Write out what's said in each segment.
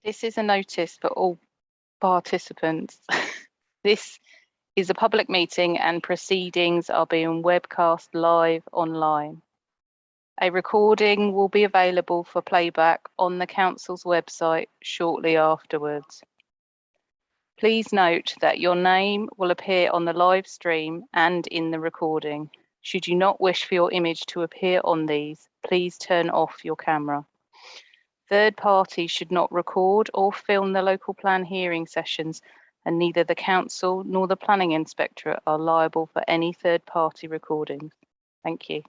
This is a notice for all participants. This is a public meeting and proceedings are being webcast live online. A recording will be available for playback on the Council's website shortly afterwards. Please note that your name will appear on the live stream and in the recording. Should you not wish for your image to appear on these, please turn off your camera. Third parties should not record or film the local plan hearing sessions, and neither the Council nor the Planning Inspectorate are liable for any third party recordings. Thank you.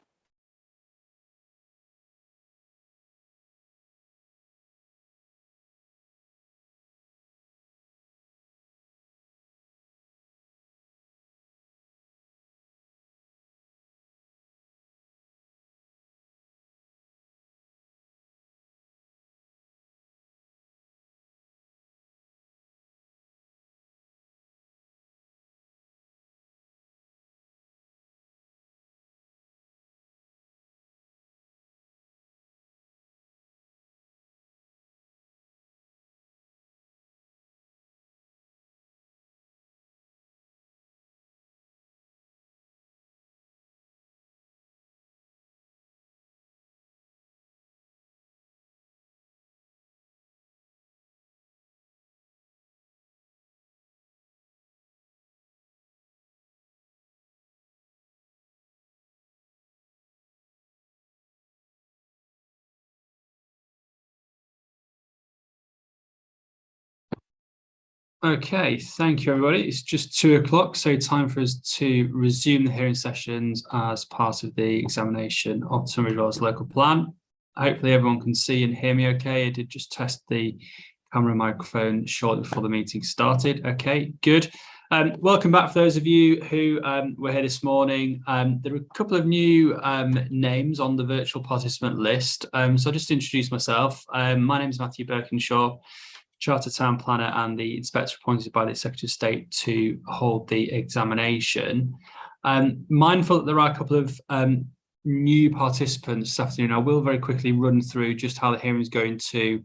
Okay, thank you everybody. It's just 2 o'clock, so time for us to resume the hearing sessions as part of the examination of Tunbridge Wells local plan. Hopefully everyone can see and hear me okay. I did just test the camera and microphone shortly before the meeting started. Okay, good. Welcome back for those of you who were here this morning. There are a couple of new names on the virtual participant list. So I'll just introduce myself. My name is Matthew Birkinshaw, Chartered Town Planner and the Inspector appointed by the Secretary of State to hold the examination. Mindful that there are a couple of new participants this afternoon, I will very quickly run through just how the hearing is going to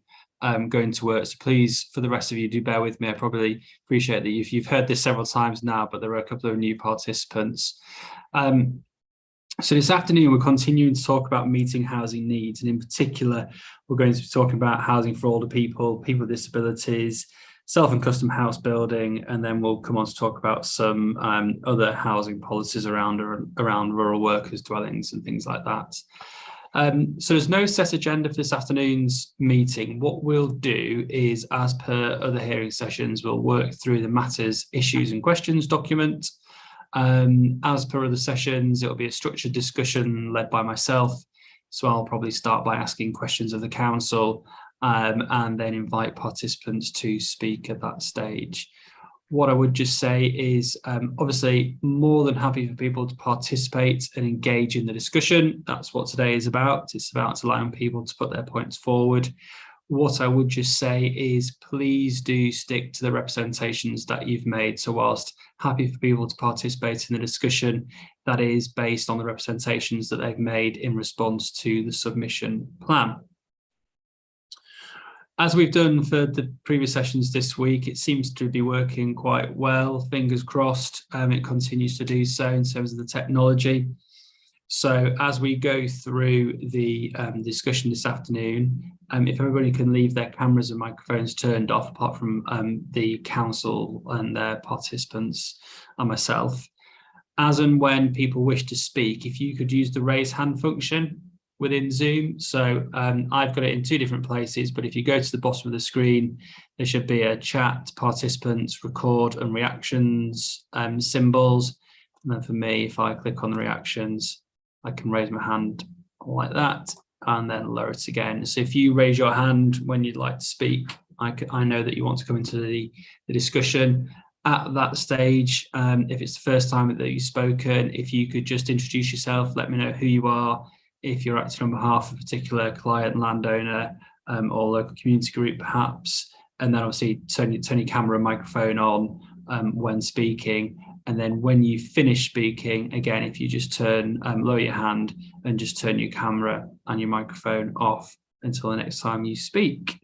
work. So please, for the rest of you, do bear with me. I probably appreciate that you've heard this several times now, but there are a couple of new participants. So this afternoon, we're continuing to talk about meeting housing needs, and in particular, we're going to be talking about housing for older people, people with disabilities, self and custom house building, and then we'll come on to talk about some other housing policies around rural workers' dwellings and things like that. So there's no set agenda for this afternoon's meeting. What we'll do is, as per other hearing sessions, we'll work through the matters, issues and questions document. As per other sessions, it'll be a structured discussion led by myself. So I'll probably start by asking questions of the council and then invite participants to speak at that stage. What I would just say is obviously more than happy for people to participate and engage in the discussion. That's what today is about. It's about allowing people to put their points forward. What I would just say is please do stick to the representations that you've made. So whilst happy for people to participate in the discussion, that is based on the representations that they've made in response to the submission plan. As we've done for the previous sessions this week, it seems to be working quite well. Fingers crossed, it continues to do so in terms of the technology. So as we go through the discussion this afternoon, if everybody can leave their cameras and microphones turned off, apart from the council and their participants and myself, as and when people wish to speak, if you could use the raise hand function within Zoom. So I've got it in 2 different places, but if you go to the bottom of the screen, there should be a chat, participants, record and reactions symbols. And then for me, if I click on the reactions, I can raise my hand like that and then lower it again. So if you raise your hand when you'd like to speak, I know that you want to come into the discussion. At that stage, if it's the first time that you've spoken, if you could just introduce yourself, let me know who you are, if you're acting on behalf of a particular client, landowner, or local community group perhaps, and then obviously turn your camera and microphone on when speaking. And then when you finish speaking, again, if you just lower your hand and just turn your camera and your microphone off, until the next time you speak.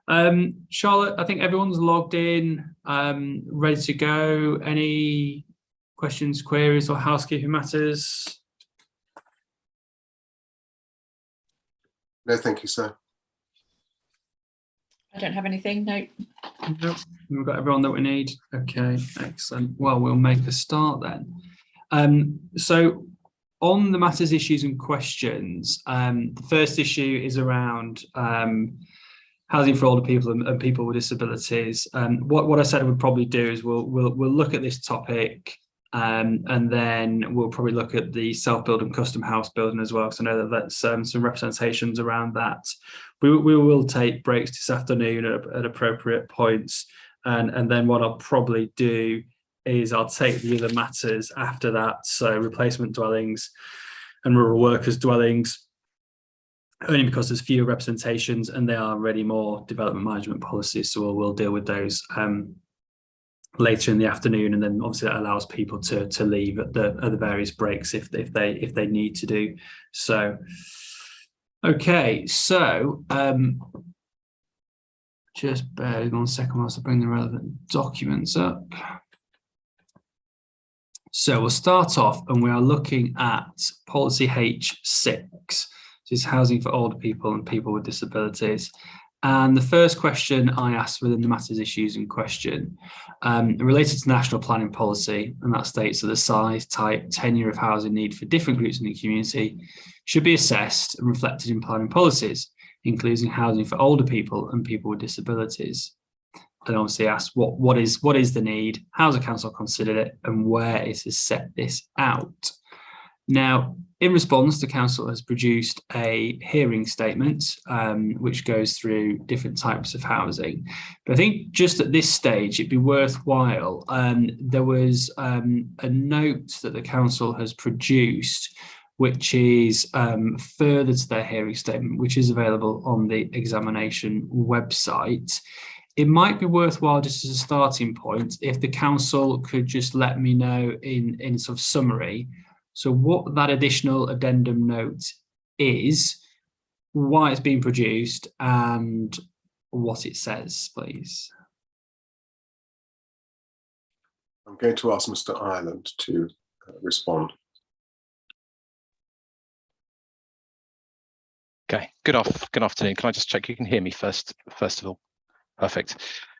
Charlotte, I think everyone's logged in, ready to go. Any questions, queries, or housekeeping matters? No, thank you, sir. I don't have anything, no. Nope. We've got everyone that we need. Okay, excellent. Well, we'll make a start then. So on the matters, issues and questions, the first issue is around housing for older people and people with disabilities. What I said I would probably do is we'll look at this topic, and then we'll probably look at the self-build and custom house building as well, because I know that that's some representations around that. We will take breaks this afternoon at appropriate points, and then what I'll probably do is I'll take the other matters after that, so replacement dwellings and rural workers dwellings, only because there's fewer representations and they are already more development management policies, so we'll deal with those later in the afternoon, and then obviously that allows people to leave at the various breaks if they need to do so. Okay, so just bear with 1 second whilst I bring the relevant documents up. So we'll start off, and we are looking at policy H6, which is housing for older people and people with disabilities. And the first question I asked within the matters, issues and question related to national planning policy, and that states that the size, type, tenure of housing need for different groups in the community should be assessed and reflected in planning policies, including housing for older people and people with disabilities. And obviously asked what is the need, how's the council considered it, and where it has set this out. Now, in response, the council has produced a hearing statement, which goes through different types of housing. But I think just at this stage, it'd be worthwhile. There was a note that the council has produced, which is further to their hearing statement, which is available on the examination website. It might be worthwhile, just as a starting point, if the council could just let me know in sort of summary, so what that additional addendum note is, why it's being produced, and what it says, please. I'm going to ask Mr. Ireland to respond. Okay, good afternoon. Can I just check you can hear me first of all? Perfect.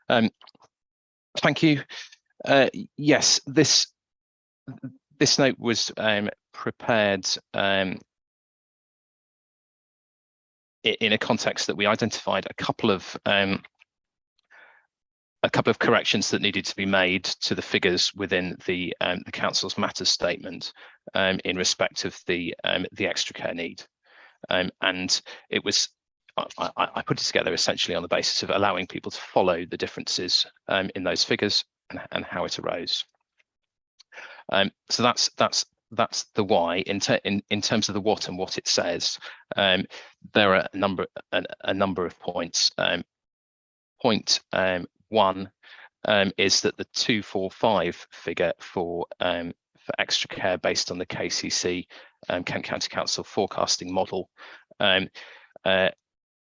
Thank you. Yes, this note was prepared in a context that we identified a couple of corrections that needed to be made to the figures within the council's matters statement in respect of the extra care need, and it was. I put it together essentially on the basis of allowing people to follow the differences in those figures and how it arose. So that's the why. In terms of the what and what it says, there are a number of points. Point 1 is that the 245 figure for extra care based on the KCC Kent County Council forecasting model,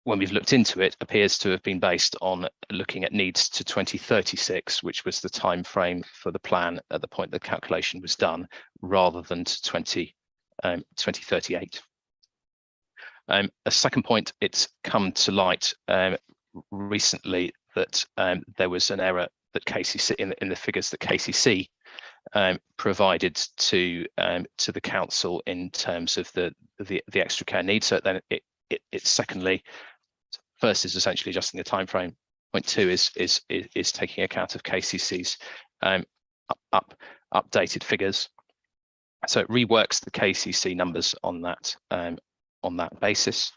when we've looked into it, appears to have been based on looking at needs to 2036, which was the time frame for the plan at the point the calculation was done, rather than to 2038. A second point, it's come to light recently that there was an error that KCC in the figures that KCC provided to the council in terms of the extra care needs. So then it's secondly. First is essentially adjusting the time frame. Point 2 is taking account of KCC's updated figures. So it reworks the KCC numbers on that basis.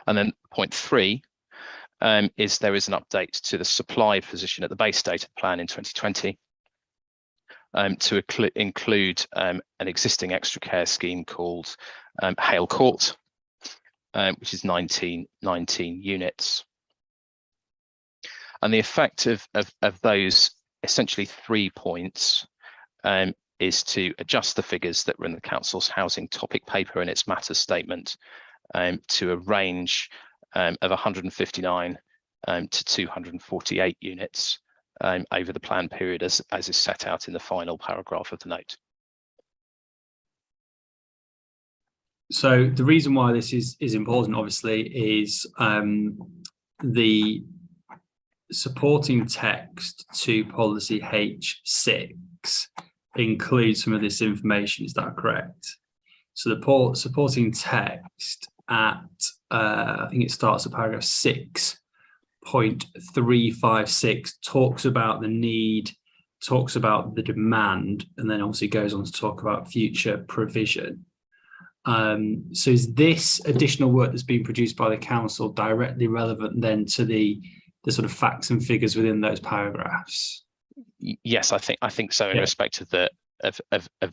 And then point 3 is there is an update to the supply position at the base data plan in 2020 to include an existing extra care scheme called Hale Court, which is 19 units. And the effect of those essentially 3 points is to adjust the figures that were in the council's housing topic paper in its matters statement to a range of 159 to 248 units over the plan period as is set out in the final paragraph of the note. So the reason why this is important, obviously, is the supporting text to policy H6 includes some of this information. Is that correct? So the supporting text at I think it starts at paragraph 6.356 talks about the need, talks about the demand, and then obviously goes on to talk about future provision. So is this additional work that's being produced by the council directly relevant then to the sort of facts and figures within those paragraphs? Yes, I think so, in respect of the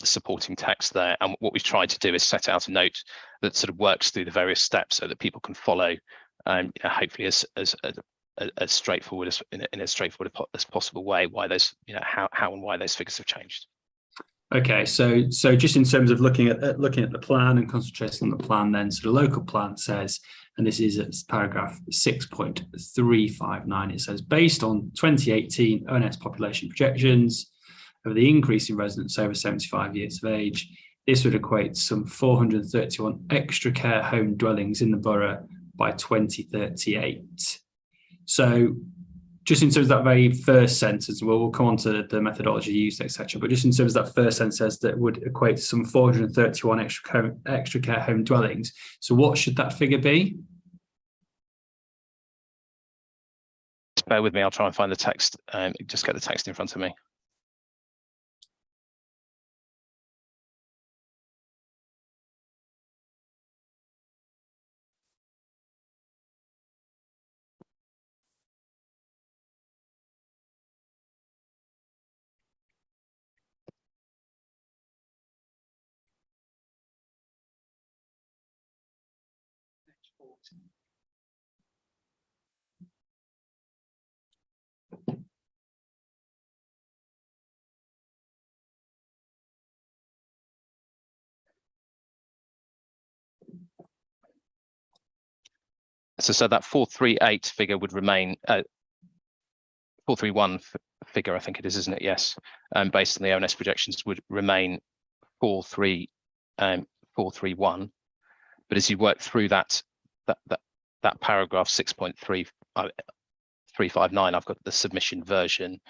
supporting text there. And what we've tried to do is set out a note that sort of works through the various steps so that people can follow, hopefully as straightforward in as straightforward as possible way why those, how and why those figures have changed. Okay, so just in terms of looking at the plan and concentrating on the plan, then, so the local plan says, and this is at paragraph 6.359, it says, based on 2018 ONS population projections of the increase in residents over 75 years of age, this would equate to some 431 extra care home dwellings in the borough by 2038. So just in terms of that very first sentence, we'll come on to the methodology used, etc. But just in terms of that first sentence, says that would equate to some 431 extra care home dwellings. So what should that figure be? Just bear with me, I'll try and find the text, just get the text in front of me. So that 438 figure would remain, 431 figure, I think it is, isn't it? Yes. Based on the ONS projections would remain 431. But as you work through that paragraph 6.359, I've got the submission version.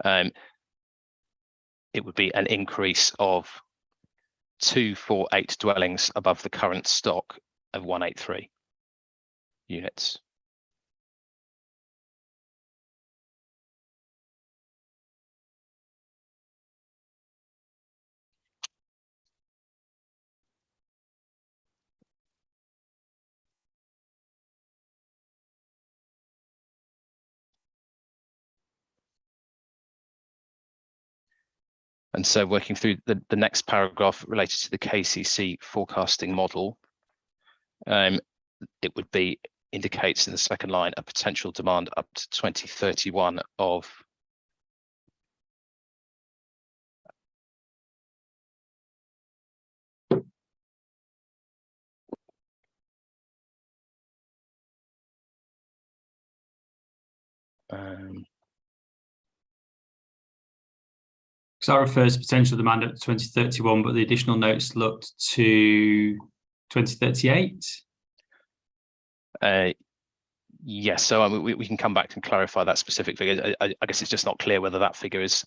It would be an increase of 248 dwellings above the current stock of 183 units. And so working through the next paragraph related to the KCC forecasting model, it would be indicates in the second line a potential demand up to 2031 of So that refers to potential demand up to 2031, but the additional notes looked to 2038. Yes, so we can come back and clarify that specific figure. I guess it's just not clear whether that figure is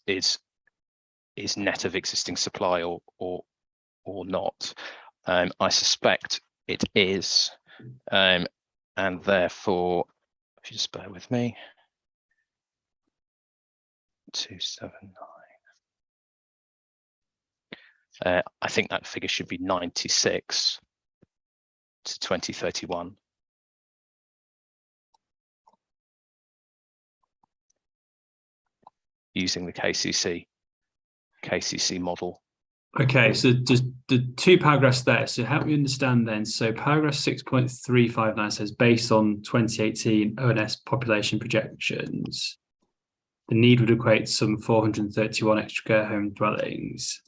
net of existing supply or not. I suspect it is, and therefore, if you just bear with me, 279. I think that figure should be 96 to 2031. Using the KCC model. Okay, so just the two paragraphs there. So help me understand then. So paragraph 6.359 says based on 2018 ONS population projections, the need would equate to some 431 extra care home dwellings.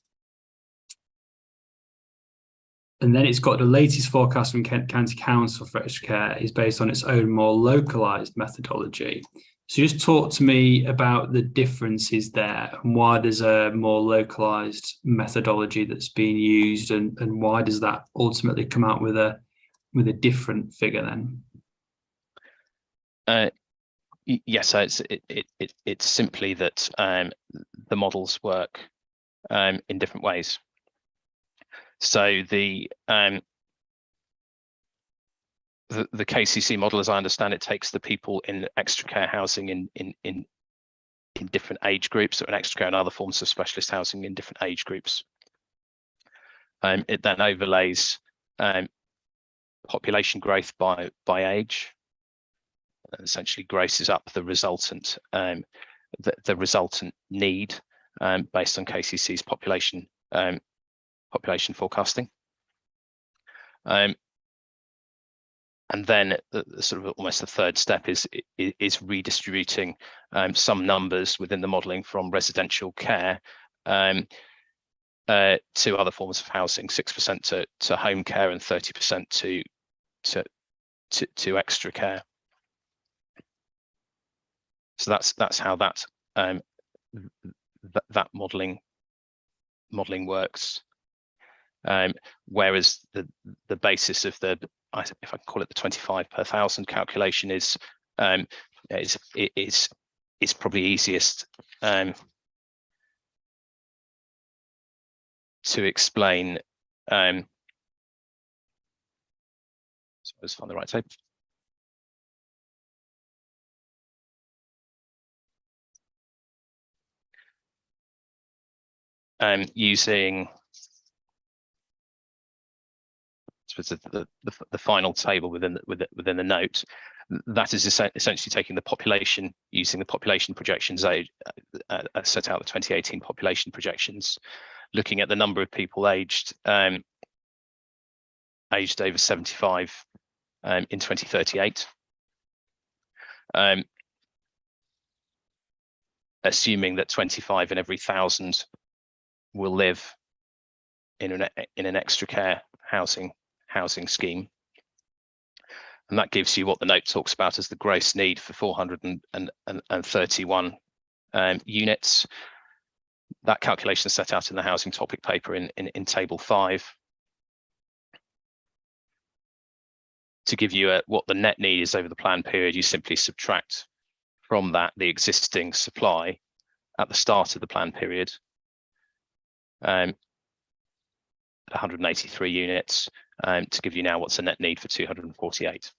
And then it's got the latest forecast from Kent County Council for extra care is based on its own more localised methodology. So just talk to me about the differences there and why there's a more localised methodology that's being used, and why does that ultimately come out with a different figure then? Yes, so it's simply that the models work in different ways. So the KCC model, as I understand it, takes the people in extra care housing in different age groups, or in extra care and other forms of specialist housing in different age groups. It then overlays population growth by age, and essentially grosses up the resultant need based on KCC's population forecasting. And then sort of almost the third step is redistributing some numbers within the modelling from residential care to other forms of housing, 6% to home care and 30% to extra care. So that's how that modelling works. Whereas the basis of the, if I can call it, the 25 per thousand calculation is probably easiest to explain. So let's find the right tape. Using the final table within the note, that is essentially taking the population, using the population projections set out, the 2018 population projections, looking at the number of people aged over 75 in 2038, assuming that 25 in every 1,000 will live in an extra care housing scheme. And that gives you what the note talks about as the gross need for 431 units. That calculation is set out in the housing topic paper in table 5. To give you what the net need is over the plan period, you simply subtract from that the existing supply at the start of the plan period, 183 units, to give you now what's a net need for 248.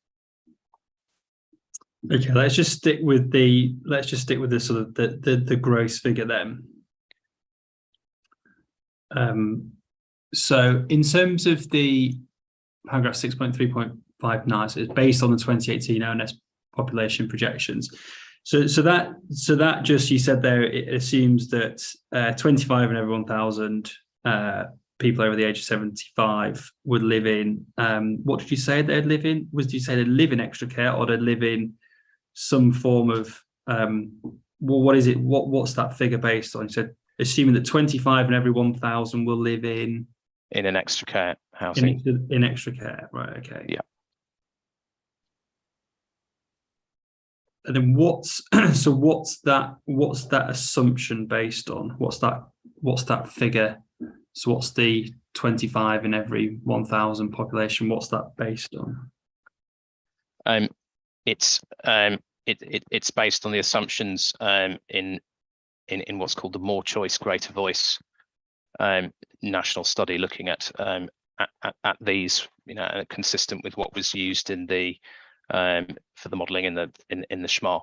Okay, let's just stick with the sort of the gross figure then. So in terms of the paragraph 6.3.59, so it's based on the 2018 ONS population projections. So that just, you said there, it assumes that 25 in every 1,000 people over the age of 75 would live in, what did you say they'd live in? Did you say they'd live in extra care, or they'd live in some form of, well, what is it? What's that figure based on? You said assuming that 25 in every 1,000 will live in an extra care housing. In extra care, right? Okay. Yeah. And then what's that assumption based on? What's that figure? So what's the 25 in every 1,000 population? What's that based on? It's based on the assumptions in what's called the More Choice, Greater Voice national study, looking at these, consistent with what was used in the for the modelling in the SHMA,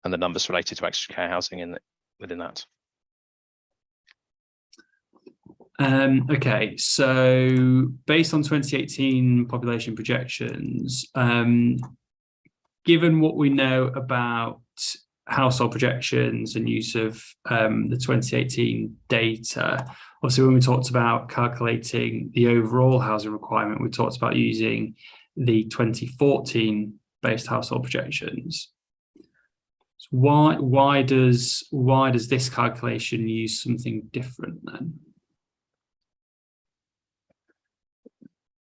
and the numbers related to extra care housing within that. Okay, so based on 2018 population projections, given what we know about household projections and use of the 2018 data, obviously when we talked about calculating the overall housing requirement, we talked about using the 2014 based household projections. So why does this calculation use something different then?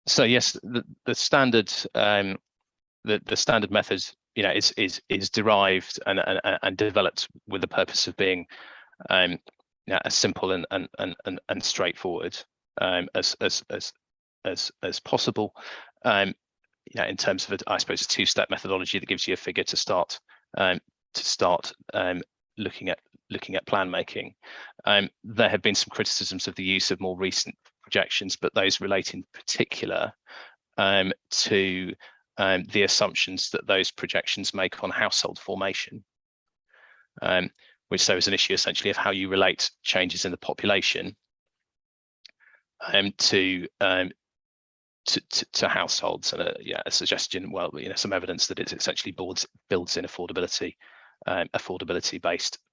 So yes, the standard the standard method, is derived and developed with the purpose of being as simple and straightforward as possible. In terms of I suppose a two-step methodology that gives you a figure to start looking at plan making. There have been some criticisms of the use of more recent projections, but those relate in particular to the assumptions that those projections make on household formation, which there is an issue essentially of how you relate changes in the population to households, and a suggestion, well, some evidence that it essentially builds in affordability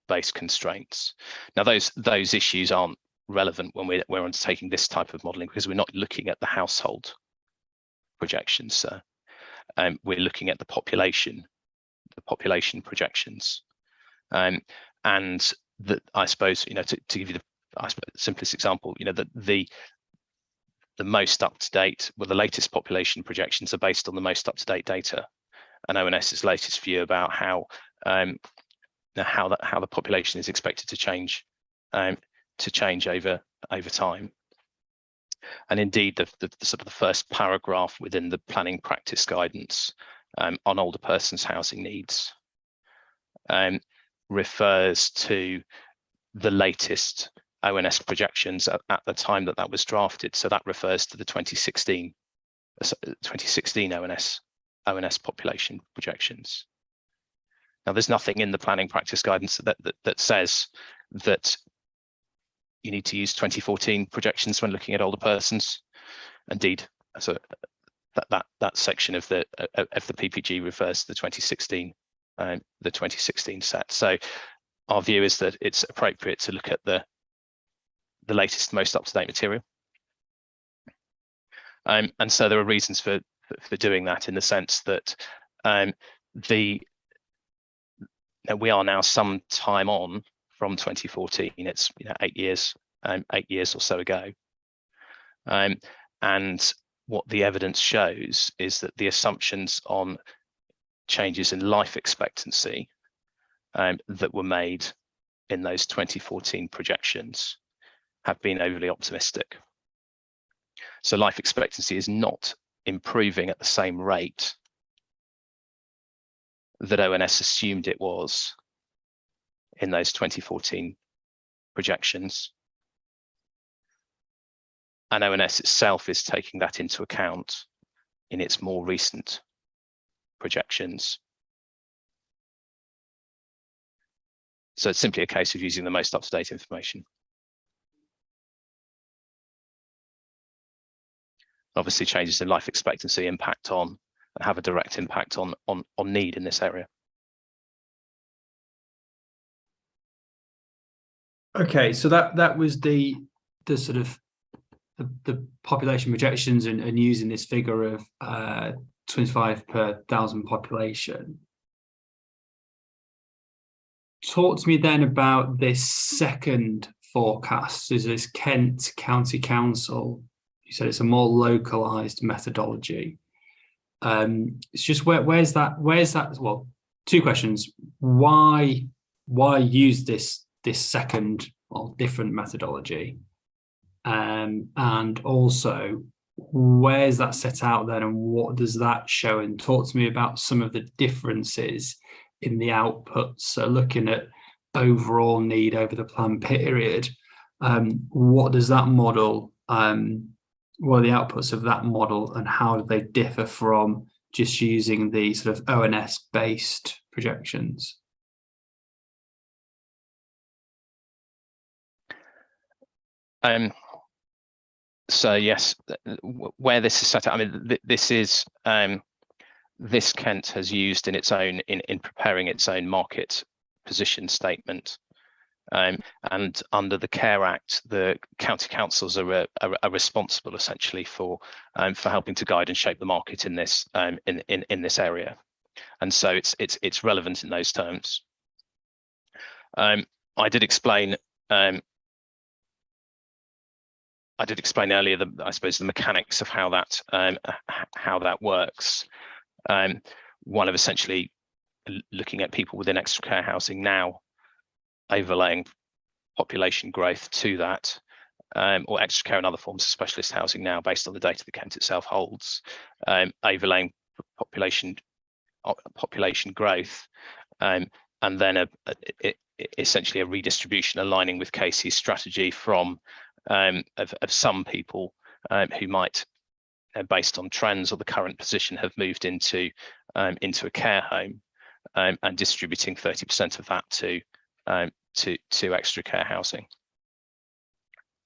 based constraints. Now those issues aren't relevant when we're undertaking this type of modelling, because we're not looking at the household projections. We're looking at the population projections, and that, I suppose, to give you the simplest example, the most up-to-date, the latest population projections are based on the most up-to-date data, and ONS's latest view about how the population is expected to change over time. And indeed, the sort of the first paragraph within the planning practice guidance on older persons' housing needs refers to the latest ONS projections at the time that was drafted. So that refers to the 2016 ONS population projections. Now, there's nothing in the planning practice guidance that says that you need to use 2014 projections when looking at older persons. Indeed, so that section of the PPG refers to the 2016 set. So our view is that it's appropriate to look at the latest, most up-to-date material. And so there are reasons for doing that, in the sense that we are now some time on from 2014. It's 8 years or so ago, and what the evidence shows is that the assumptions on changes in life expectancy that were made in those 2014 projections have been overly optimistic. So life expectancy is not improving at the same rate that ONS assumed it was in those 2014 projections. And ONS itself is taking that into account in its more recent projections. So it's simply a case of using the most up-to-date information. Obviously, changes in life expectancy impact on and have a direct impact on need in this area. Okay, so that was the sort of the population projections and using this figure of 25 per 1,000 population. Talk to me then about this second forecast. Is this Kent County Council? You said it's a more localized methodology. It's just where's that? Well, two questions. Why use this second or different methodology? And also, where's that set out then, and what does that show? And talk to me about some of the differences in the outputs. So looking at overall need over the plan period, what does that model, what are the outputs of that model, and how do they differ from just using the sort of ONS based projections? So yes, where this is set out, I mean, this Kent has used in preparing its own market position statement, and under the Care Act, the county councils are responsible essentially for helping to guide and shape the market in this in this area, and so it's relevant in those terms. I did explain I did explain earlier, I suppose, the mechanics of how that works. One of essentially looking at people within extra care housing now, overlaying population growth to that, or extra care and other forms of specialist housing now, based on the data that Kent itself holds, overlaying population growth, and then essentially a redistribution aligning with Casey's strategy from of some people who might, based on trends or the current position, have moved into a care home, and distributing 30% of that to extra care housing.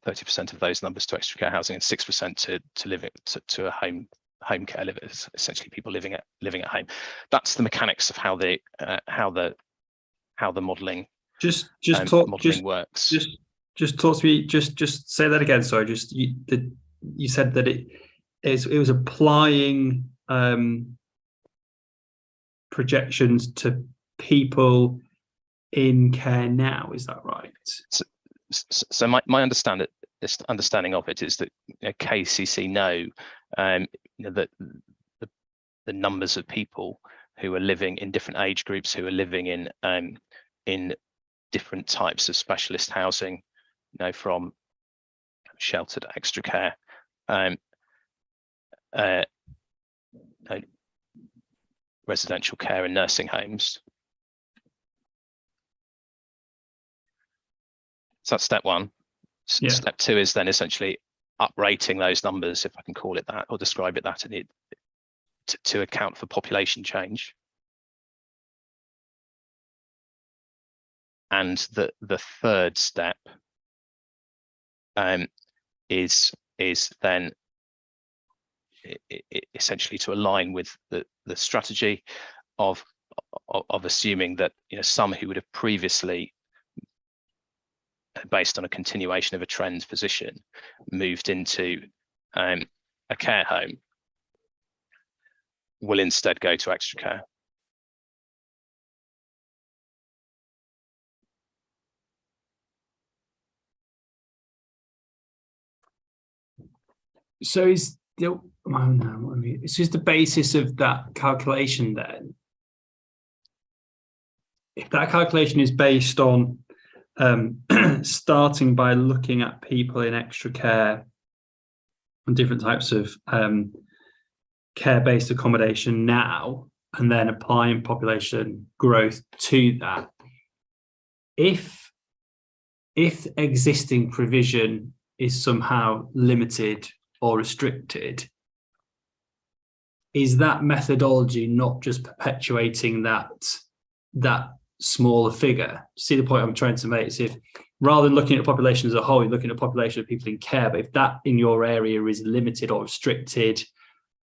30% of those numbers to extra care housing, and 6% to living to a home care livers, essentially people living at home. That's the mechanics of how the modelling works. Just talk to me. Just say that again. Sorry. You said that it was applying projections to people in care now. Is that right? So my understanding of it is that KCC know that the numbers of people who are living in different age groups, who are living in different types of specialist housing, from sheltered extra care, residential care and nursing homes. So that's step one. Yeah. Step two is then essentially uprating those numbers, if I can call it that, or describe it that, to account for population change. And the third step is then essentially to align with the strategy of assuming that some who would have previously, based on a continuation of a trend position, moved into a care home, will instead go to extra care. So is the basis of that calculation then? If that calculation is based on starting by looking at people in extra care and different types of care-based accommodation now, and then applying population growth to that, if existing provision is somehow limited or restricted, is that methodology not just perpetuating that smaller figure? See the point I'm trying to make? Is if rather than looking at the population as a whole, you're looking at a population of people in care, but if that in your area is limited or restricted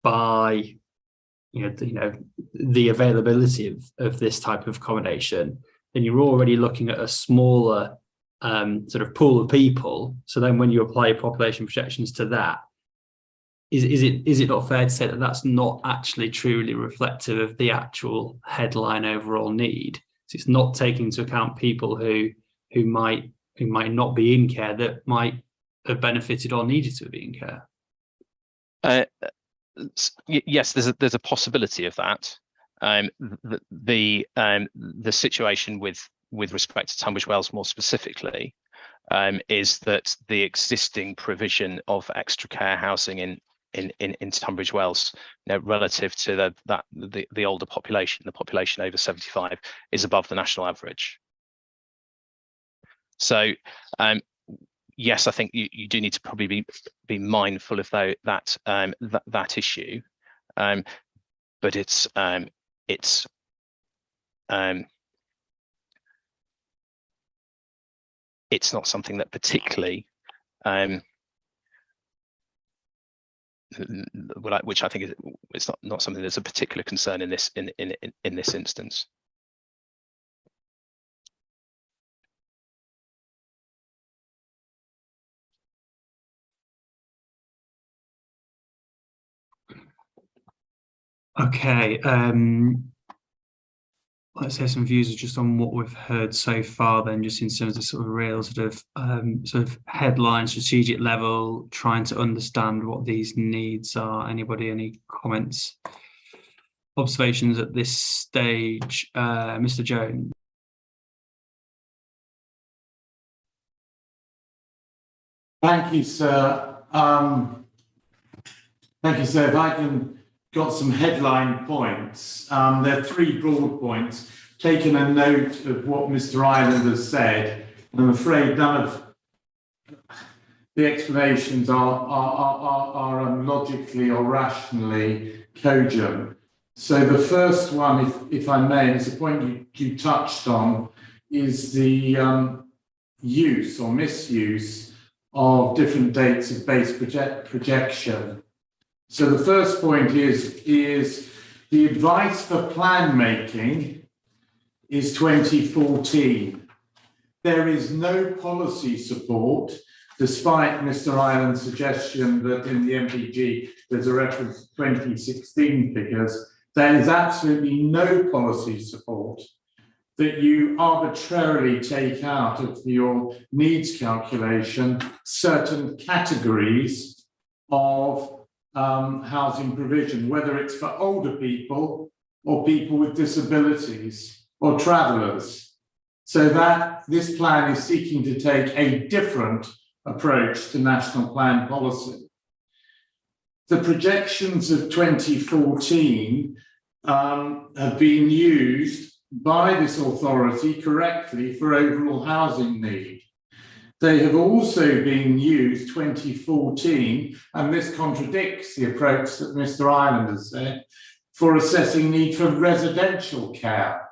by the availability of this type of accommodation, then you're already looking at a smaller sort of pool of people. So then when you apply population projections to that, is it not fair to say that that's not actually truly reflective of the actual headline overall need? So it's not taking into account people who might not be in care, that might have benefited or needed to be in care. Yes, there's a possibility of that. The situation with respect to Tunbridge Wells more specifically is that the existing provision of extra care housing in Tunbridge Wells, relative to the older population, the population over 75, is above the national average. So yes, I think you do need to probably be mindful of that issue, but it's not something that particularly, which I think it's not something that's a particular concern in this instance. Okay. let's say some views just on what we've heard so far, then, just in terms of sort of real sort of headline strategic level, trying to understand what these needs are. Anybody, any comments, observations at this stage? Mr. Jones. Thank you, sir. Thank you, sir. If I can got some headline points. There are three broad points. Taken a note of what Mr. Ireland has said, and I'm afraid none of the explanations are logically or rationally cogent. So the first one, if I may, is a point you touched on, is the use or misuse of different dates of base projection. So the first point is the advice for plan making is 2014. There is no policy support, despite Mr. Ireland's suggestion that in the MPG there's a reference to 2016 figures. There is absolutely no policy support that you arbitrarily take out of your needs calculation certain categories of housing provision, whether it's for older people or people with disabilities or travellers. So that this plan is seeking to take a different approach to national plan policy. The projections of 2014 have been used by this authority correctly for overall housing need. They have also been used 2014, and this contradicts the approach that Mr. Ireland has said, for assessing need for residential care.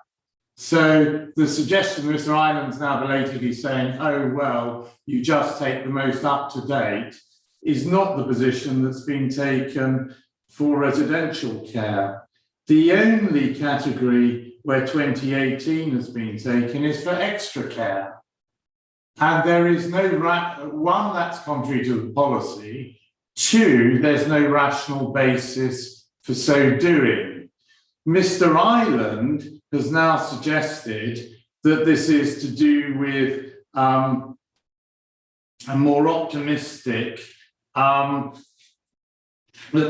So the suggestion Mr. Ireland's now belatedly saying, oh, well, you just take the most up to date, is not the position that's been taken for residential care. The only category where 2018 has been taken is for extra care. And there is no, one, that's contrary to the policy. Two, there's no rational basis for so doing. Mr. Ireland has now suggested that this is to do with a more optimistic, that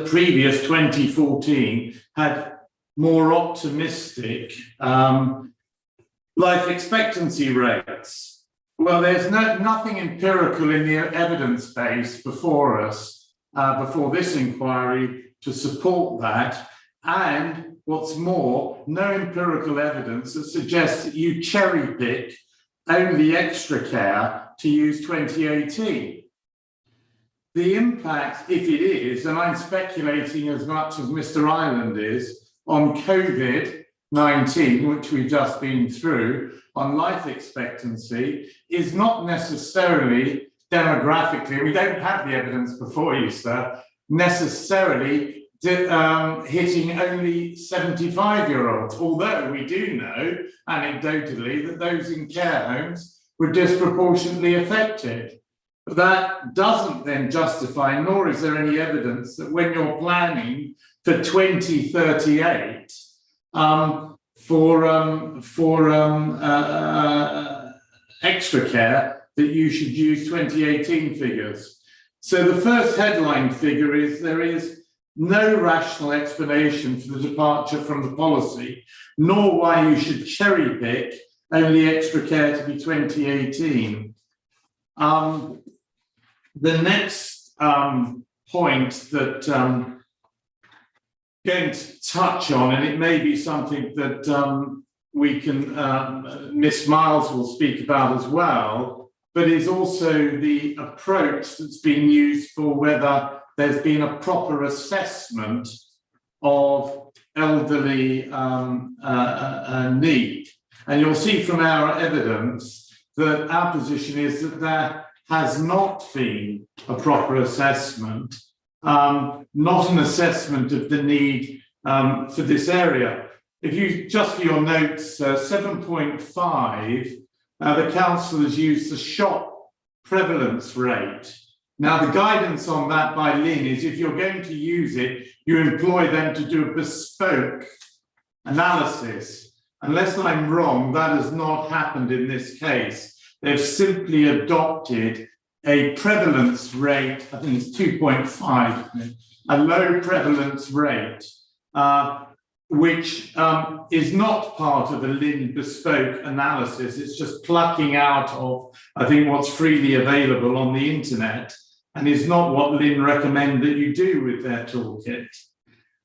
previous 2014 had more optimistic life expectancy rates. Well, there's nothing empirical in the evidence base before us, before this inquiry, to support that. And what's more, no empirical evidence that suggests that you cherry pick only extra care to use 2018. The impact, if it is, and I'm speculating as much as Mr. Ireland is, on COVID-19, which we've just been through, on life expectancy, is not necessarily demographically, we don't have the evidence before you, sir, necessarily hitting only 75-year-olds, although we do know, anecdotally, that those in care homes were disproportionately affected. But that doesn't then justify, nor is there any evidence that when you're planning for 2038, extra care, that you should use 2018 figures. So the first headline figure is there is no rational explanation for the departure from the policy, nor why you should cherry pick only extra care to be 2018. The next point that I'm going to touch on, and it may be something that we can, Miss Miles will speak about as well, but is also the approach that's been used for whether there's been a proper assessment of elderly need. And you'll see from our evidence that our position is that there has not been a proper assessment, not an assessment of the need for this area. If you, just for your notes, 7.5, the council has used the shock prevalence rate. Now, the guidance on that by Lynn is if you're going to use it, you employ them to do a bespoke analysis. unless I'm wrong, that has not happened in this case. They've simply adopted a prevalence rate, I think it's 2.5, a low prevalence rate, which is not part of a Lynn bespoke analysis. It's just plucking out of, I think, what's freely available on the internet, and is not what Lynn recommend that you do with their toolkit.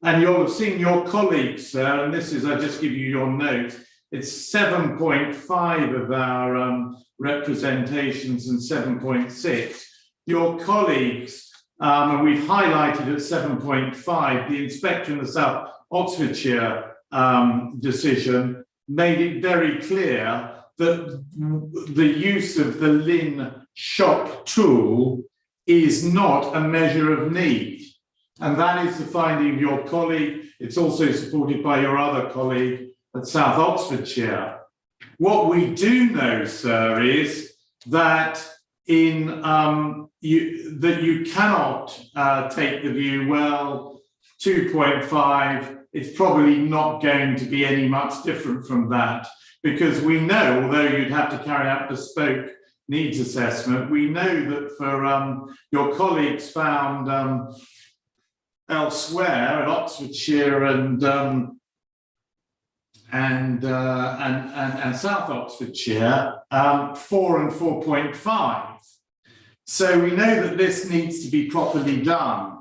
And you'll have seen your colleagues, sir, and this is, I just give you your note, it's 7.5 of our representations and 7.6. Your colleagues, and we've highlighted at 7.5, the inspector in the South Oxfordshire decision made it very clear that the use of the Lynn shop tool is not a measure of need. And that is the finding of your colleague. It's also supported by your other colleague at South Oxfordshire. What we do know, sir, is that you cannot take the view, well, 2.5, it's probably not going to be any much different from that, because we know, although you'd have to carry out bespoke needs assessment, we know that for your colleagues found elsewhere at Oxfordshire and South Oxfordshire, 4 and 4.5. So we know that this needs to be properly done.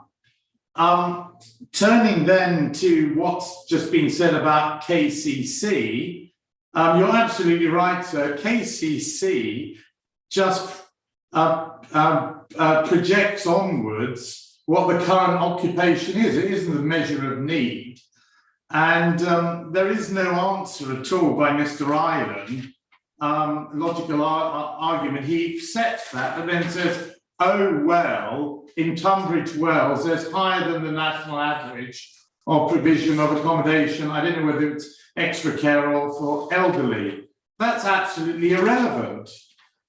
Turning then to what's just been said about KCC, you're absolutely right, sir. KCC just projects onwards what the current occupation is. It isn't a measure of need. And there is no answer at all by Mr. Ireland. Logical argument, he accepts that, but then says, oh, well, in Tunbridge Wells, there's higher than the national average of provision of accommodation. I don't know whether it's extra care or for elderly. That's absolutely irrelevant.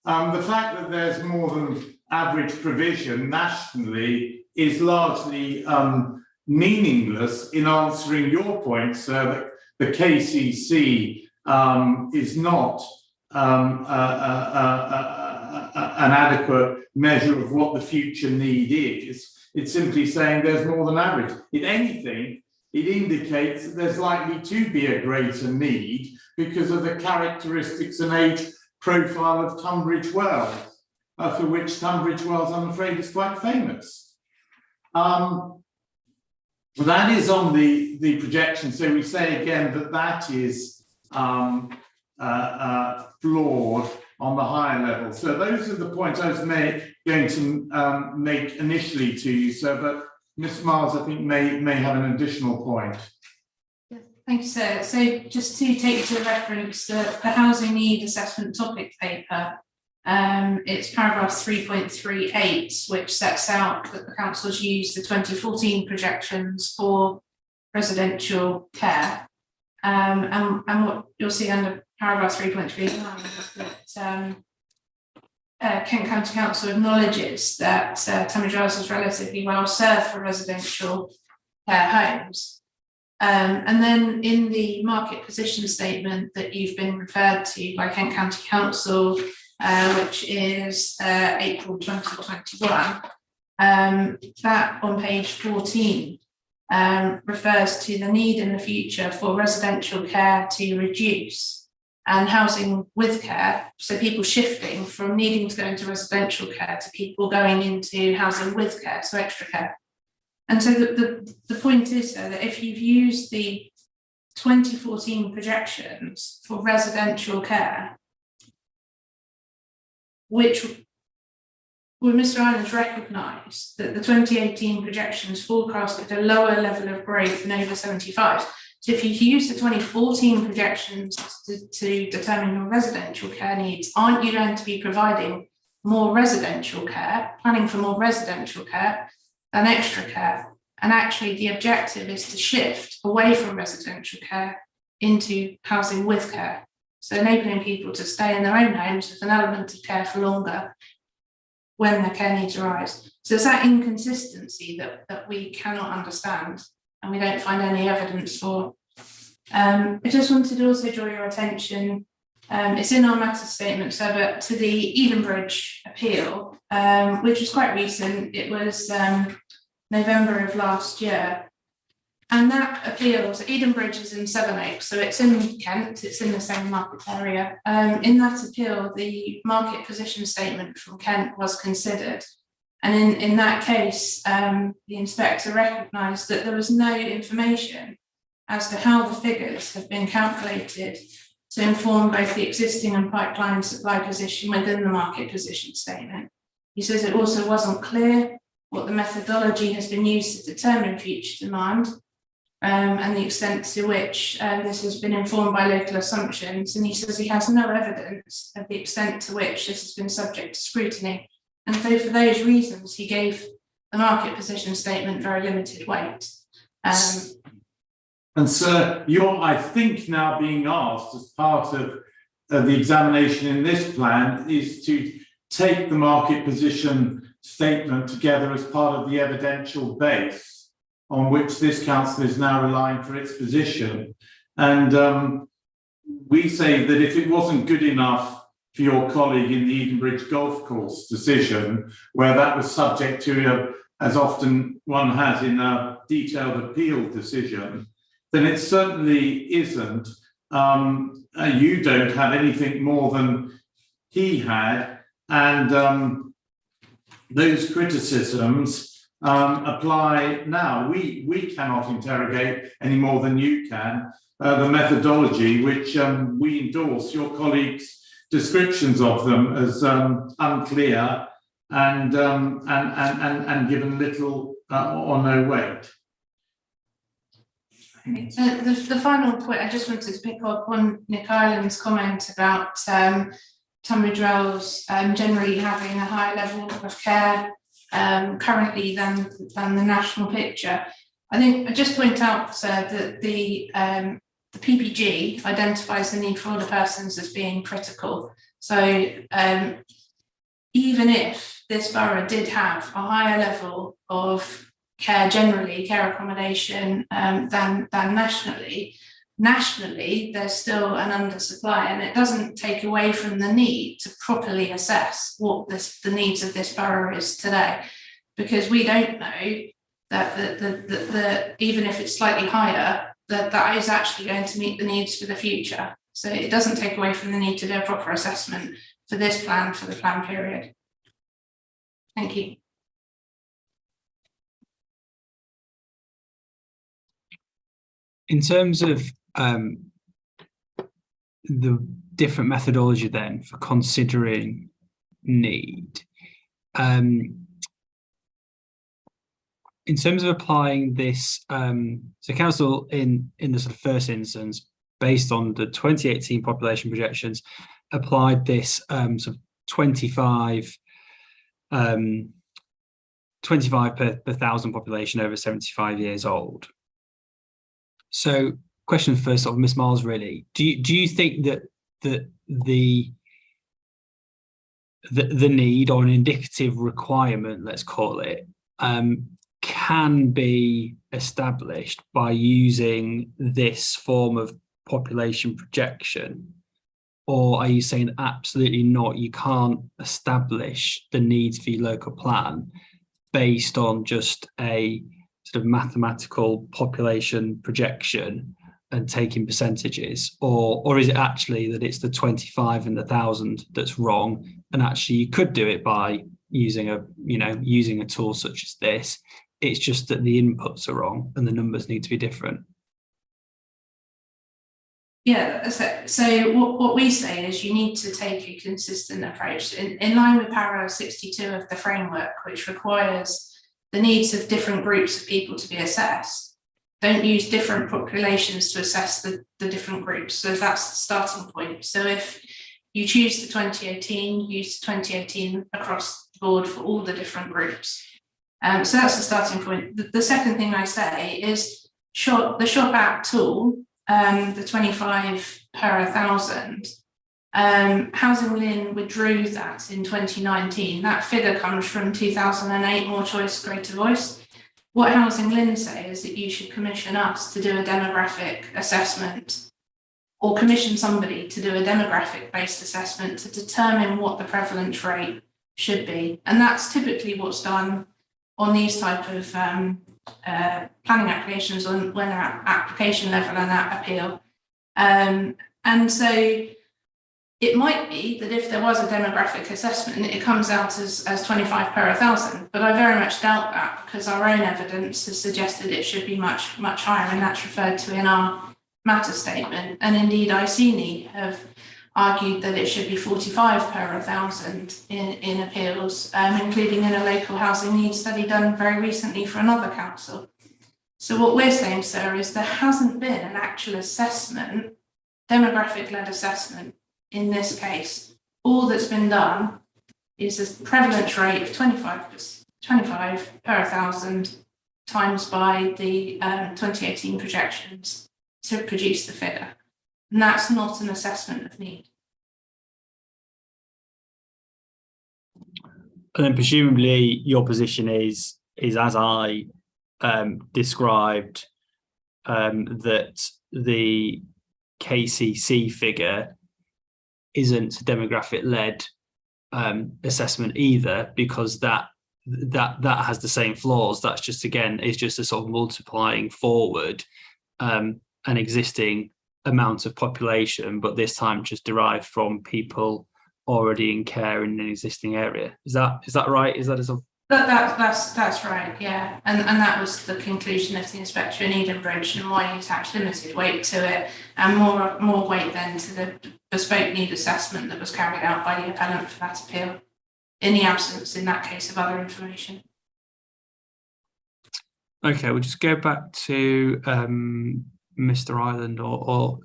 The fact that there's more than average provision nationally is largely meaningless in answering your point, sir, that the KCC is not an adequate measure of what the future need is. It's simply saying there's more than average. If anything, it indicates that there's likely to be a greater need because of the characteristics and age profile of Tunbridge Wells, for which Tunbridge Wells, I'm afraid, is quite famous. That is on the projection. So we say again that that is flawed on the higher level. So those are the points I was going to make initially to you, sir, but Ms. Miles, I think, may have an additional point. Thank you, sir. So just to take to reference the housing need assessment topic paper, it's paragraph 3.38, which sets out that the council's used the 2014 projections for residential care. And what you'll see under paragraph 3.39 that Kent County Council acknowledges that Tunbridge Wells is relatively well served for residential care homes. And then in the market position statement that you've been referred to by Kent County Council, which is April 2021, that on page 14 refers to the need in the future for residential care to reduce and housing with care, so people shifting from needing to go into residential care to people going into housing with care, so extra care. And so the point is, though, that if you've used the 2014 projections for residential care, which when Mr. Ireland's recognised that the 2018 projections forecasted a lower level of growth than over 75. So if you use the 2014 projections to determine your residential care needs, aren't you going to be providing more residential care, planning for more residential care than extra care? And actually the objective is to shift away from residential care into housing with care. So enabling people to stay in their own homes with an element of care for longer when their care needs arise. So it's that inconsistency that we cannot understand, and we don't find any evidence for. I just wanted to also draw your attention, it's in our matter statement, so but to the Edenbridge appeal, which was quite recent. It was November of last year. And that appeal, so Edenbridge is in Sevenoaks, so it's in Kent, it's in the same market area. In that appeal, the market position statement from Kent was considered. And in that case, the inspector recognised that there was no information as to how the figures have been calculated to inform both the existing and pipeline supply position within the market position statement. He says it also wasn't clear what the methodology has been used to determine future demand, and the extent to which this has been informed by local assumptions. And he says he has no evidence of the extent to which this has been subject to scrutiny. And so for those reasons, he gave the market position statement very limited weight. And sir, you're, I think, now being asked as part of the examination in this plan is to take the market position statement together as part of the evidential base on which this council is now relying for its position. And we say that if it wasn't good enough for your colleague in the Edenbridge golf course decision, where that was subject to, as often one has in a detailed appeal decision, then it certainly isn't. You don't have anything more than he had, and those criticisms apply now. We cannot interrogate any more than you can the methodology, which we endorse your colleagues' descriptions of them as unclear and given little or no weight. The final point, I just wanted to pick up on Nick Ireland's comment about Tunbridge Wells generally having a higher level of care currently than the national picture. I think I just point out that the PPG identifies the need for older persons as being critical. So even if this borough did have a higher level of care generally, care accommodation than nationally, there's still an undersupply, and it doesn't take away from the need to properly assess what the needs of this borough is today, because we don't know that the even if it's slightly higher, that is actually going to meet the needs for the future. So it doesn't take away from the need to do a proper assessment for this plan, for the plan period. Thank you. In terms of the different methodology then for considering need, in terms of applying this, so council in the sort of first instance, based on the 2018 population projections, applied this sort of 25 per 1,000 population over 75 years old. So, question for sort of Ms. Miles, really, do you think that the need, or an indicative requirement, let's call it, can be established by using this form of population projection? Or are you saying absolutely not, you can't establish the needs for your local plan based on just a sort of mathematical population projection and taking percentages, or is it actually that it's the 25 and the 1,000 that's wrong, and actually you could do it by using a tool such as this? It's just that the inputs are wrong and the numbers need to be different. Yeah, so what we say is you need to take a consistent approach in line with paragraph 62 of the framework, which requires the needs of different groups of people to be assessed. Don't use different populations to assess the different groups. So that's the starting point. So if you choose the 2018, use the 2018 across the board for all the different groups. So that's the starting point. The second thing I say is the shop app tool, the 25 per 1,000, Housing Lynn withdrew that in 2019. That figure comes from 2008 More Choice, Greater Voice. What Housing Lynn say is that you should commission us to do a demographic assessment, or commission somebody to do a demographic-based assessment to determine what the prevalence rate should be. And that's typically what's done on these type of planning applications when they're at application level and at appeal. And so it might be that if there was a demographic assessment, it comes out as 25 per 1,000, but I very much doubt that, because our own evidence has suggested it should be much higher, and that's referred to in our matter statement. And indeed, ICNE have argued that it should be 45 per 1,000 in appeals, including in a local housing needs study done very recently for another council. So what we're saying, sir, is there hasn't been an actual assessment, demographic-led assessment in this case. All that's been done is a prevalence rate of 25 per 1,000 times by the 2018 projections to produce the figure. And that's not an assessment of need. And then presumably your position is as I described, that the KCC figure isn't a demographic-led assessment either, because that has the same flaws. That's just, again, it's just a sort of multiplying forward an existing amount of population, but this time just derived from people already in care in an existing area. Is that right? Is that a sort of... That's right, yeah. And that was the conclusion of the inspector in Edenbridge, and why he attached limited weight to it, and more weight then to the bespoke need assessment that was carried out by the appellant for that appeal, in the absence, in that case, of other information. Okay, we'll just go back to Mr. Ireland or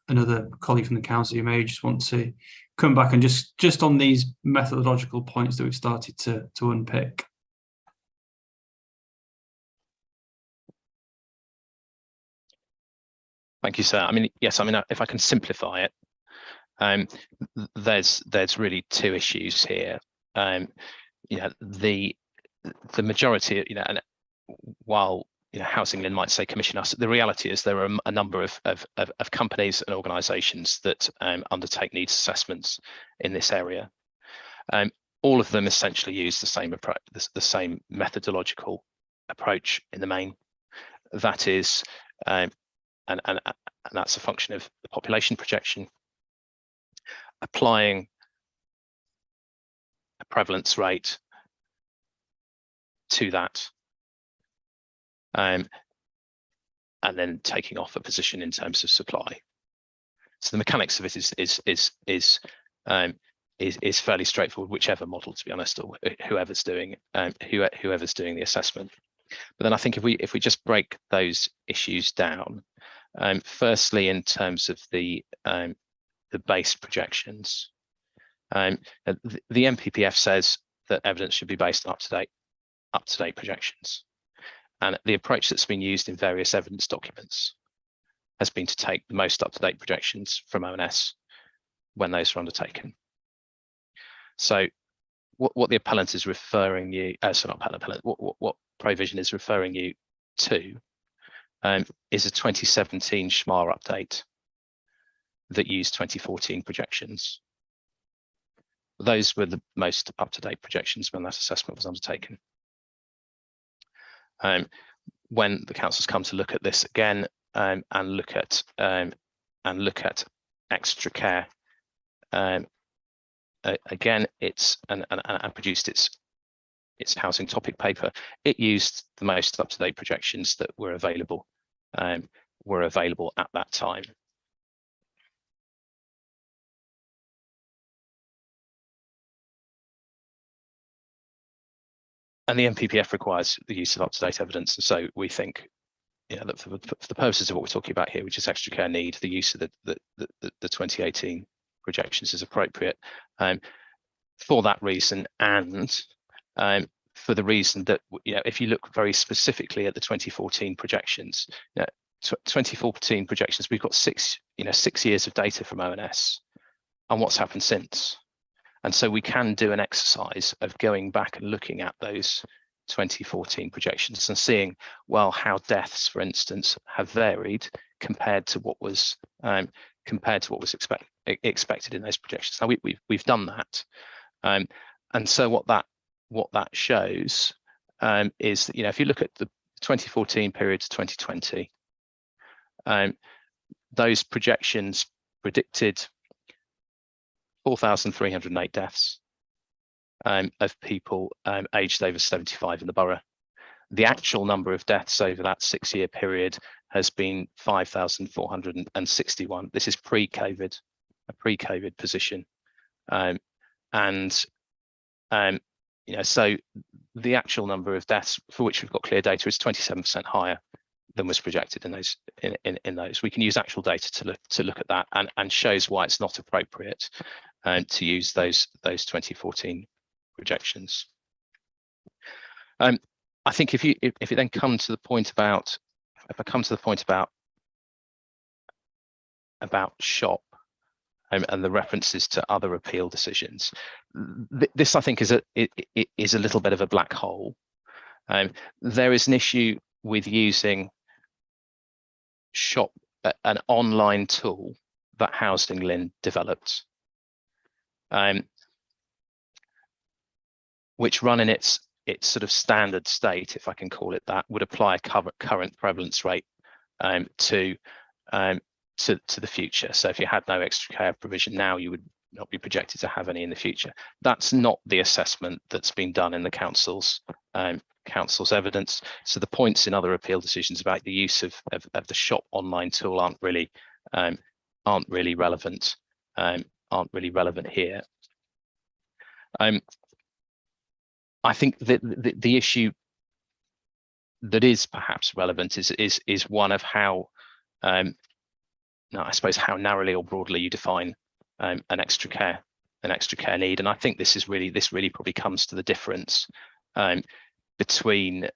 another colleague from the council who may just want to come back and just on these methodological points that we've started to unpick. Thank you, sir. I mean, yes, I mean, if I can simplify it, there's really two issues here. You know, the majority, you know, and while Housing Lynn might say commission us, the reality is there are a number of companies and organisations that undertake needs assessments in this area. All of them essentially use the same approach, the same methodological approach in the main. That is, and that's a function of the population projection, applying a prevalence rate to that, and then taking off a position in terms of supply. So the mechanics of it is fairly straightforward, whichever model, to be honest, or whoever's doing the assessment. But then I think if we just break those issues down, firstly in terms of the base projections, the MPPF says that evidence should be based on up to date projections. And the approach that's been used in various evidence documents has been to take the most up-to-date projections from ONS when those are undertaken. So what the appellant is referring you, what provision is referring you to is a 2017 SHMA update that used 2014 projections. Those were the most up-to-date projections when that assessment was undertaken. When the council's come to look at this again and look at extra care, again, it's and produced its housing topic paper. It used the most up-to-date projections that were available at that time. And the MPPF requires the use of up-to-date evidence, and so we think, that for the purposes of what we're talking about here, which is extra care need, the use of the 2018 projections is appropriate for that reason, and for the reason that if you look very specifically at the 2014 projections, 2014 projections, we've got 6 years of data from ONS and what's happened since. And so we can do an exercise of going back and looking at those 2014 projections and seeing, well, how deaths, for instance, have varied compared to what was expected in those projections. Now we've done that, and so what that shows is that, if you look at the 2014 period to 2020, those projections predicted 4,308 deaths of people aged over 75 in the borough. The actual number of deaths over that 6-year period has been 5,461. This is pre-COVID, a pre-COVID position, so the actual number of deaths for which we've got clear data is 27% higher than was projected in those. In those, we can use actual data to look at that, and shows why it's not appropriate to use those 2014 projections. I think if you then come to the point about, about SHOP and the references to other appeal decisions, this I think is a little bit of a black hole. There is an issue with using SHOP, an online tool that Housing Lynn developed, which run in its sort of standard state, if I can call it that, would apply a current prevalence rate to the future. So if you had no extra care provision now, you would not be projected to have any in the future. That's not the assessment that's been done in the council's evidence. So the points in other appeal decisions about the use of the SHOP online tool aren't really relevant. Aren't really relevant here. I think that the issue that is perhaps relevant is one of how, I suppose, how narrowly or broadly you define an extra care need, and I think this really probably comes to the difference between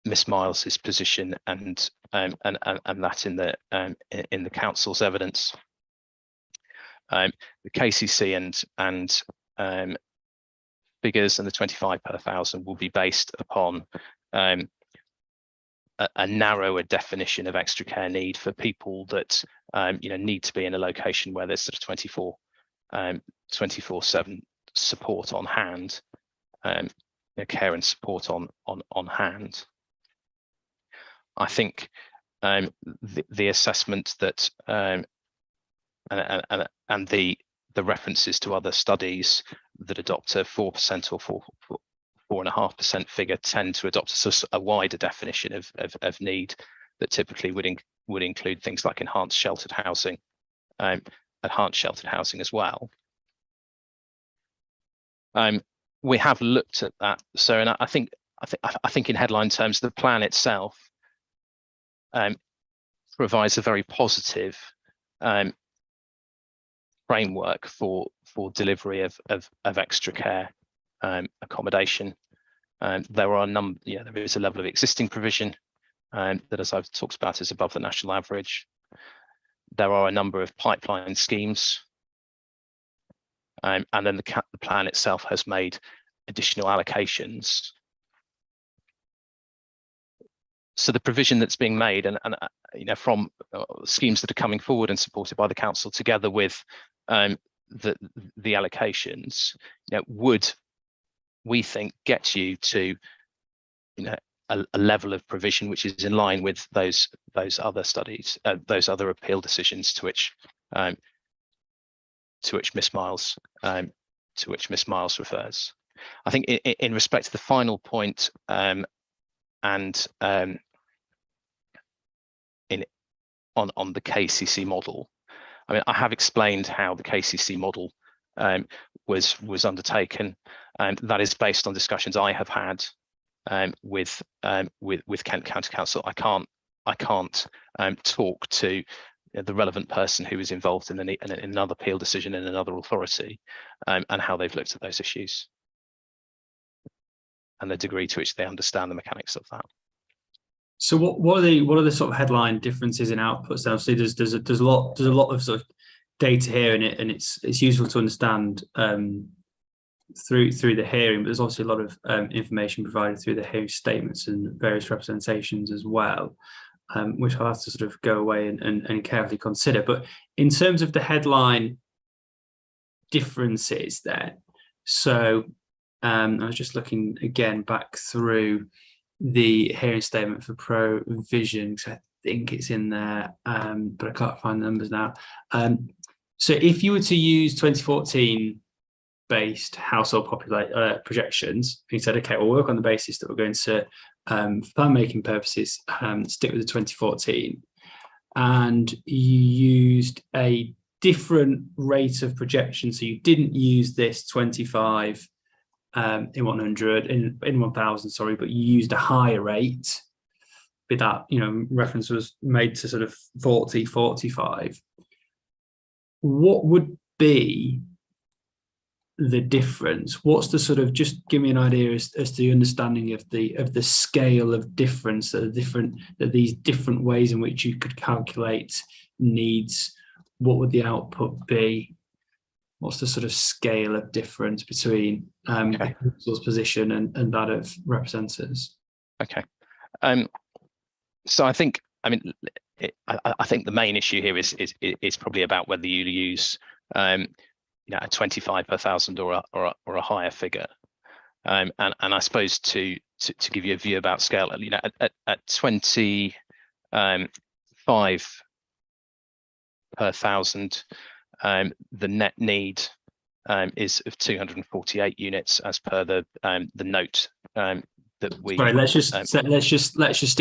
Miss Miles's position and that in the council's evidence. The KCC and figures and the 25 per thousand will be based upon a narrower definition of extra care need for people that need to be in a location where there's sort of 24/7 support on hand, care and support on hand. I think the assessment that and the references to other studies that adopt a 4% or 4.5% figure tend to adopt a wider definition of need that typically would include things like enhanced sheltered housing as well. We have looked at that, so, and I think in headline terms, the plan itself provides a very positive framework for delivery of extra care accommodation. There are there is a level of existing provision that, as I've talked about, is above the national average. There are a number of pipeline schemes, and then the plan itself has made additional allocations. So the provision that's being made, and from schemes that are coming forward and supported by the council, together with the allocations, would, we think, get you to a level of provision which is in line with those other studies, those other appeal decisions to which Miss Miles refers. I think in respect to the final point, on the KCC model, I mean, I have explained how the KCC model was undertaken, and that is based on discussions I have had with Kent County Council. I can't talk to the relevant person who is involved in another appeal decision in another authority, and how they've looked at those issues and the degree to which they understand the mechanics of that. So what are the sort of headline differences in outputs? Then obviously there's a lot of sort of data here, and it's useful to understand through the hearing, but there's obviously a lot of information provided through the hearing statements and various representations as well, which I'll have to sort of go away and carefully consider. But in terms of the headline differences there, so I was just looking again back through the hearing statement for provision, because I think it's in there, but I can't find the numbers now. So if you were to use 2014 based household projections, you said, okay, we'll work on the basis that we're going to, for plan making purposes, stick with the 2014, and you used a different rate of projection, so you didn't use this 25 in 100 in 1000, sorry, but you used a higher rate. With that, reference was made to sort of 40, 45. What would be the difference? What's the sort of, just give me an idea as to the understanding of the scale of difference that these different ways in which you could calculate needs. What would the output be? What's the sort of scale of difference between the council's position and that of representatives? Okay. So I think, I think the main issue here is probably about whether you use a 25 per thousand or a higher figure, and I suppose to give you a view about scale, at 25 per thousand, the net need is of 248 units as per the note that we. Sorry, let's just stick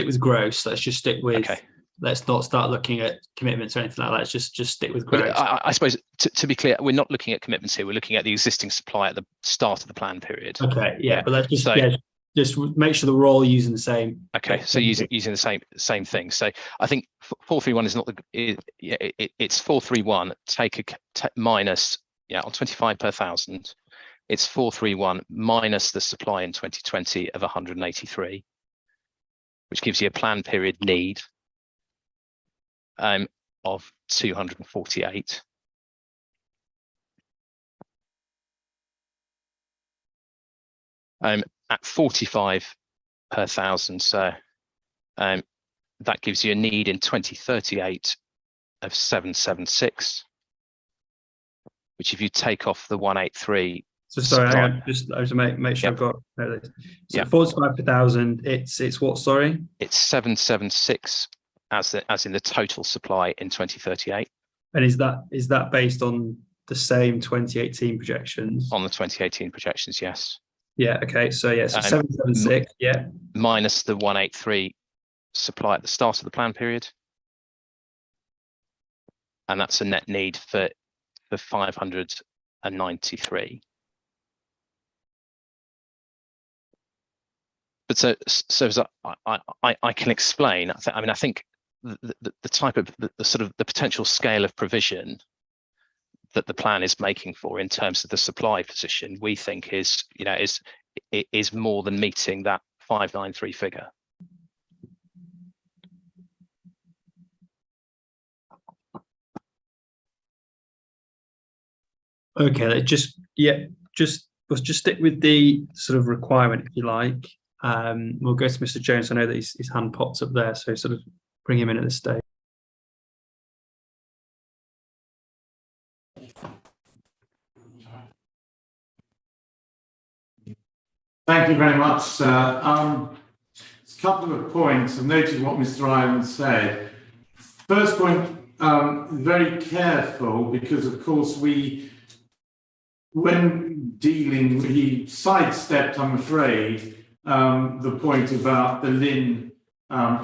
with gross. Let's just stick with. Okay. Let's not start looking at commitments or anything like that. Let's just stick with gross. I suppose to be clear, we're not looking at commitments here. We're looking at the existing supply at the start of the plan period. Okay, yeah. But let's just just make sure that we're all using the same. Okay, so using the same thing. So I think 431 is not it's 431. Take minus on 25 per thousand. It's 431 minus the supply in 2020 of 183, which gives you a plan period need of 248. At 45 per thousand, so that gives you a need in 2038 of 776, which if you take off the 183. So sorry, I just to make sure I've got this. So 45 per thousand, it's what, sorry? It's 776 as in the total supply in 2038. And is that based on the same 2018 projections? On the 2018 projections, yes. Yeah, okay. So yeah, so 776, yeah. Minus the 183 supply at the start of the plan period. And that's a net need for 593. But so as I can explain, I think the type of the sort of the potential scale of provision that the plan is making for in terms of the supply position, we think is more than meeting that 593 figure. Okay, let's just stick with the sort of requirement, if you like. We'll go to Mr. Jones. I know that his hand pops up there, so sort of bring him in at this stage. Thank you very much, sir. A couple of points. I've noted what Mr. Ireland said. First point, very careful, because of course when dealing, he sidestepped, I'm afraid, the point about the Lynn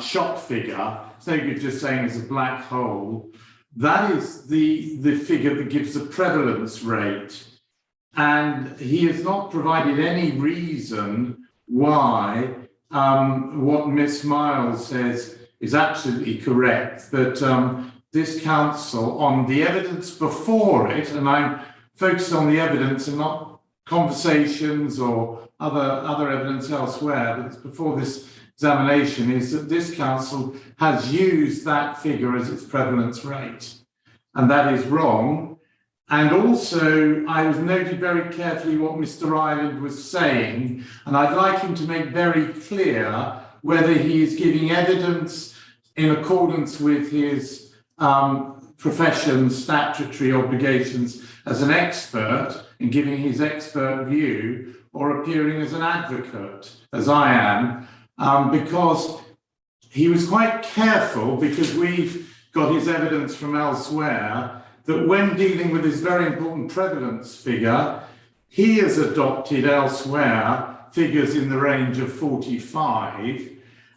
shock figure. So you're just saying it's a black hole. That is the figure that gives the prevalence rate. And he has not provided any reason why what Miss Miles says is absolutely correct, that this council, on the evidence before it, and I'm focused on the evidence and not conversations or other evidence elsewhere, but it's before this examination, is that this council has used that figure as its prevalence rate. And that is wrong. And also, I was noted very carefully what Mr. Ireland was saying, and I'd like him to make very clear whether he is giving evidence in accordance with his profession's statutory obligations as an expert and giving his expert view, or appearing as an advocate, as I am, because he was quite careful, because we've got his evidence from elsewhere, that when dealing with this very important prevalence figure, he has adopted elsewhere figures in the range of 45.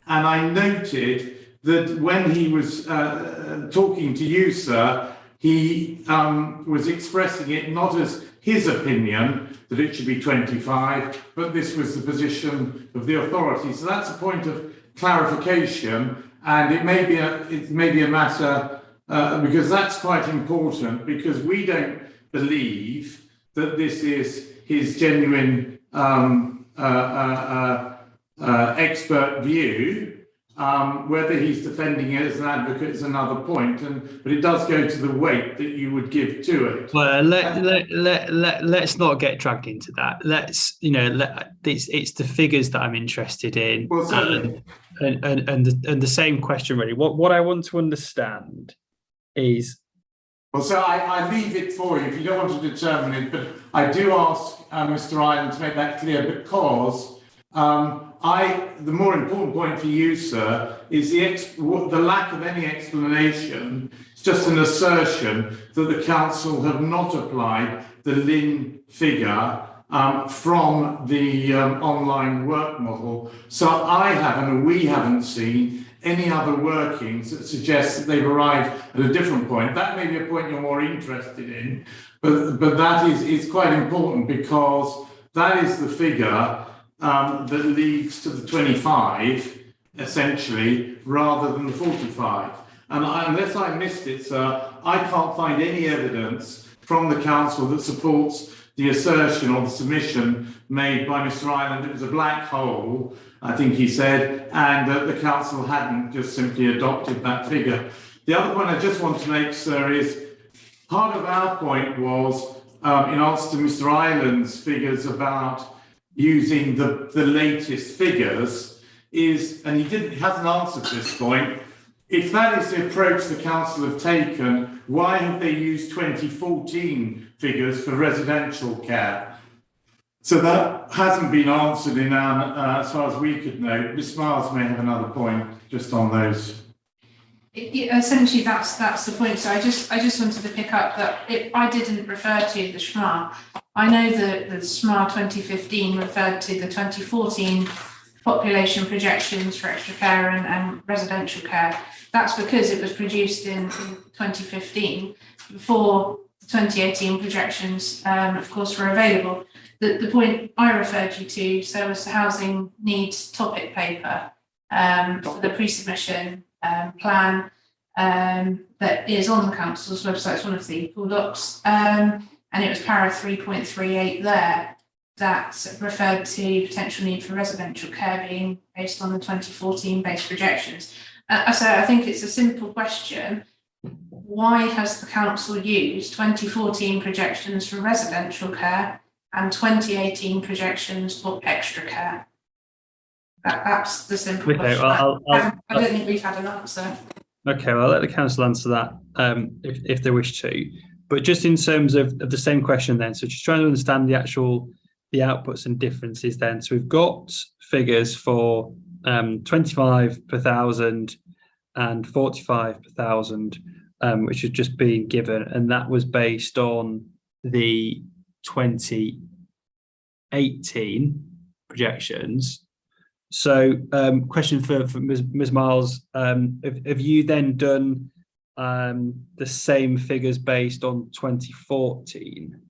And I noted that when he was talking to you, sir, he was expressing it not as his opinion that it should be 25, but this was the position of the authority. So that's a point of clarification, and it may be a matter because that's quite important, because we don't believe that this is his genuine expert view. Whether he's defending it as an advocate is another point, but it does go to the weight that you would give to it. Well, let's not get dragged into that. It's the figures that I'm interested in, Well, certainly. and the same question really. What I want to understand is. Well, so I leave it for you if you don't want to determine it, but I do ask Mr. Ireland to make that clear, because the more important point for you, sir, is the lack of any explanation. It's just an assertion that the council have not applied the Lynn figure from the online work model. So I haven't, and we haven't seen any other workings that suggest that they've arrived at a different point. That may be a point you're more interested in, but that is quite important, because that is the figure that leads to the 25, essentially, rather than the 45. And unless I missed it, sir, I can't find any evidence from the council that supports the assertion or the submission made by Mr. Ireland. It was a black hole, I think he said, and that the council hadn't just simply adopted that figure. The other point I just want to make, sir, is part of our point was, in answer to Mr. Ireland's figures about using the latest figures, is, and he hasn't answered this point, if that is the approach the council have taken, why have they used 2014 figures for residential care? So that hasn't been answered in our, as far as we could know. Ms. Miles may have another point just on those. Essentially, that's the point. So I just wanted to pick up that I didn't refer to the SMAR. I know that the SMAR 2015 referred to the 2014 population projections for extra care and residential care. That's because it was produced in 2015 before the 2018 projections, of course, were available. The point I referred you to, so was the housing needs topic paper for the pre-submission plan that is on the council's website. It's one of the full docs, and it was para 3.38 there that referred to potential need for residential care being based on the 2014 base projections. So I think it's a simple question. Why has the council used 2014 projections for residential care and 2018 projections for extra care? That's the simple question. I don't think we've had an answer. Okay, well, I'll let the council answer that if they wish to. But just in terms of the same question then, so just trying to understand the outputs and differences then. So we've got figures for 25 per thousand and 45 per thousand, which has just been given, and that was based on the 2018 projections. So question for Ms. Miles, have you then done the same figures based on 2014?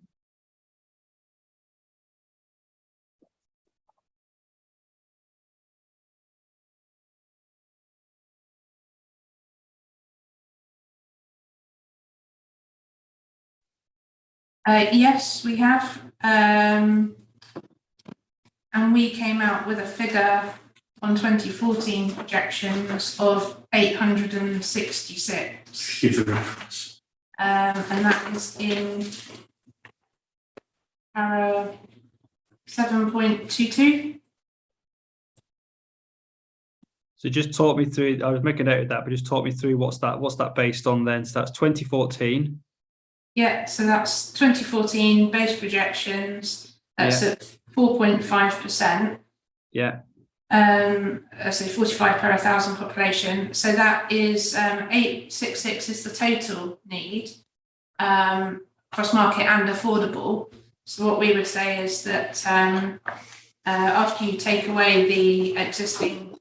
Yes, we have. And we came out with a figure on 2014 projections of 866. Give the reference. and that is in para 7.22. So just talk me through, I was making a note of that, but just talk me through what's that based on then? So that's 2014. Yeah, so that's 2014 base projections. That's at 4.5%. Yeah. So 45 per 1,000 population. So that is 866 is the total need, cross market and affordable. So what we would say is that after you take away the existing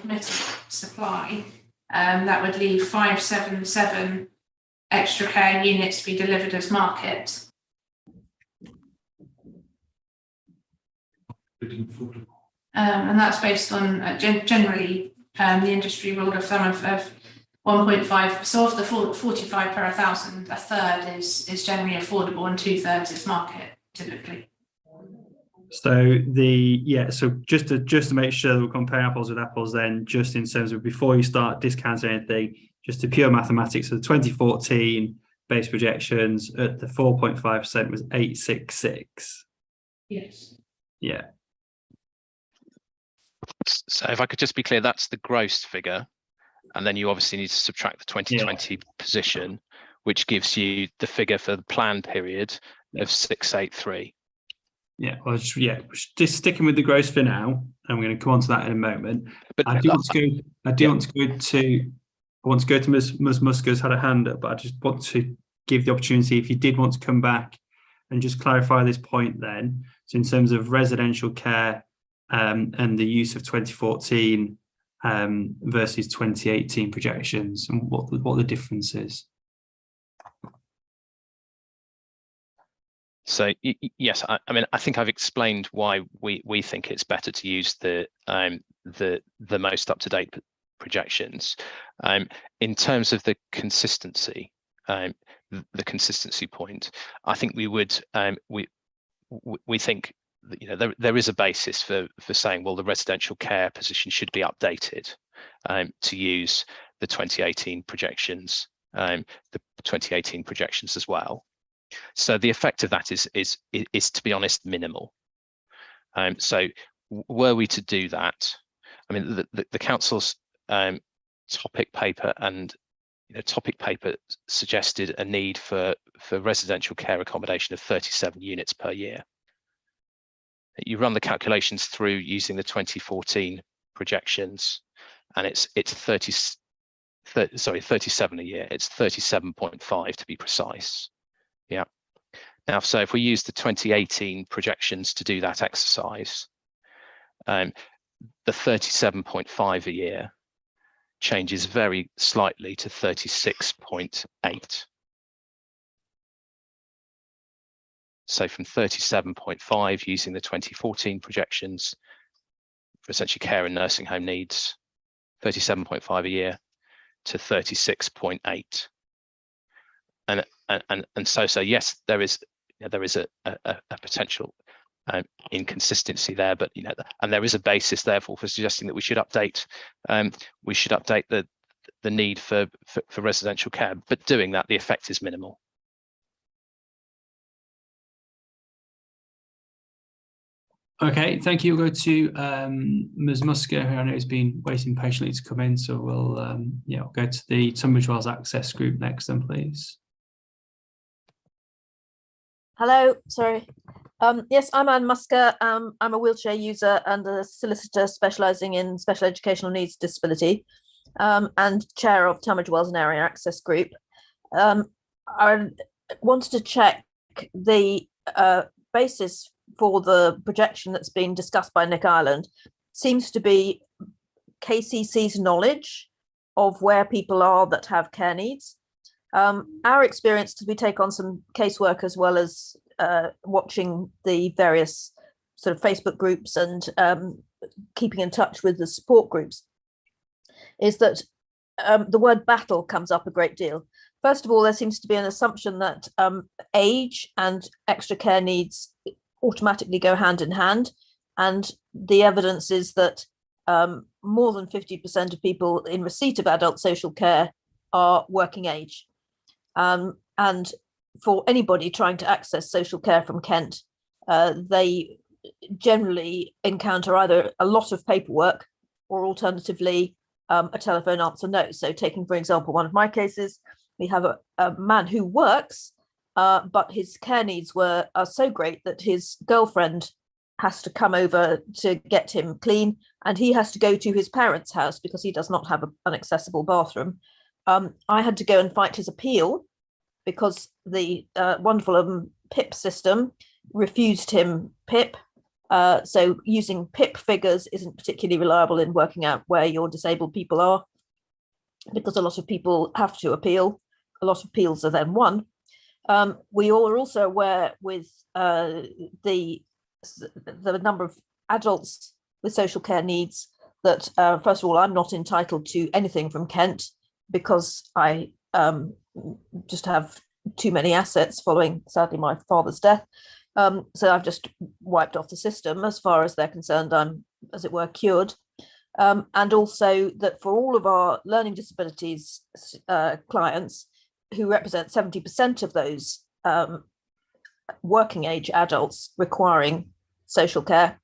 committed supply, that would leave 577 extra care units to be delivered as market. And that's based on generally the industry rule of thumb of 1.5. So of the 45 per 1,000, a third is generally affordable and 2/3 is market typically. So so just to make sure that we're comparing apples with apples, then just in terms of before you start discounting anything, just the pure mathematics of the 2014 base projections at the 4.5% was 866. Yes. Yeah. So if I could just be clear, that's the gross figure, and then you obviously need to subtract the 2020 position, which gives you the figure for the plan period of 683. Yeah, well, just sticking with the gross for now. I'm going to come on to that in a moment. But I want to go to Ms. Musker's had a hand up, but I just want to give the opportunity if you did want to come back and just clarify this point then. So in terms of residential care and the use of 2014 versus 2018 projections and what the difference is. So yes, I mean, I think I've explained why we think it's better to use the most up-to-date projections. In terms of the consistency, the consistency point, I think we would we think that, there is a basis for saying, well, the residential care position should be updated to use the 2018 projections, the 2018 projections as well. So the effect of that is to be honest, minimal. So were we to do that, I mean, the council's topic paper suggested a need for residential care accommodation of 37 units per year. You run the calculations through using the 2014 projections, and it's 37 a year. It's 37.5 to be precise. Yeah. Now, so if we use the 2018 projections to do that exercise, the 37.5 a year changes very slightly to 36.8. So from 37.5 using the 2014 projections for essentially care and nursing home needs, 37.5 a year to 36.8. And so yes, there is a potential inconsistency there, but and there is a basis therefore for suggesting that we should update the need for residential care, but doing that, the effect is minimal. Okay, thank you. We'll go to Ms. Musker, who I know has been waiting patiently to come in. So we'll go to the Tunbridge Wells Access Group next, then, please. Hello, sorry. Yes, I'm Anne Musker. I'm a wheelchair user and a solicitor specialising in special educational needs disability, and chair of Tunbridge Wells and Area Access Group. I wanted to check the basis for the projection that's been discussed by Nick Ireland. Seems to be KCC's knowledge of where people are that have care needs. Our experience, because we take on some casework as well as watching the various sort of Facebook groups and keeping in touch with the support groups, is that the word battle comes up a great deal. First of all, there seems to be an assumption that age and extra care needs automatically go hand in hand. And the evidence is that more than 50% of people in receipt of adult social care are working age. And for anybody trying to access social care from Kent, they generally encounter either a lot of paperwork or alternatively a telephone answer no. So taking, for example, one of my cases, we have a man who works, but his care needs are so great that his girlfriend has to come over to get him clean, and he has to go to his parents' house because he does not have an accessible bathroom. I had to go and fight his appeal because the wonderful PIP system refused him PIP. So using PIP figures isn't particularly reliable in working out where your disabled people are, because a lot of people have to appeal. A lot of appeals are then won. We all are also aware with the number of adults with social care needs that, first of all, I'm not entitled to anything from Kent because I just have too many assets following, sadly, my father's death. So I've just wiped off the system. As far as they're concerned, I'm, as it were, cured. And also that for all of our learning disabilities clients, who represent 70% of those working age adults requiring social care,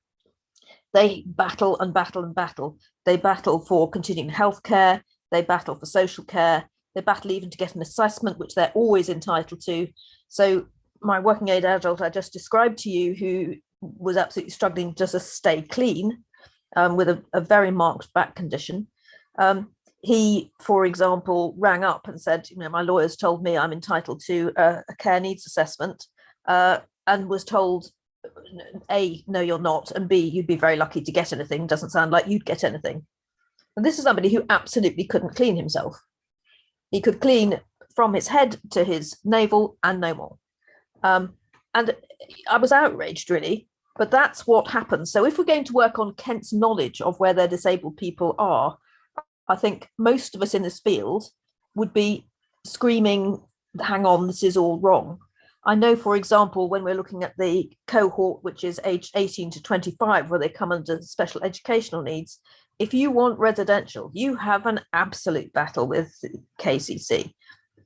they battle and battle and battle. They battle for continuing healthcare, they battle for social care, they battle even to get an assessment, which they're always entitled to. So my working age adult I just described to you, who was absolutely struggling just to stay clean with a very marked back condition, he, for example, rang up and said, you know, my lawyers told me I'm entitled to a care needs assessment, and was told, A, no, you're not, and B, you'd be very lucky to get anything. Doesn't sound like you'd get anything. And this is somebody who absolutely couldn't clean himself. He could clean from his head to his navel and no more. And I was outraged, really, but that's what happens. So if we're going to work on Kent's knowledge of where their disabled people are, I think most of us in this field would be screaming, hang on, this is all wrong. I know, for example, when we're looking at the cohort, which is aged 18 to 25, where they come under special educational needs, if you want residential, you have an absolute battle with KCC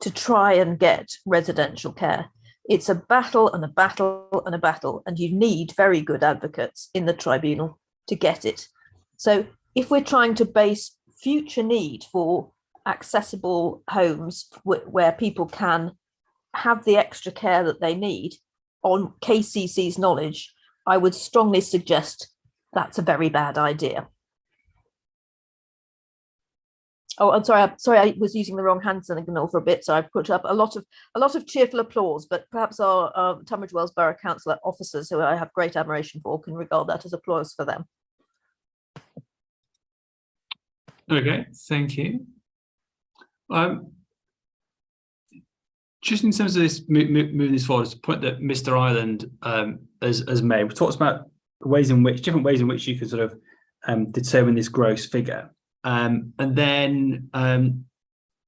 to try and get residential care. It's a battle and a battle and a battle, and you need very good advocates in the tribunal to get it. So if we're trying to base future need for accessible homes where people can have the extra care that they need on KCC's knowledge, I would strongly suggest that's a very bad idea. Oh, I'm sorry. I was using the wrong hand signal for a bit, so I put up a lot of cheerful applause. But perhaps our Tunbridge Wells Borough Council officers, who I have great admiration for, can regard that as applause for them. Okay, thank you. Just in terms of this moving this forward, it's a point that Mr. Ireland has made. We talked about different ways in which you can sort of determine this gross figure. And then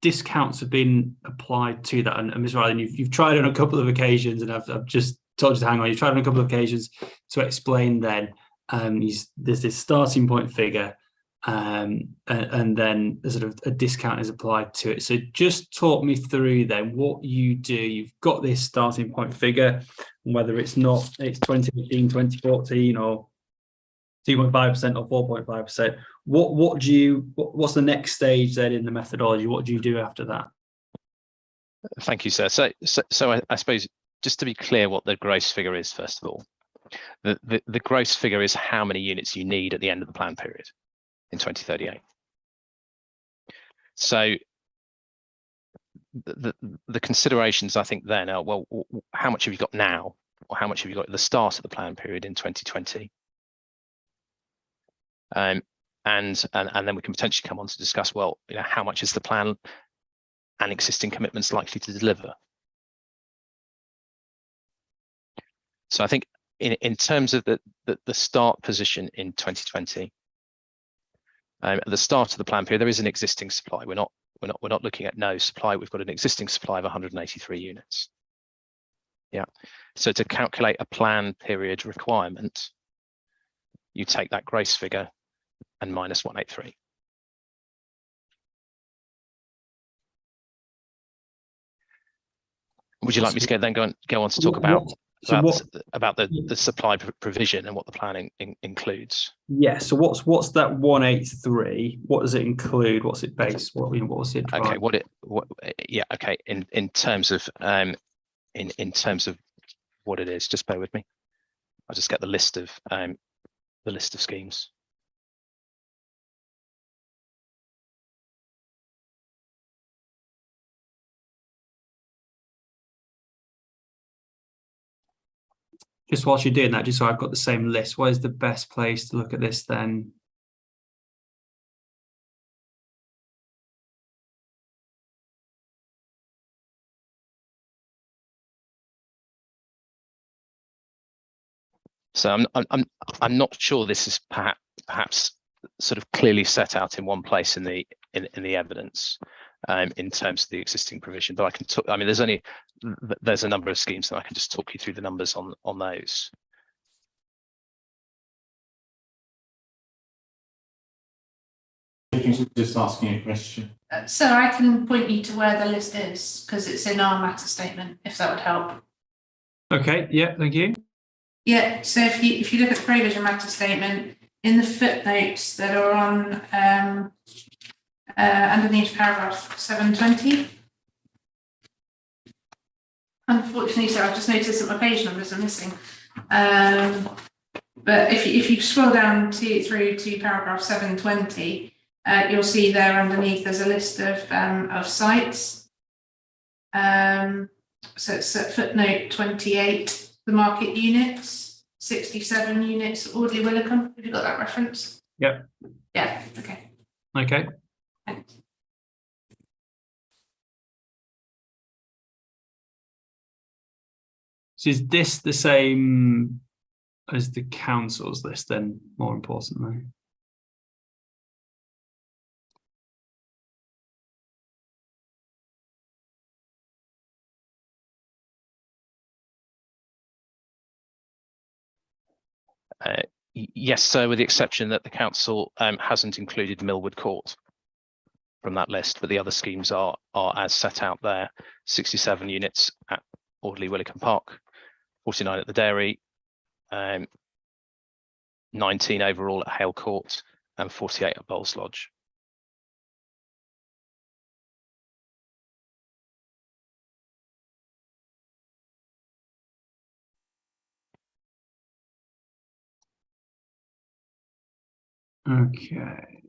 discounts have been applied to that. And Mr. Ireland, you've tried on a couple of occasions, and I've just told you to hang on. You've tried on a couple of occasions to explain then there's this starting point figure, and then a sort of a discount is applied to it. So just talk me through then what you do. You've got this starting point figure, whether it's 2015, 2014, or 2.5% or 4.5%. What's the next stage then in the methodology? What do you do after that? Thank you, sir. So I suppose just to be clear what the gross figure is, first of all, the gross figure is how many units you need at the end of the plan period in 2038. So the considerations, I think, then are, well, how much have you got now, or how much have you got at the start of the plan period in 2020? And then we can potentially come on to discuss, well, you know, how much is the plan and existing commitments likely to deliver? So I think in terms of the start position in 2020, at the start of the plan period, there is an existing supply. We're not looking at no supply. We've got an existing supply of 183 units. Yeah. So to calculate a plan period requirement, you take that gross figure and minus 183. Would you like me to go on to talk about the supply provision and what the plan includes? Yeah. So what's that 183? What does it include? What's it based? What was it? Okay. Okay. In terms of in terms of what it is, just bear with me. I'll just get the list of schemes. Just whilst you're doing that, just so I've got the same list, what is the best place to look at this then? So I'm not sure this is perhaps sort of clearly set out in one place in the evidence in terms of the existing provision, but I can talk. I mean, there's a number of schemes, and I can just talk you through the numbers on those. Just asking a question. So I can point you to where the list is because it's in our matter statement, if that would help. Okay. Yeah. Thank you. Yeah. So if you look at the provision matter statement in the footnotes that are on underneath paragraph 720. Unfortunately, so I've just noticed that my page numbers are missing. But if you scroll down through to paragraph 720. You'll see there underneath there's a list of sites. So it's at footnote 28, the market units, 67 units, Audley Willicombe. Have you got that reference? Yep. Yeah, okay. Okay. Thanks. So is this the same as the council's list then, more importantly? Yes, so with the exception that the council hasn't included Millwood Court from that list, but the other schemes are as set out there: 67 units at Audley Willicombe Park, 49 at the Dairy, 19 overall at Hale Court, and 48 at Bowles Lodge. Okay.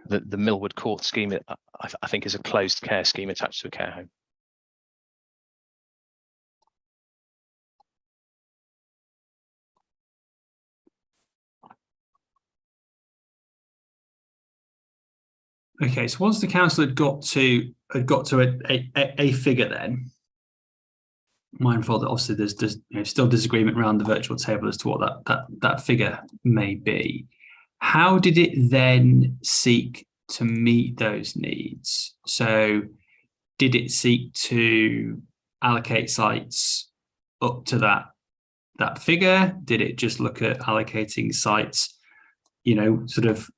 The Millwood Court scheme, I think, is a closed care scheme attached to a care home. Okay, so once the council had got to a figure, then mindful that obviously there's still disagreement around the virtual table as to what that figure may be. How did it then seek to meet those needs? So did it seek to allocate sites up to that figure? Did it just look at allocating sites, sort of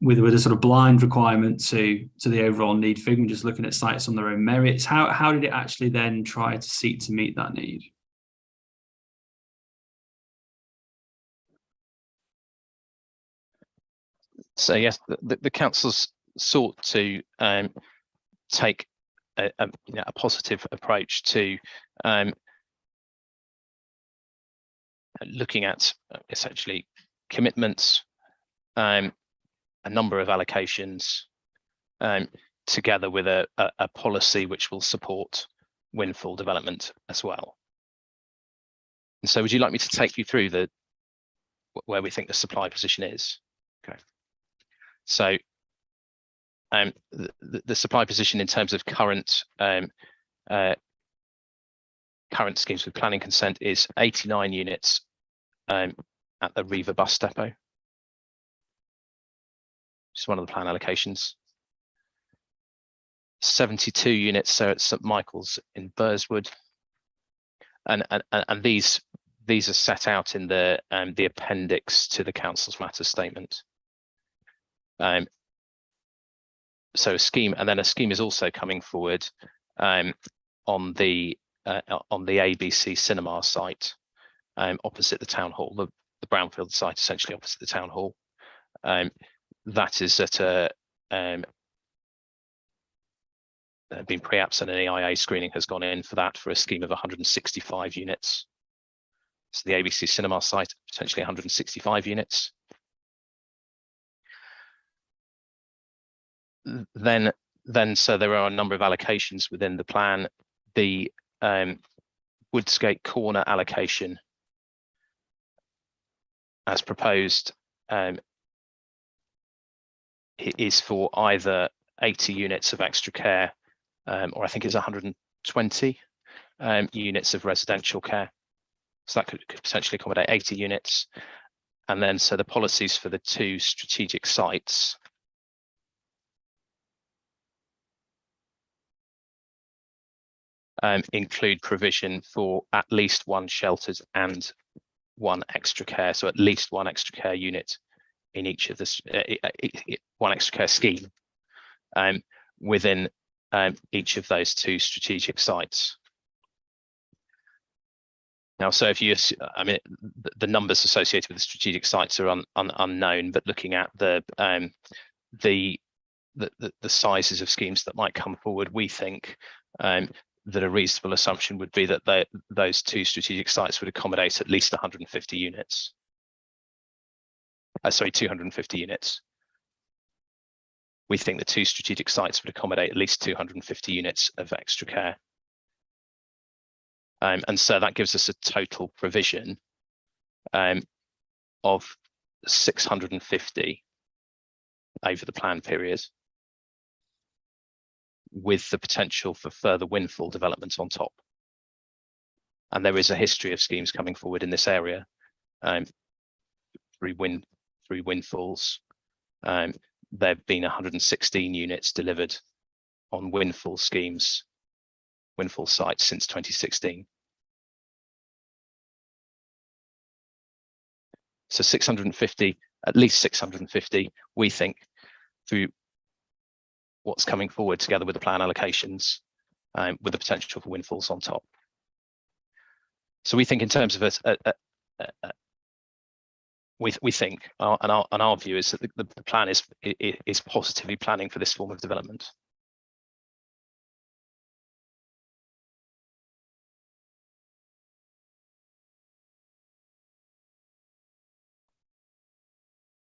with a sort of blind requirement to the overall need figure, just looking at sites on their own merits? How did it actually then try to seek to meet that need? So yes, the council's sought to take a positive approach to looking at essentially commitments, a number of allocations, together with a policy which will support windfall development as well. And so would you like me to take you through where we think the supply position is? Okay. So the supply position in terms of current schemes with planning consent is 89 units at the Riva bus depot, which is one of the plan allocations. 72 units at St Michael's in Burswood, and these are set out in the appendix to the council's matter statement. So a scheme is also coming forward on on the ABC cinema site, opposite the town hall, the brownfield site, essentially opposite the town hall. That is at a been pre-apps, and an EIA screening has gone in for that for a scheme of 165 units. So the ABC cinema site, potentially 165 units. Then so there are a number of allocations within the plan. The Woodscape corner allocation, as proposed, is for either 80 units of extra care, or I think it's 120 units of residential care. So that could potentially accommodate 80 units. And then so the policies for the 2 strategic sites include provision for at least 1 sheltered and 1 extra care. So at least 1 extra care unit in each of the 1 extra care scheme within each of those 2 strategic sites. Now, so if you, I mean, the numbers associated with the strategic sites are unknown, but looking at the sizes of schemes that might come forward, we think that a reasonable assumption would be that those 2 strategic sites would accommodate at least 150 units. Sorry, 250 units. We think the 2 strategic sites would accommodate at least 250 units of extra care. And so that gives us a total provision of 650 over the plan period, with the potential for further windfall development on top. And there is a history of schemes coming forward in this area through windfalls. There have been 116 units delivered on windfall schemes, windfall sites since 2016. So 650, at least 650, we think, through what's coming forward together with the plan allocations, with the potential for windfalls on top. So we think in terms of we think, and our view is that the plan is positively planning for this form of development.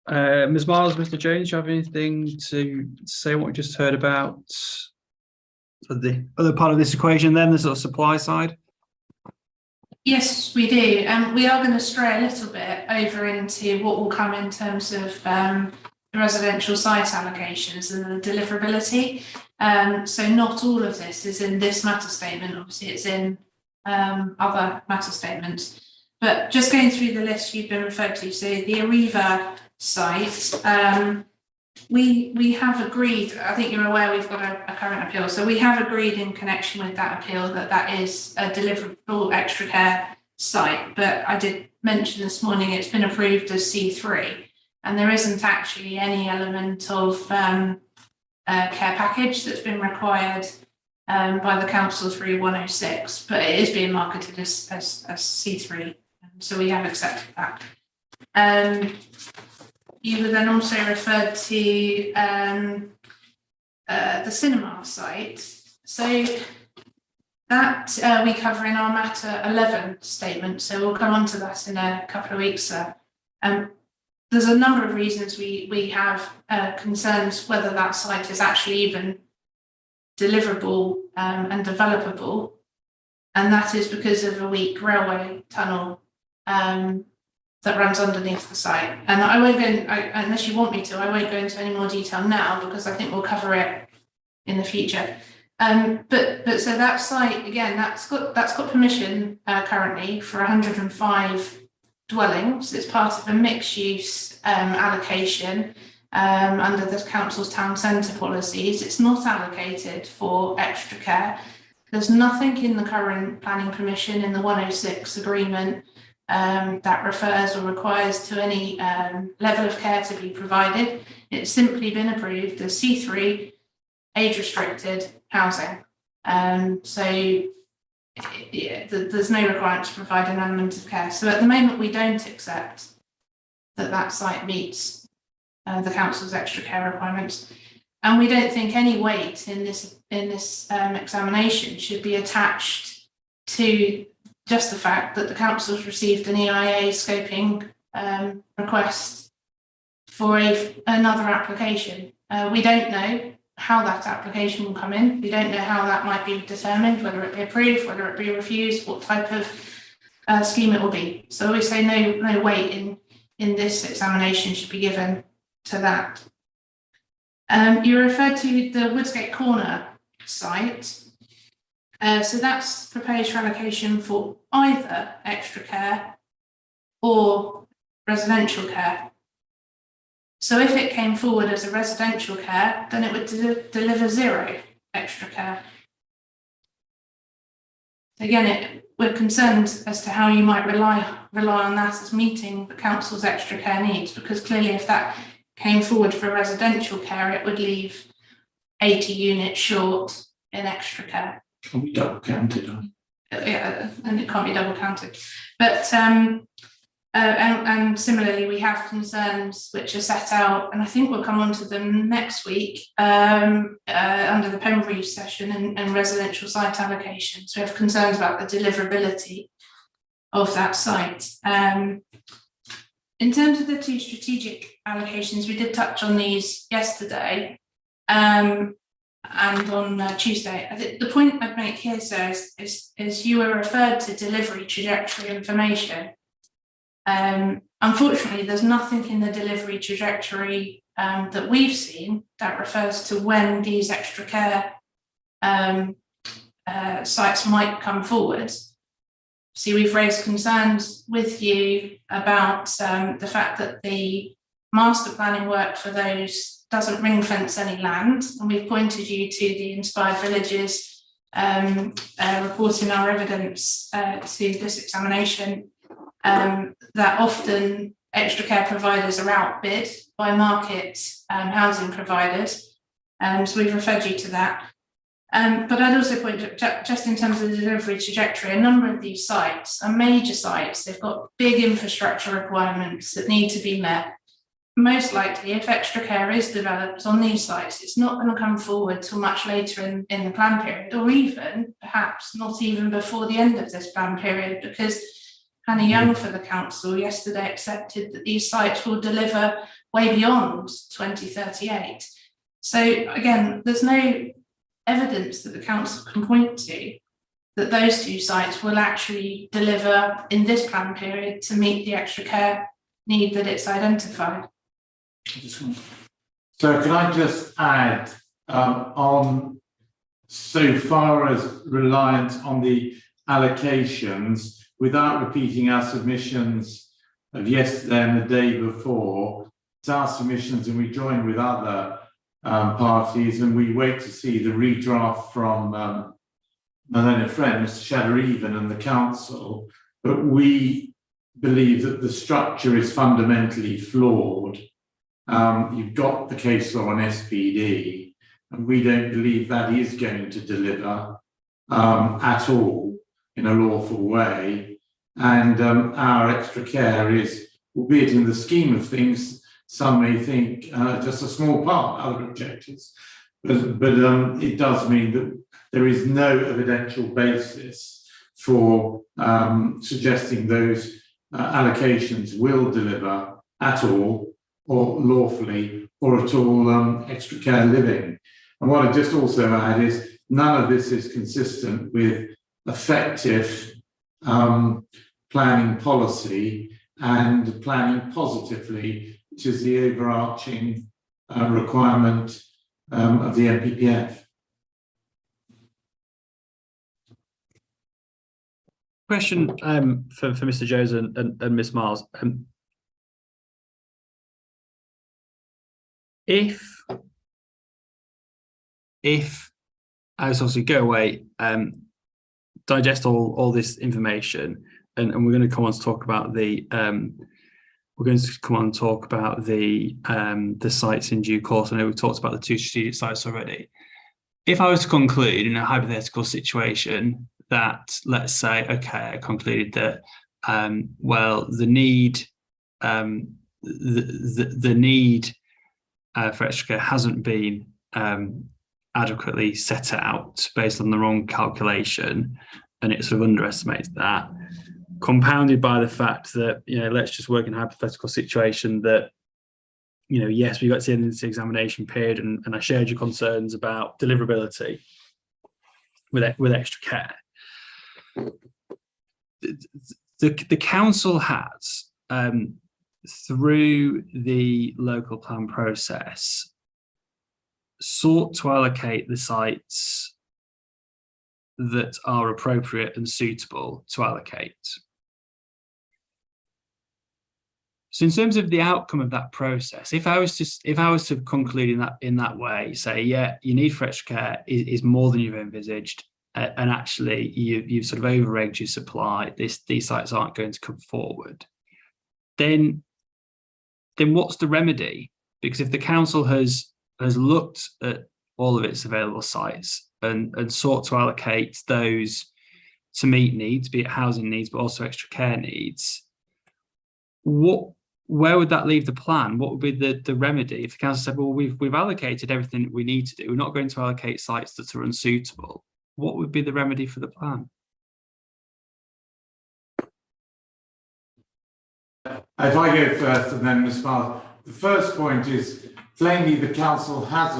Ms. Miles, Mr. Jones, do you have anything to say on what we just heard about the other part of this equation then, the sort of supply side? Yes, we do. We are going to stray a little bit over into what will come in terms of the residential site allocations and the deliverability. So not all of this is in this matter statement, obviously it's in other matter statements. But just going through the list you've been referred to, so the Arriva site, we have agreed, I think you're aware we've got a current appeal, so we have agreed in connection with that appeal that is a deliverable extra care site, but I did mention this morning it's been approved as C3 and there isn't actually any element of care package that's been required by the council through 106, but it is being marketed as C3, so we have accepted that. You were then also referred to the cinema site. So that we cover in our matter 11 statement. So we'll come on to that in a couple of weeks, sir. There's a number of reasons we have concerns whether that site is actually even deliverable and developable. And that is because of a weak railway tunnel that runs underneath the site. And I won't go, unless you want me to, I won't go into any more detail now because I think we'll cover it in the future. But so that site, again, that's got permission currently for 105 dwellings. It's part of a mixed use allocation under the council's town centre policies. It's not allocated for extra care. There's nothing in the current planning permission in the 106 agreement that refers or requires to any level of care to be provided. It's simply been approved as C3 age restricted housing. There's no requirement to provide an element of care. So at the moment, we don't accept that site meets the council's extra care requirements, and we don't think any weight in this examination should be attached to just the fact that the council's received an EIA scoping request for another application. We don't know how that application will come in. We don't know how that might be determined, whether it be approved, whether it be refused, what type of scheme it will be. So we say no weight in this examination should be given to that. You referred to the Woodscape Corner site. So that's proposed for allocation for either extra care or residential care. So if it came forward as a residential care, then it would deliver 0 extra care. Again, we're concerned as to how you might rely on that as meeting the council's extra care needs, because clearly if that came forward for residential care, it would leave 80 units short in extra care. Can be double counted. Yeah, and it can't be double counted. But and similarly, we have concerns which are set out, and I think we'll come on to them next week under the Pembrey session and residential site allocations. We have concerns about the deliverability of that site. In terms of the 2 strategic allocations, we did touch on these yesterday and on Tuesday. I think the point I'd make here, sir, is you were referred to delivery trajectory information. Unfortunately, there's nothing in the delivery trajectory that we've seen that refers to when these extra care sites might come forward. See, we've raised concerns with you about the fact that the master planning work for those doesn't ring fence any land, and we've pointed you to the Inspired Villages reporting our evidence to this examination. That often extra care providers are outbid by market housing providers. So we've referred you to that. But I'd also point out, just in terms of the delivery trajectory, a number of these sites are major sites. They've got big infrastructure requirements that need to be met. Most likely, if extra care is developed on these sites, it's not going to come forward till much later in the plan period, or even perhaps not even before the end of this plan period, because Hannah Young for the council yesterday accepted that these sites will deliver way beyond 2038. So again, there's no evidence that the council can point to that those 2 sites will actually deliver in this plan period to meet the extra care need that it's identified. So can I just add on, so far as reliance on the allocations, without repeating our submissions of yesterday and the day before, it's our submissions, and we join with other parties, and we wait to see the redraft from my learned friend, Mr. Shatter-Even, and the council. But we believe that the structure is fundamentally flawed. You've got the case law on SPD, and we don't believe that is going to deliver at all in a lawful way. And our extra care is, albeit in the scheme of things, some may think just a small part of other objectives, but it does mean that there is no evidential basis for suggesting those allocations will deliver at all, or lawfully, or at all extra care living. And what I just also add is none of this is consistent with effective planning policy and planning positively, which is the overarching requirement of the NPPF. Question for Mr. Jones and Ms. Miles. If as obviously go away, digest all this information, and we're going to come on to talk about the the sites in due course. I know we've talked about the 2 strategic sites already. if I was to conclude in a hypothetical situation that, let's say, okay, I concluded that, well, the need, the need for extra care hasn't been adequately set out based on the wrong calculation, and it sort of underestimates that, compounded by the fact that, let's just work in a hypothetical situation that, yes, we got to the end of this examination period, and I shared your concerns about deliverability with extra care. The council has, through the local plan process, sought to allocate the sites that are appropriate and suitable to allocate. So in terms of the outcome of that process, if I was to conclude in that way, say, yeah, your need for extra care is more than you've envisaged, and actually you've sort of over-egged your supply, these sites aren't going to come forward, then what's the remedy? Because if the council has looked at all of its available sites and sought to allocate those to meet needs, be it housing needs, but also extra care needs, where would that leave the plan? What would be the remedy if the council said, well, we've allocated everything that we need to do, we're not going to allocate sites that are unsuitable? What would be the remedy for the plan? If I go first and then Ms. Miles, the first point is plainly the council has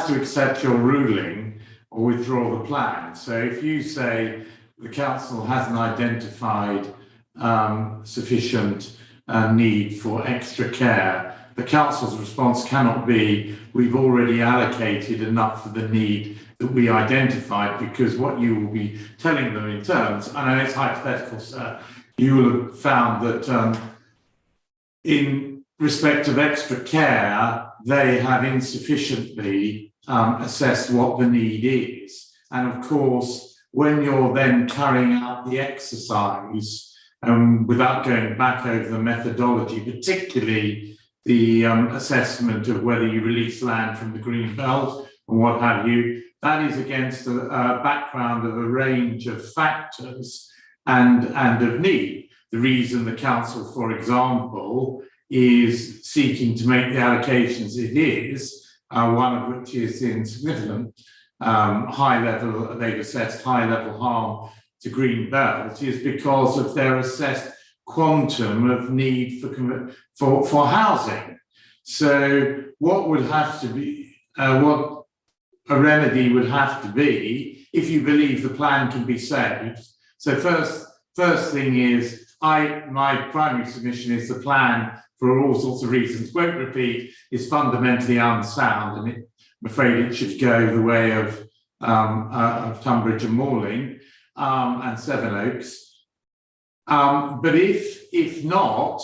to accept your ruling or withdraw the plan. So if you say the council hasn't identified sufficient need for extra care, the council's response cannot be, we've already allocated enough for the need that we identified, because what you will be telling them in terms, I know it's hypothetical, sir, you will have found that in respect of extra care, they have insufficiently assessed what the need is. And of course, when you're then carrying out the exercise, without going back over the methodology, particularly the assessment of whether you release land from the green belt and what have you, that is against a background of a range of factors and of need. The reason the council, for example, is seeking to make the allocations it is, one of which is in significant high level, they've assessed high level harm to green belt, is because of their assessed quantum of need for housing. So what would have to be, what a remedy would have to be, if you believe the plan can be saved. So first thing is, my primary submission is the plan, for all sorts of reasons, won't repeat, is fundamentally unsound, and I'm afraid it should go the way of Tunbridge and Malling and Sevenoaks. But if not,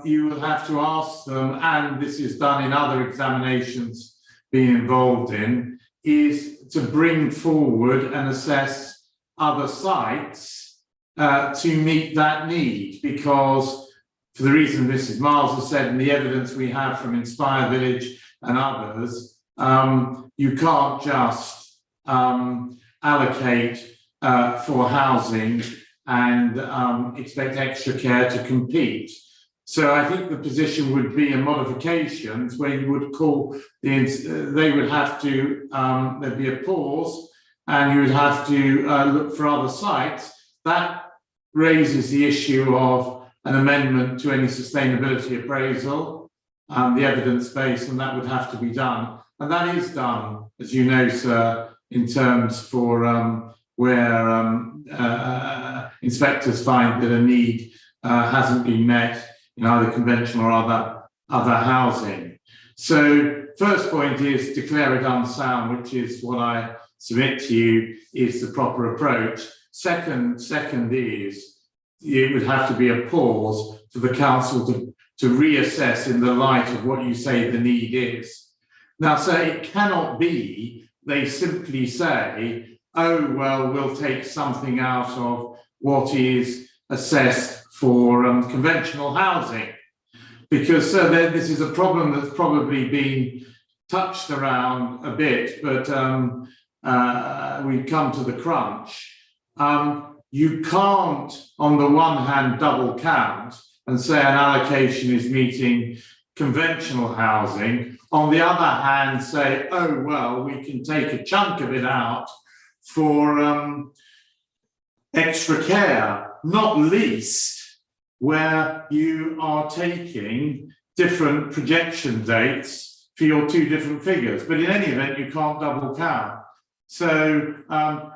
you will have to ask them, and this is done in other examinations being involved in, is to bring forward and assess other sites to meet that need, because for the reason Mrs. Miles has said and the evidence we have from Inspire Village and others, you can't just allocate for housing and expect extra care to compete. So I think the position would be a modifications where you would call they would have to, there'd be a pause, and you would have to look for other sites. That raises the issue of an amendment to any sustainability appraisal, the evidence base, and that would have to be done. And that is done, as you know, sir, in terms for where inspectors find that a need hasn't been met in either conventional or other housing. So first point is declare it unsound, which is what I submit to you is the proper approach. Second is it would have to be a pause for the council to reassess in the light of what you say the need is. Now, so it cannot be they simply say, oh, well, we'll take something out of what is assessed for conventional housing. Because this is a problem that's probably been touched around a bit, but we come to the crunch. You can't, on the one hand, double count and say an allocation is meeting conventional housing. On the other hand, say, oh, well, we can take a chunk of it out for extra care, not least where you are taking different projection dates for your two different figures. But in any event, you can't double count. So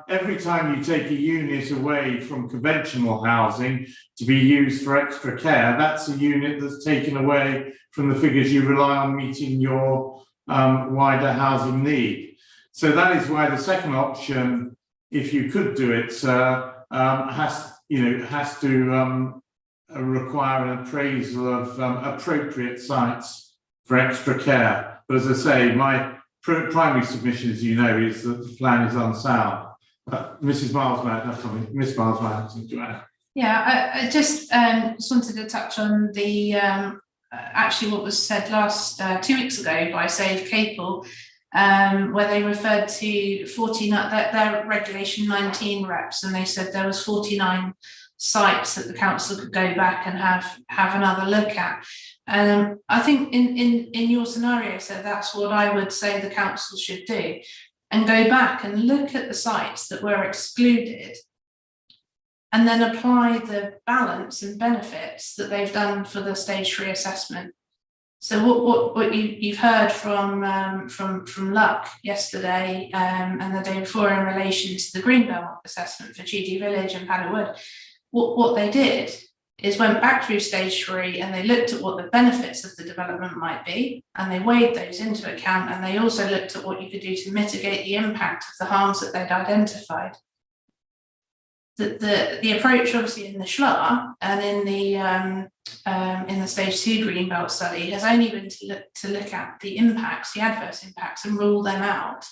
every time you take a unit away from conventional housing to be used for extra care, that's a unit that's taken away from the figures you rely on meeting your wider housing need. So that is why the second option, if you could do it, has to require an appraisal of appropriate sites for extra care. But as I say, my primary submission, as you know, is that the plan is unsound. Mrs. Miles might have something. Miss Miles might have something to add. Yeah, I just wanted to touch on the actually what was said last 2 weeks ago by Save Capel, where they referred to 49 their regulation 19 reps, and they said there was 49 sites that the council could go back and have another look at. I think in your scenario, so that's what I would say the council should do, and go back and look at the sites that were excluded, and then apply the balance and benefits that they've done for the stage 3 assessment. So what you've heard from Luck yesterday and the day before in relation to the Greenbelt assessment for Chudi Village and Paddock Wood, what they did is went back through stage 3 and they looked at what the benefits of the development might be, and they weighed those into account, and they also looked at what you could do to mitigate the impact of the harms that they'd identified. The approach obviously in the SHLA and in the stage 2 Greenbelt study has only been to look at the impacts, the adverse impacts, and rule them out,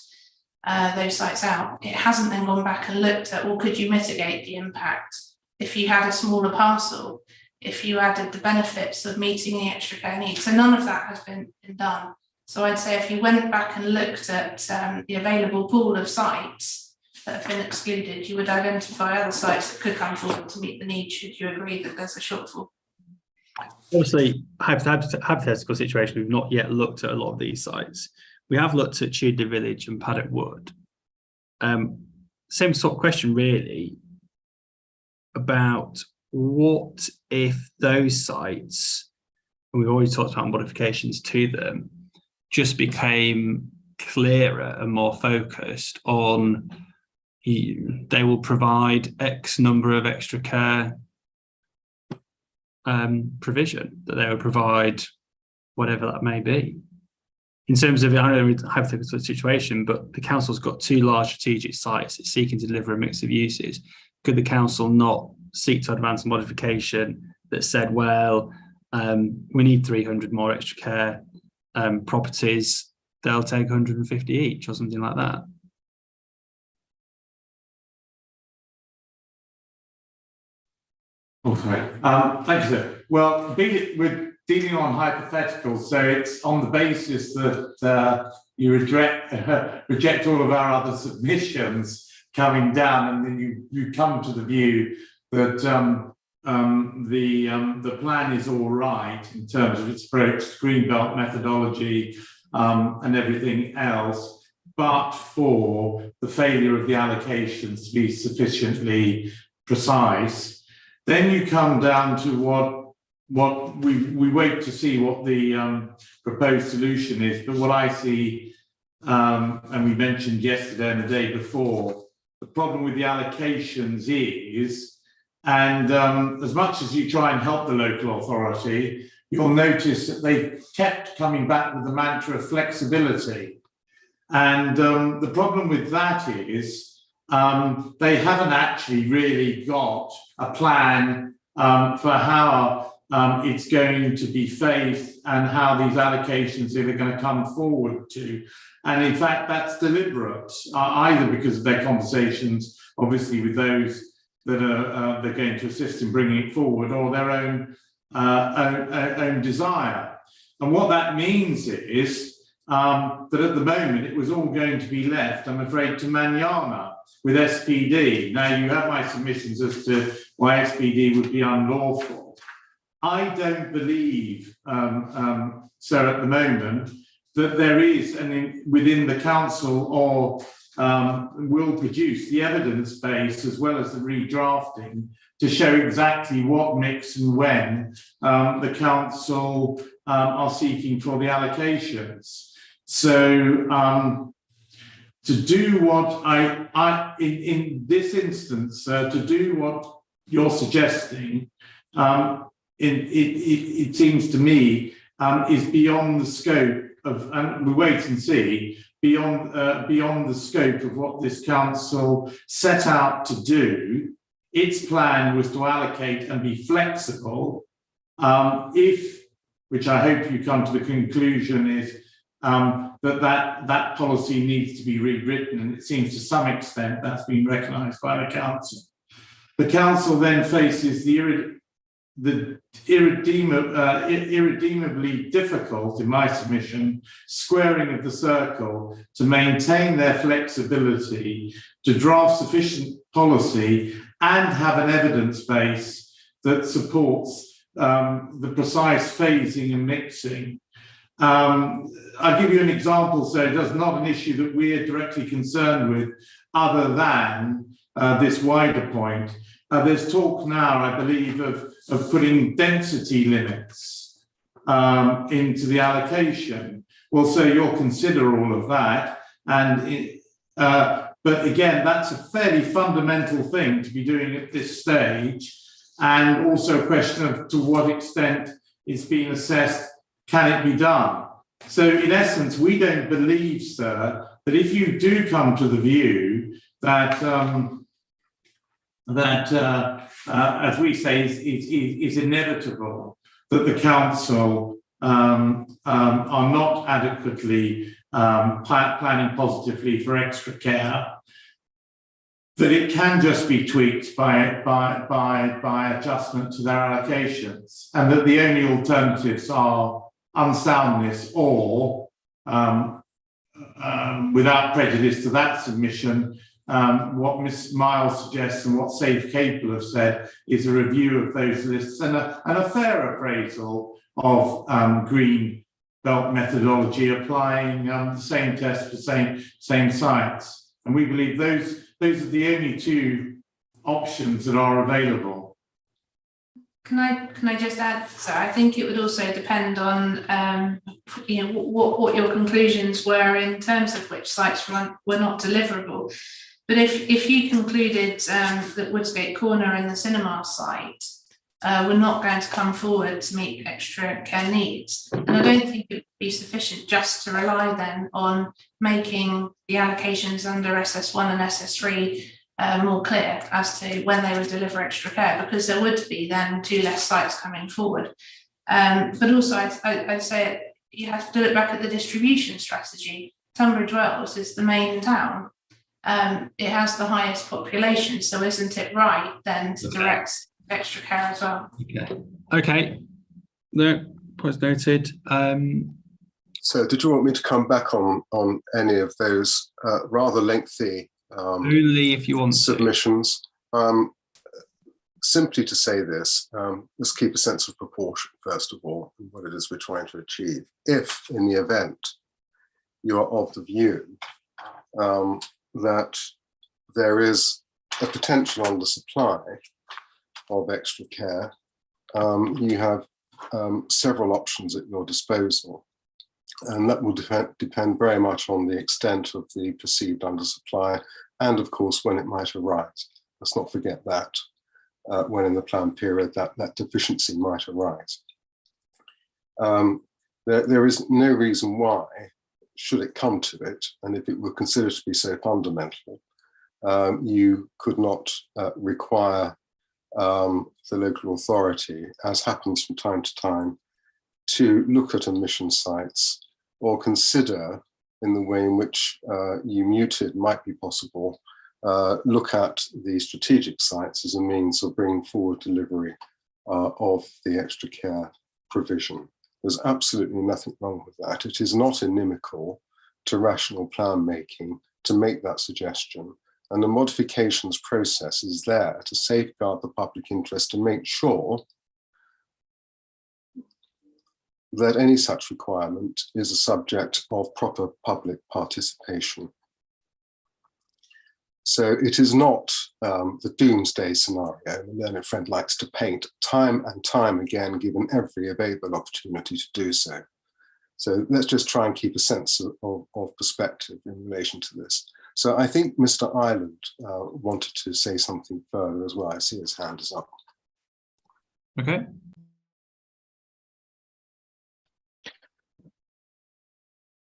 those sites out. It hasn't then gone back and looked at, well, could you mitigate the impact if you had a smaller parcel, if you added the benefits of meeting the extra care needs? So none of that has been done. So I'd say if you went back and looked at the available pool of sites that have been excluded, you would identify other sites that could come forward to meet the need should you agree that there's a shortfall. Obviously, hypothetical situation, we've not yet looked at a lot of these sites. We have looked at Chudi Village and Paddock Wood. Same sort of question really, about what if those sites, and we've already talked about modifications to them, just became clearer and more focused on they will provide X number of extra care provision, that they will provide whatever that may be. In terms of, I know it's a hypothetical situation, but the council's got 2 large strategic sites it's seeking to deliver a mix of uses. Could the council not seek to advance a modification that said, well, we need 300 more extra care properties, they'll take 150 each or something like that? Oh, sorry. Thank you, sir. Well, we're dealing on hypotheticals, so it's on the basis that you reject all of our other submissions coming down, and then you come to the view that the plan is all right in terms of its approach to Greenbelt methodology and everything else, but for the failure of the allocations to be sufficiently precise. Then you come down to what we wait to see what the proposed solution is. But what I see, and we mentioned yesterday and the day before, the problem with the allocations is, and as much as you try and help the local authority, you'll notice that they kept coming back with the mantra of flexibility. And the problem with that is, they haven't actually really got a plan for how it's going to be phased and how these allocations are going to come forward to. And in fact, that's deliberate, either because of their conversations, obviously, with those that are they're going to assist in bringing it forward, or their own desire. And what that means is that at the moment it was all going to be left, I'm afraid, to Manana with SPD. Now, you have my submissions as to why SPD would be unlawful. I don't believe, sir, at the moment, that there is, within the council or will produce the evidence base as well as the redrafting to show exactly what mix and when the council are seeking for the allocations. So to do what in this instance, to do what you're suggesting, it seems to me is beyond the scope of, and we wait and see, beyond the scope of what this council set out to do. Its plan was to allocate and be flexible. Which I hope you come to the conclusion is that policy needs to be rewritten, and it seems to some extent that's been recognised by the council. The council then faces the irredeemably difficult, in my submission, squaring of the circle to maintain their flexibility, to draft sufficient policy and have an evidence base that supports the precise phasing and mixing. I'll give you an example, so it's not an issue that we're directly concerned with other than this wider point. There's talk now, I believe, of putting density limits into the allocation. Well, so you'll consider all of that. But again, that's a fairly fundamental thing to be doing at this stage. And also a question of to what extent it's being assessed, can it be done? So in essence, we don't believe, sir, that if you do come to the view that as we say, is inevitable, that the council are not adequately planning positively for extra care, that it can just be tweaked by adjustment to their allocations, and that the only alternatives are unsoundness or, without prejudice to that submission, what Ms. Miles suggests and what Safe Capable have said is a review of those lists and a fair appraisal of green belt methodology, applying the same test for same sites. And we believe those are the only two options that are available. Can I just add? So I think it would also depend on what your conclusions were in terms of which sites were not deliverable. But if you concluded that Woodscape Corner and the cinema site were not going to come forward to meet extra care needs, and I don't think it would be sufficient just to rely then on making the allocations under SS1 and SS3 more clear as to when they would deliver extra care, because there would be then two less sites coming forward. But also I'd say you have to look back at the distribution strategy. Tunbridge Wells is the main town. It has the highest population, so isn't it right then to direct extra care as well? Okay. No, points noted. So did you want me to come back on any of those rather lengthy only if you want submissions? Simply to say this, let's keep a sense of proportion, first of all, in what it is we're trying to achieve. If, in the event, you are of the view that there is a potential undersupply of extra care, you have several options at your disposal. And that will depend very much on the extent of the perceived undersupply and, of course, when it might arise. Let's not forget that when in the plan period that deficiency might arise. There is no reason why, should it come to it, and if it were considered to be so fundamental, you could not require the local authority, as happens from time to time, to look at emission sites or consider, in the way in which you muted might be possible, look at the strategic sites as a means of bringing forward delivery of the extra care provision. There's absolutely nothing wrong with that. It is not inimical to rational plan making to make that suggestion. And the modifications process is there to safeguard the public interest and make sure that any such requirement is a subject of proper public participation. So it is not the doomsday scenario the learned friend likes to paint time and time again, given every available opportunity to do so. So let's just try and keep a sense of perspective in relation to this. So I think Mr. Ireland wanted to say something further as well. I see his hand is up. Okay.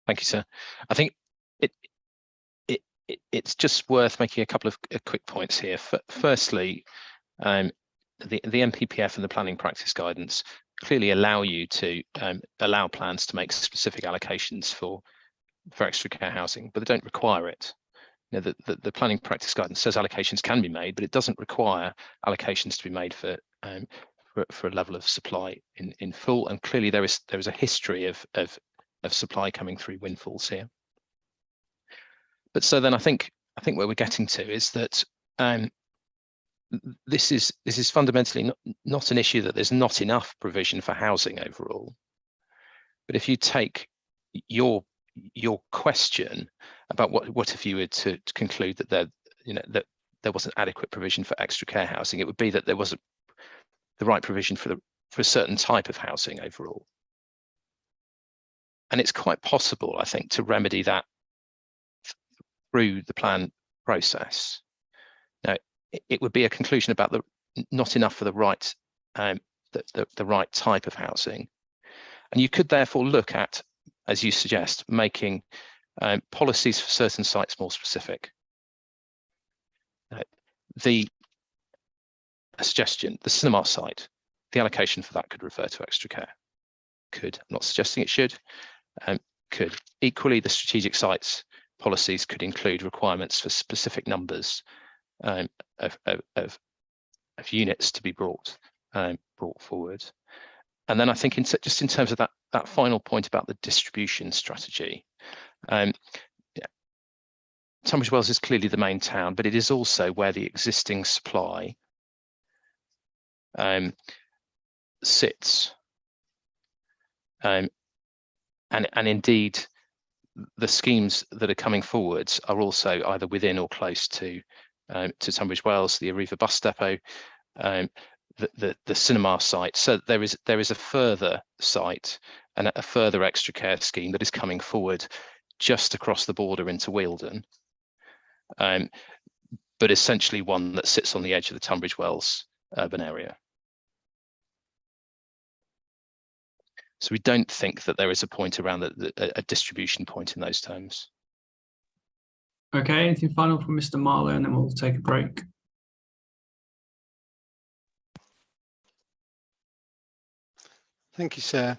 Thank you, sir. I think it's just worth making a couple of quick points here. Firstly, the NPPF and the planning practice guidance clearly allow you to allow plans to make specific allocations for extra care housing, but they don't require it. You know, the planning practice guidance says allocations can be made, but it doesn't require allocations to be made for a level of supply in full. And clearly there is a history of supply coming through windfalls here. But so then I think where we're getting to is that this is fundamentally not an issue that there's not enough provision for housing overall. But if you take your question about what if you were to conclude that there wasn't adequate provision for extra care housing, it would be that there wasn't the right provision for a certain type of housing overall. And it's quite possible, I think, to remedy that through the plan process. Now, it would be a conclusion about not enough for the right the right type of housing, and you could therefore look at, as you suggest, making policies for certain sites more specific. A suggestion: the cinema site, the allocation for that could refer to extra care. Could, I'm not suggesting it should. Could equally, the strategic sites policies could include requirements for specific numbers of units to be brought forward. And then I think just in terms of that final point about the distribution strategy, Tunbridge Wells is clearly the main town, but it is also where the existing supply sits. And indeed, the schemes that are coming forwards are also either within or close to Tunbridge Wells, the Arriva bus depot, the cinema site. So there is a further site and a further extra care scheme that is coming forward just across the border into Wealdon, but essentially one that sits on the edge of the Tunbridge Wells urban area. So we don't think that there is a point around a distribution point in those terms. Okay, anything final from Mr. Marlowe, and then we'll take a break. Thank you, sir.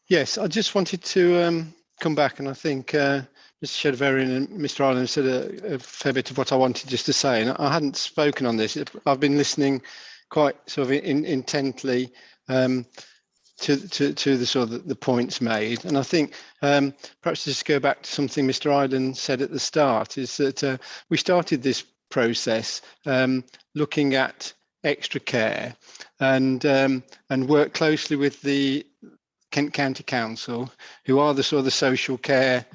Yes, I just wanted to come back, and I think Mr. Shedverian and Mr. Ireland said a fair bit of what I wanted just to say, and I hadn't spoken on this. I've been listening quite sort of intently to the sort of the points made, and I think perhaps just go back to something Mr. Ireland said at the start, is that we started this process looking at extra care and work closely with the Kent County Council, who are the sort of the social care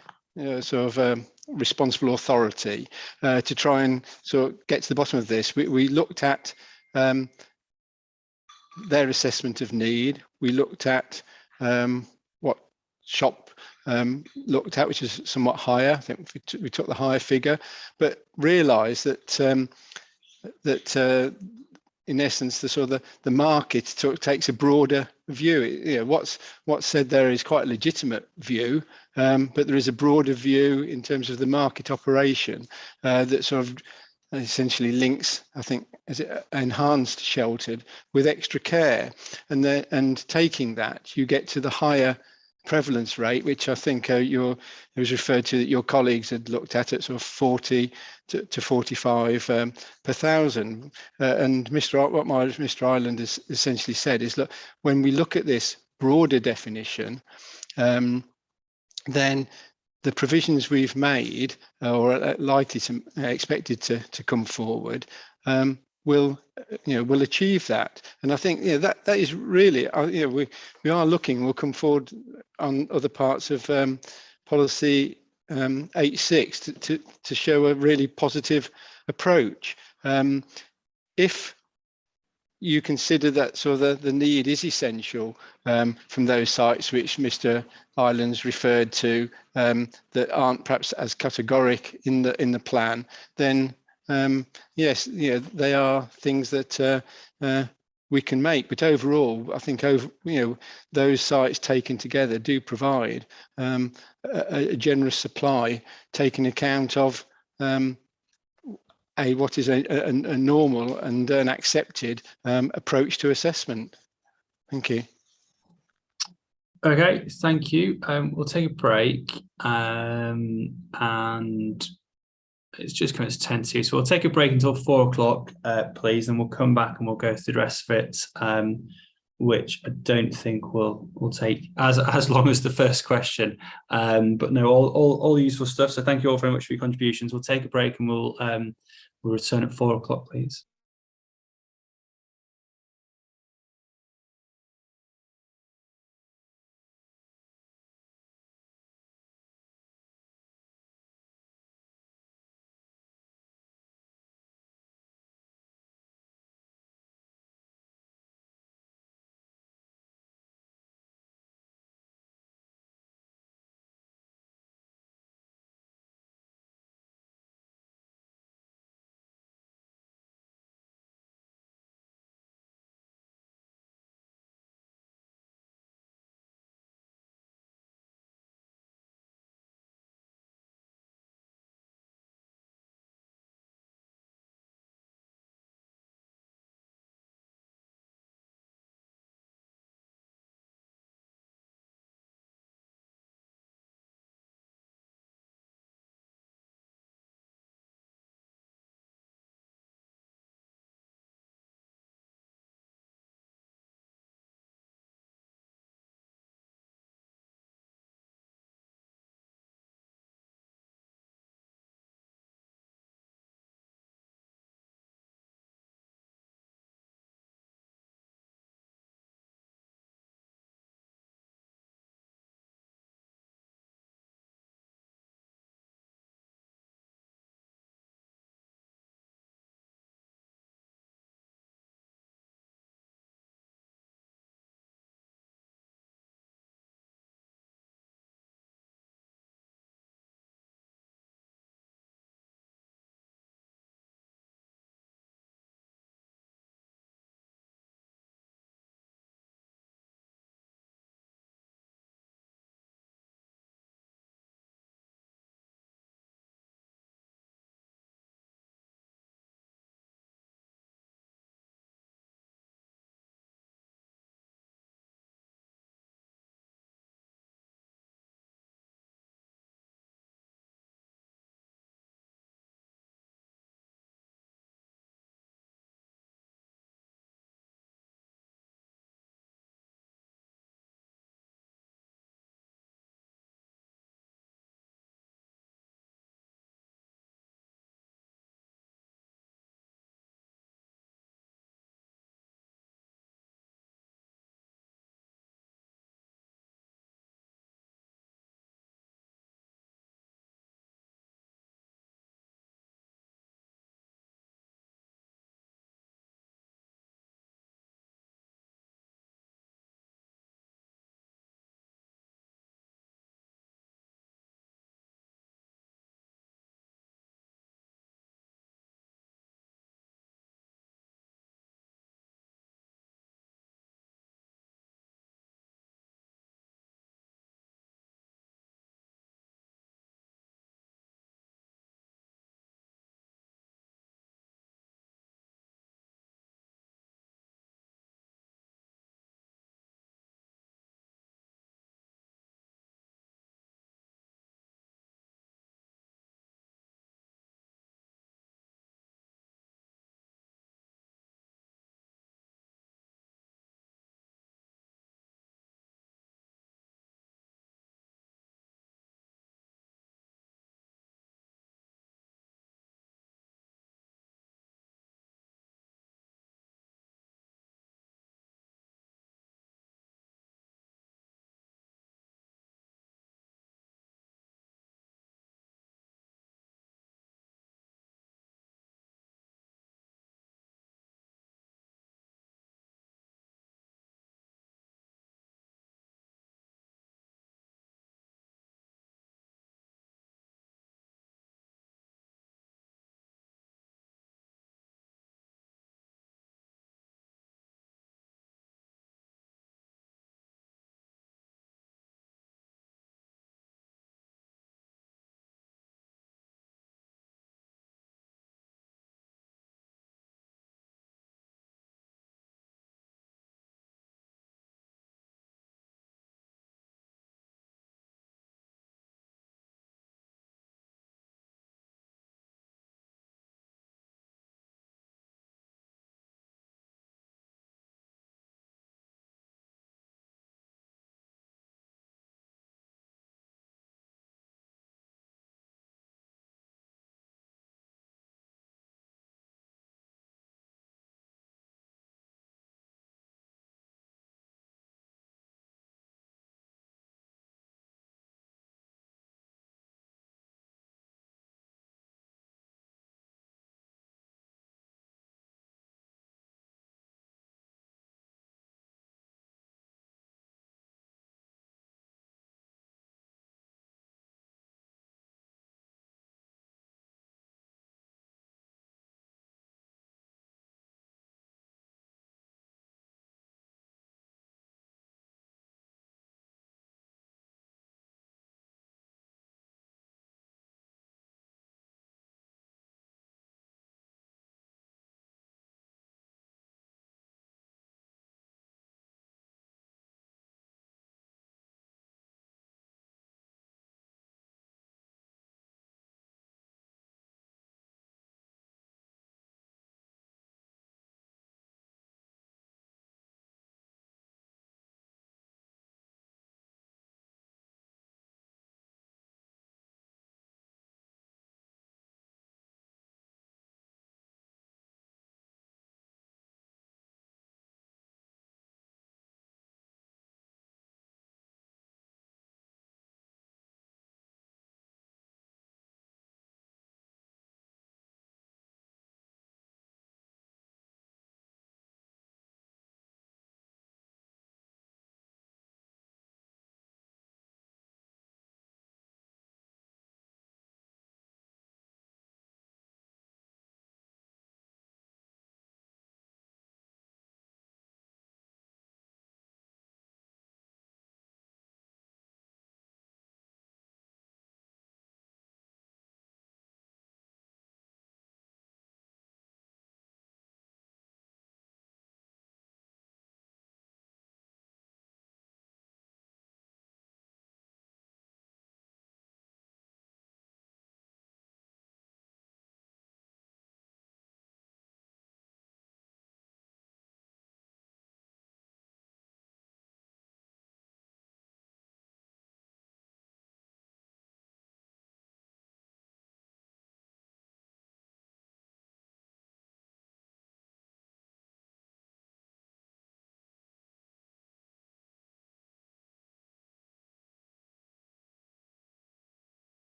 responsible authority, to try and sort of get to the bottom of this. We looked at their assessment of need. We looked at what SHOP looked at, which is somewhat higher. I think we took the higher figure, but realised that in essence, the market takes a broader view. You know, what's said there is quite a legitimate view, but there is a broader view in terms of the market operation that sort of essentially links, I think, as it enhanced sheltered with extra care, and taking that, you get to the higher prevalence rate, which I think it was referred to that your colleagues had looked at sort of 40 to 45 per thousand. And what Mr. Ireland has essentially said is, look, when we look at this broader definition, then the provisions we've made or are likely to expected to come forward will achieve that. And I think that is really we are looking. We'll come forward on other parts of policy 8.6 to show a really positive approach. If you consider that sort of the need is essential from those sites which Mr. Ireland's referred to that aren't perhaps as categoric in the plan, then yes, they are things that we can make. But overall, I think those sites taken together do provide a generous supply, taking account of what is a normal and an accepted approach to assessment. Thank you. Okay, thank you. We'll take a break, and it's just coming to 10 to, so we'll take a break until 4 o'clock, please, and we'll come back and we'll go through the rest of it, which I don't think will take as long as the first question. But no, all useful stuff. So thank you all very much for your contributions. We'll take a break and we'll return at 4 o'clock, please.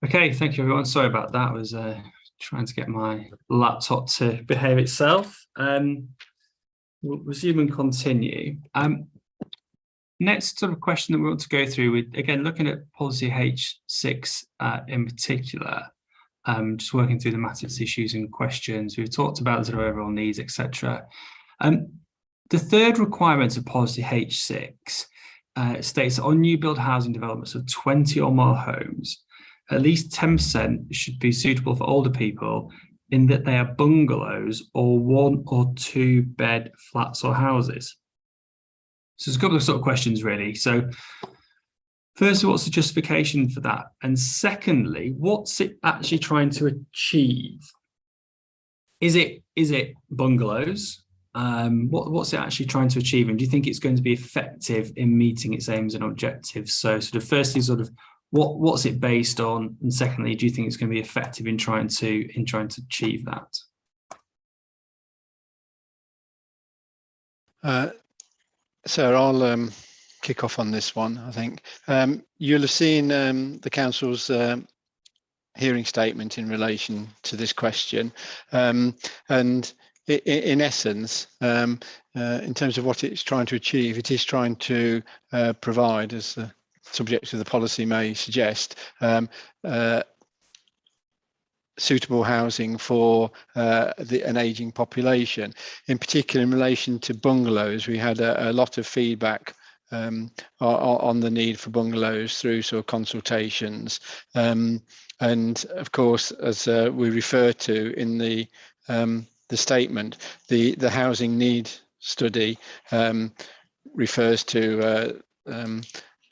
Okay, thank you everyone. Sorry about that. I was trying to get my laptop to behave itself. We'll resume and continue. Next sort of question that we want to go through, with again looking at policy H6 in particular, just working through the matters, issues and questions. We've talked about sort of overall needs, etc. The third requirement of policy H6 states that on new build housing developments of 20 or more homes, at least 10% should be suitable for older people in that they are bungalows or 1 or 2 bed flats or houses. So there's a couple of sort of questions really. So first, what's the justification for that? And secondly, what's it actually trying to achieve? Is it bungalows? What's it actually trying to achieve? And do you think it's going to be effective in meeting its aims and objectives? So sort of firstly, sort of what's it based on? And secondly, do you think it's going to be effective in trying to achieve that? So I'll kick off on this one, I think. You'll have seen the council's hearing statement in relation to this question. And in essence, in terms of what it's trying to achieve, it is trying to provide, as the subject of the policy may suggest, suitable housing for an ageing population. In particular, in relation to bungalows, we had a lot of feedback on the need for bungalows through sort of consultations. And of course, as we refer to in the statement, the housing need study refers to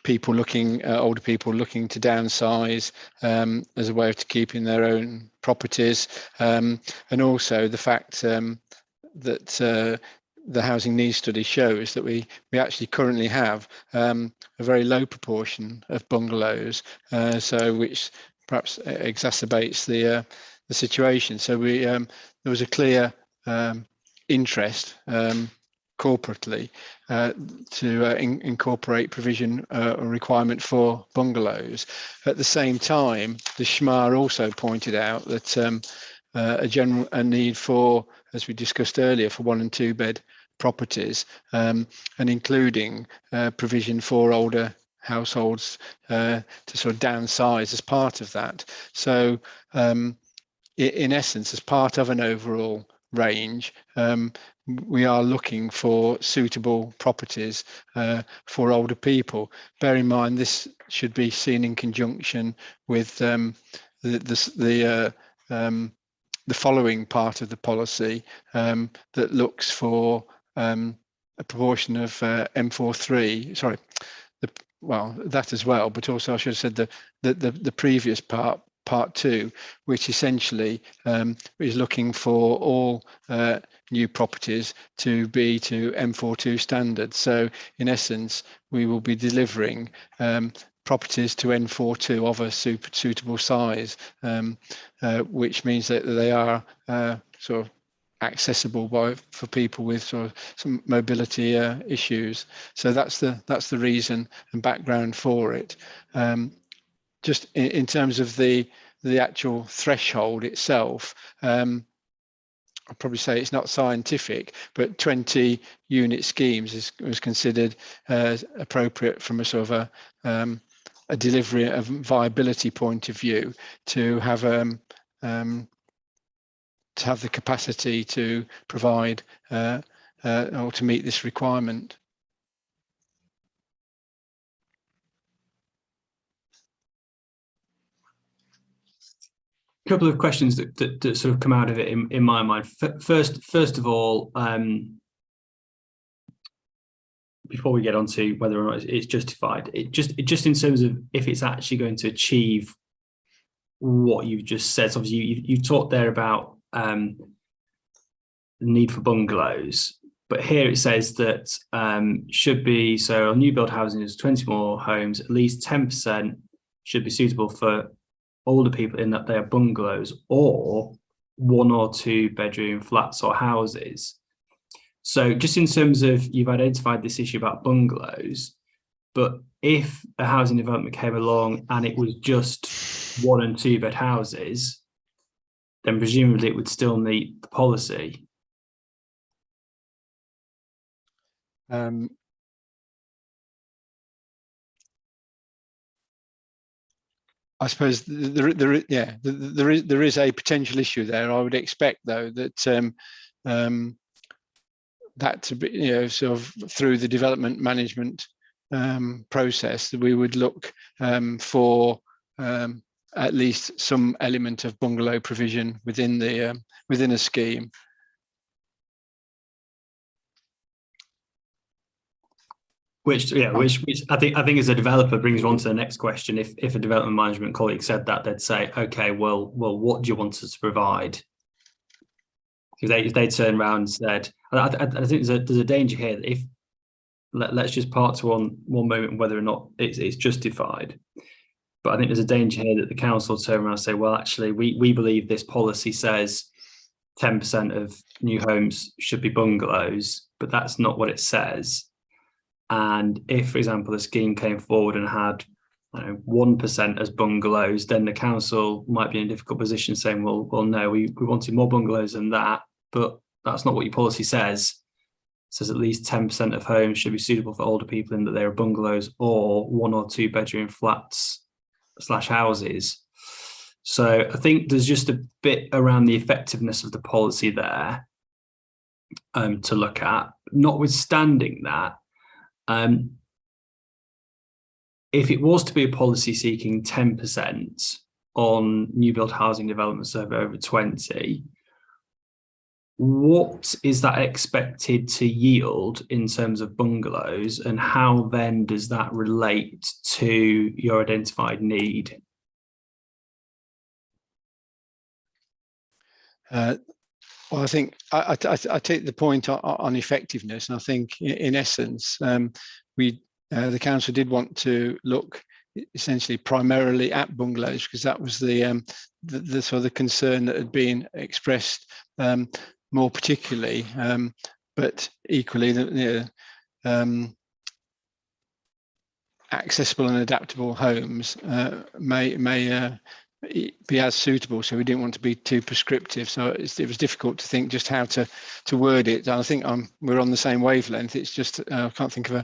people looking, older people looking to downsize as a way of keeping their own properties, and also the fact that the housing needs study shows that we actually currently have a very low proportion of bungalows, so which perhaps exacerbates the situation. So there was a clear interest corporately to incorporate provision or requirement for bungalows. At the same time, the SHMA also pointed out that a need for, as we discussed earlier, for 1 and 2 bed properties, and including provision for older households to sort of downsize as part of that. So in essence, as part of an overall range, we are looking for suitable properties for older people. Bear in mind, this should be seen in conjunction with the following part of the policy that looks for a proportion of M43. Sorry, well, that as well, but also I should have said the previous part 2, which essentially is looking for all new properties to be to M42 standards. So in essence, we will be delivering properties to N42 of a suitable size, which means that they are sort of accessible for people with sort of some mobility issues. So that's the reason and background for it. Just in terms of the actual threshold itself, I'd probably say it's not scientific, but 20 unit schemes was considered appropriate from a sort of a delivery of viability point of view to have the capacity to provide or to meet this requirement. Couple of questions that sort of come out of it in my mind. First of all, before we get on to whether or not it's justified, it just in terms of if it's actually going to achieve what you've just said. So obviously you talked there about the need for bungalows, but here it says that should be, so on new build housing is 20 more homes, at least 10% should be suitable for older people in that they are bungalows or 1 or 2 bedroom flats or houses. So just in terms of, you've identified this issue about bungalows, But if a housing development came along and it was just 1 and 2 bed houses, then presumably it would still meet the policy. I suppose there is a potential issue there. I would expect, though, that that to be, you know, sort of through the development management process, that we would look for at least some element of bungalow provision within the within a scheme. Which I think as a developer brings on to the next question. If a development management colleague said that, they'd say, okay, well, what do you want us to provide? If they turn around and said, I think there's a danger here that if let's just part to one moment whether or not it's justified. But I think there's a danger here that the council turn around and say, well, actually, we believe this policy says 10% of new homes should be bungalows, but that's not what it says. And if, for example, the scheme came forward and had 1% as bungalows, then the council might be in a difficult position saying, well, no, we wanted more bungalows than that, but that's not what your policy says. It says at least 10% of homes should be suitable for older people in that they are bungalows or 1 or 2 bedroom flats / houses. So I think there's just a bit around the effectiveness of the policy there to look at. Notwithstanding that, if it was to be a policy seeking 10% on new build housing developments over 20, what is that expected to yield in terms of bungalows, and how then does that relate to your identified need? Well, I think I take the point on effectiveness, and I think in essence, the council did want to look essentially primarily at bungalows, because that was the sort of the concern that had been expressed more particularly, but equally accessible and adaptable homes may be as suitable, so we didn't want to be too prescriptive. So it was difficult to think just how to word it. And I think we're on the same wavelength. It's just I can't think of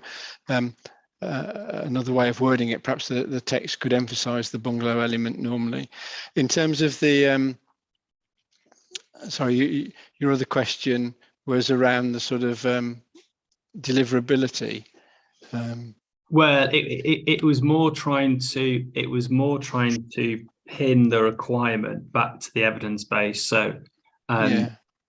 another way of wording it. Perhaps the text could emphasise the bungalow element normally. In terms of the sorry, your other question was around the sort of deliverability. Well, it was more trying to pin the requirement back to the evidence base. So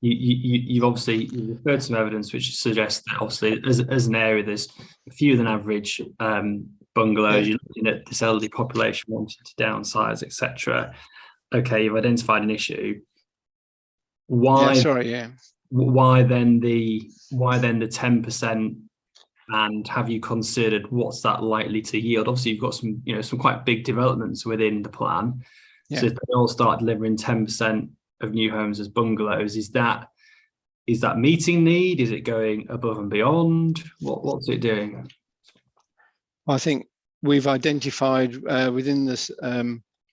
you've obviously referred to some evidence which suggests that obviously as an area there's fewer than average bungalows. You're looking at this elderly population wanting to downsize, etc. Okay, you've identified an issue. Why then the 10%? And have you considered what's that likely to yield? Obviously, you've got some quite big developments within the plan. Yeah. So if they all start delivering 10% of new homes as bungalows, is that meeting need? Is it going above and beyond? What's it doing? I think we've identified within this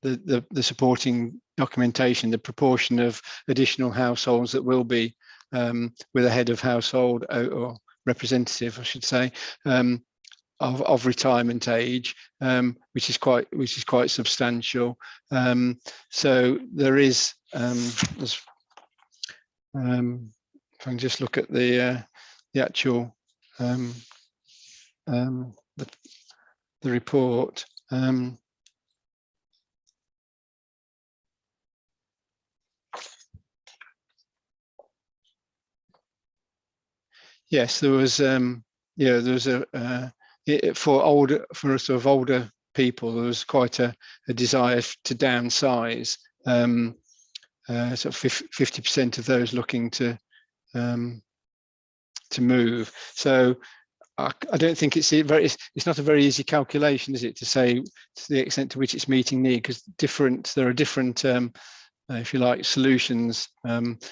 the supporting documentation the proportion of additional households that will be with a head of household or representative, I should say, of retirement age, which is quite substantial. So there is, if I can just look at the actual the report. Yes, there was for sort of older people, there was quite a desire to downsize. Sort of 50% of those looking to move. So I don't think it's not a very easy calculation, is it, to say to the extent to which it's meeting need, because there are different if you like, solutions,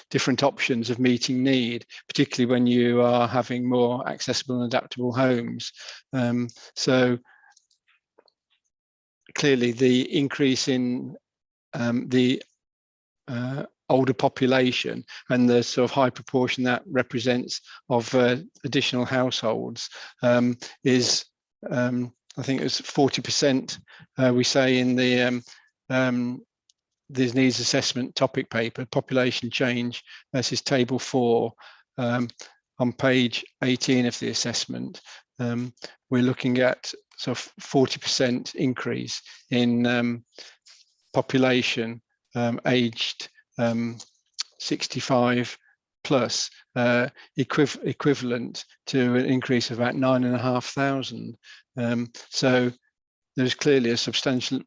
different options of meeting need, particularly when you are having more accessible and adaptable homes. So clearly the increase in the older population and the sort of high proportion that represents of additional households is, I think it was 40%, we say in the this needs assessment topic paper, population change. This is table 4 on page 18 of the assessment. We're looking at sort of 40% increase in population aged 65 plus, equivalent to an increase of about 9,500. So there's clearly a substantial,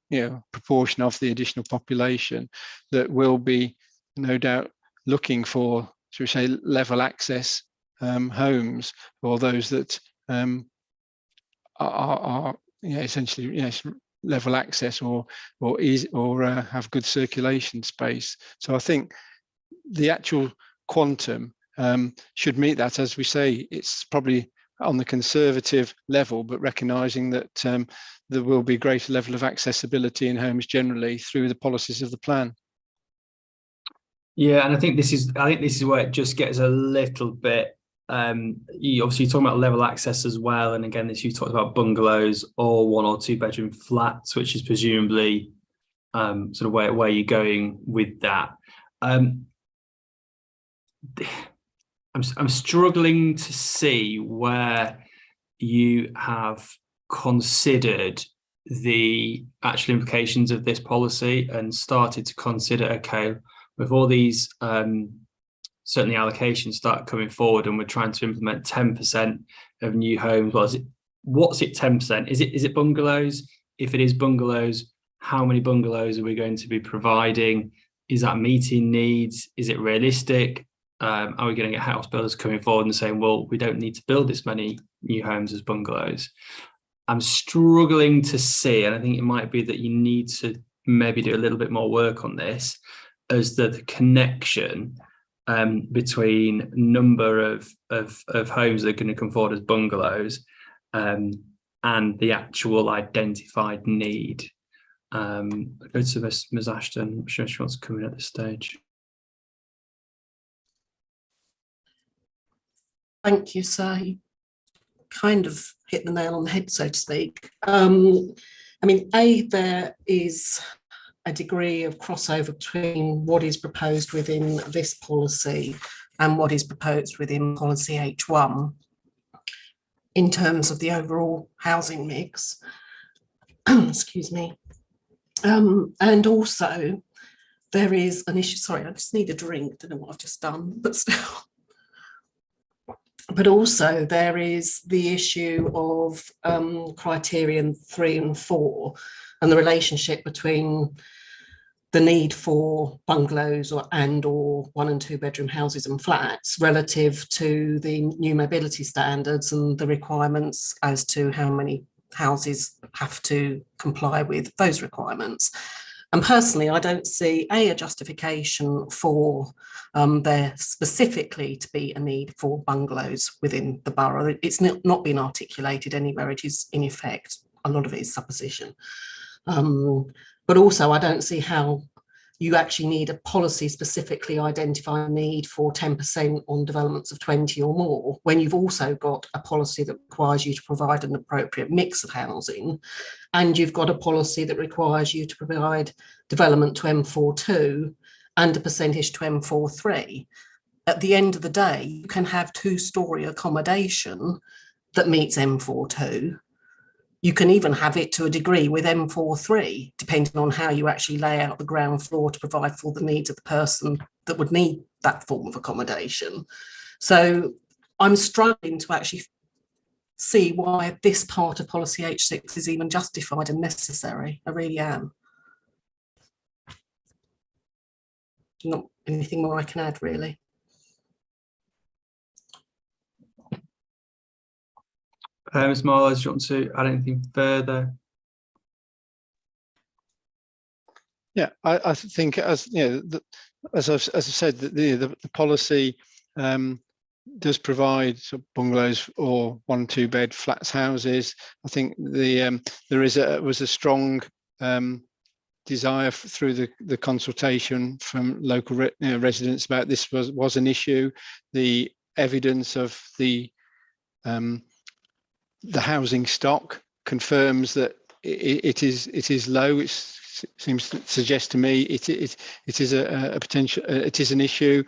proportion of the additional population that will be, no doubt, looking for, shall we say, level access homes, or those that are essentially level access or have good circulation space. So I think the actual quantum should meet that. As we say, it's probably on the conservative level, but recognizing that there will be greater level of accessibility in homes generally through the policies of the plan. Yeah, and I think this is where it just gets a little bit. You're talking about level access as well, and again, you talked about bungalows or 1 or 2 bedroom flats, which is presumably sort of where you're going with that. I'm struggling to see where you have considered the actual implications of this policy and started to consider, okay, with all these certainly allocations start coming forward and we're trying to implement 10% of new homes. Well, what's it 10%? Is it bungalows? If it is bungalows, how many bungalows are we going to be providing? Is that meeting needs? Is it realistic? Are we going to get house builders coming forward and saying, well, we don't need to build this many new homes as bungalows? I'm struggling to see, and I think it might be that you need to maybe do a little bit more work on this, as the connection between number of homes that are going to come forward as bungalows and the actual identified need. Go to Ms. Ashton. I'm sure she wants to come in at this stage. Thank you, sir. You kind of hit the nail on the head, so to speak. I mean, there is a degree of crossover between what is proposed within this policy and what is proposed within policy H1 in terms of the overall housing mix. Excuse me. And also there is an issue, sorry, I just need a drink, don't know what I've just done, but still. But also there is the issue of criterion 3 and 4 and the relationship between the need for bungalows or 1 and 2 bedroom houses and flats relative to the new mobility standards and the requirements as to how many houses have to comply with those requirements. And personally, I don't see a justification for there specifically to be a need for bungalows within the borough. It's not been articulated anywhere. It is in effect, a lot of it is supposition. But also I don't see how you actually need a policy specifically identifying a need for 10% on developments of 20 or more, when you've also got a policy that requires you to provide an appropriate mix of housing, and you've got a policy that requires you to provide development to M42 and a percentage to M43. At the end of the day, you can have 2-storey accommodation that meets M42. You can even have it to a degree with M43, depending on how you actually lay out the ground floor to provide for the needs of the person that would need that form of accommodation. So I'm struggling to actually see why this part of policy H6 is even justified and necessary. I really am. Not anything more I can add, really. Ms. Marlowe, do you want to add anything further? Yeah, I think, as as I've said, the policy does provide sort of bungalows or 1 and 2 bed flats houses. I think there was a strong desire through the consultation from local residents about this was an issue. The evidence of the housing stock confirms that it is low. It seems to suggest to me it is a potential. It is an issue.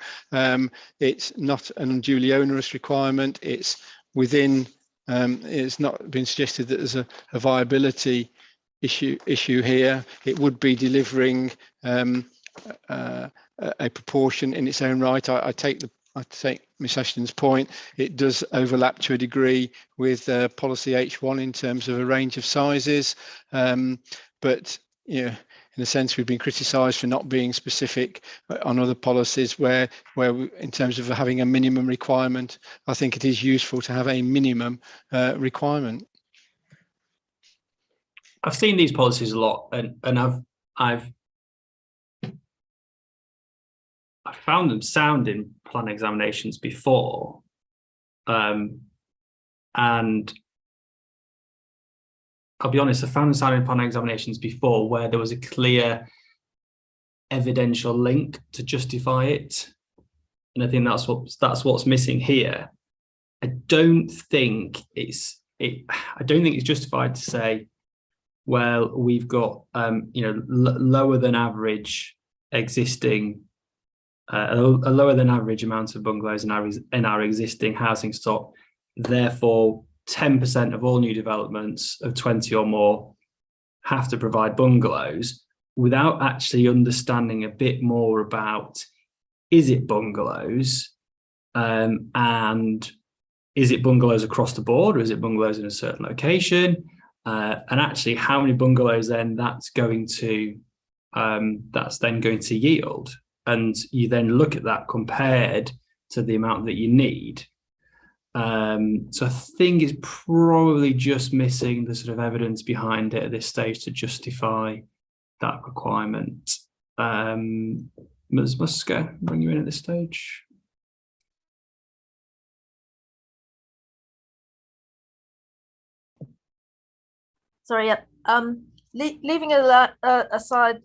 It's not an unduly onerous requirement. It's within. It's not been suggested that there's a viability issue here. It would be delivering a proportion in its own right. I take Ms Ashton's point. It does overlap to a degree with policy H1 in terms of a range of sizes, but in a sense we've been criticised for not being specific on other policies where in terms of having a minimum requirement. I think it is useful to have a minimum requirement. I've seen these policies a lot, and I've found them sound in plan examinations before, and I'll be honest, I found them sound in plan examinations before where there was a clear evidential link to justify it, and I think that's what's missing here. I don't think it's justified to say, well, we've got lower than average existing. A lower than average amount of bungalows in our existing housing stock. Therefore, 10% of all new developments of 20 or more have to provide bungalows, without actually understanding a bit more about, is it bungalows, and is it bungalows across the board, or is it bungalows in a certain location, and actually how many bungalows then that's then going to yield. And you then look at that compared to the amount that you need. So I think it's probably just missing the sort of evidence behind it at this stage to justify that requirement. Ms. Musker, bring you in at this stage. Sorry, yeah. Leaving aside,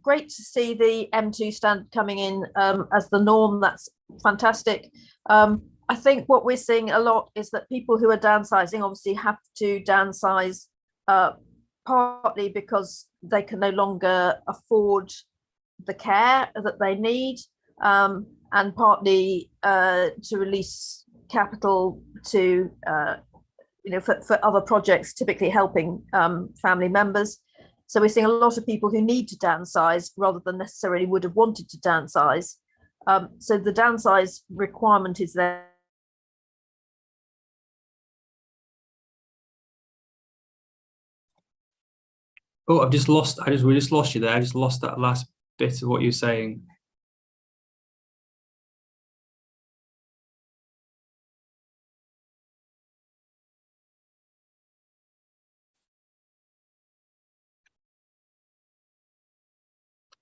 great to see the M2 standard coming in as the norm. That's fantastic. I think what we're seeing a lot is that people who are downsizing obviously have to downsize partly because they can no longer afford the care that they need, and partly to release capital to for other projects, typically helping family members. So we're seeing a lot of people who need to downsize rather than necessarily would have wanted to downsize. So the downsize requirement is there. Oh, we just lost you there. I just lost that last bit of what you were saying.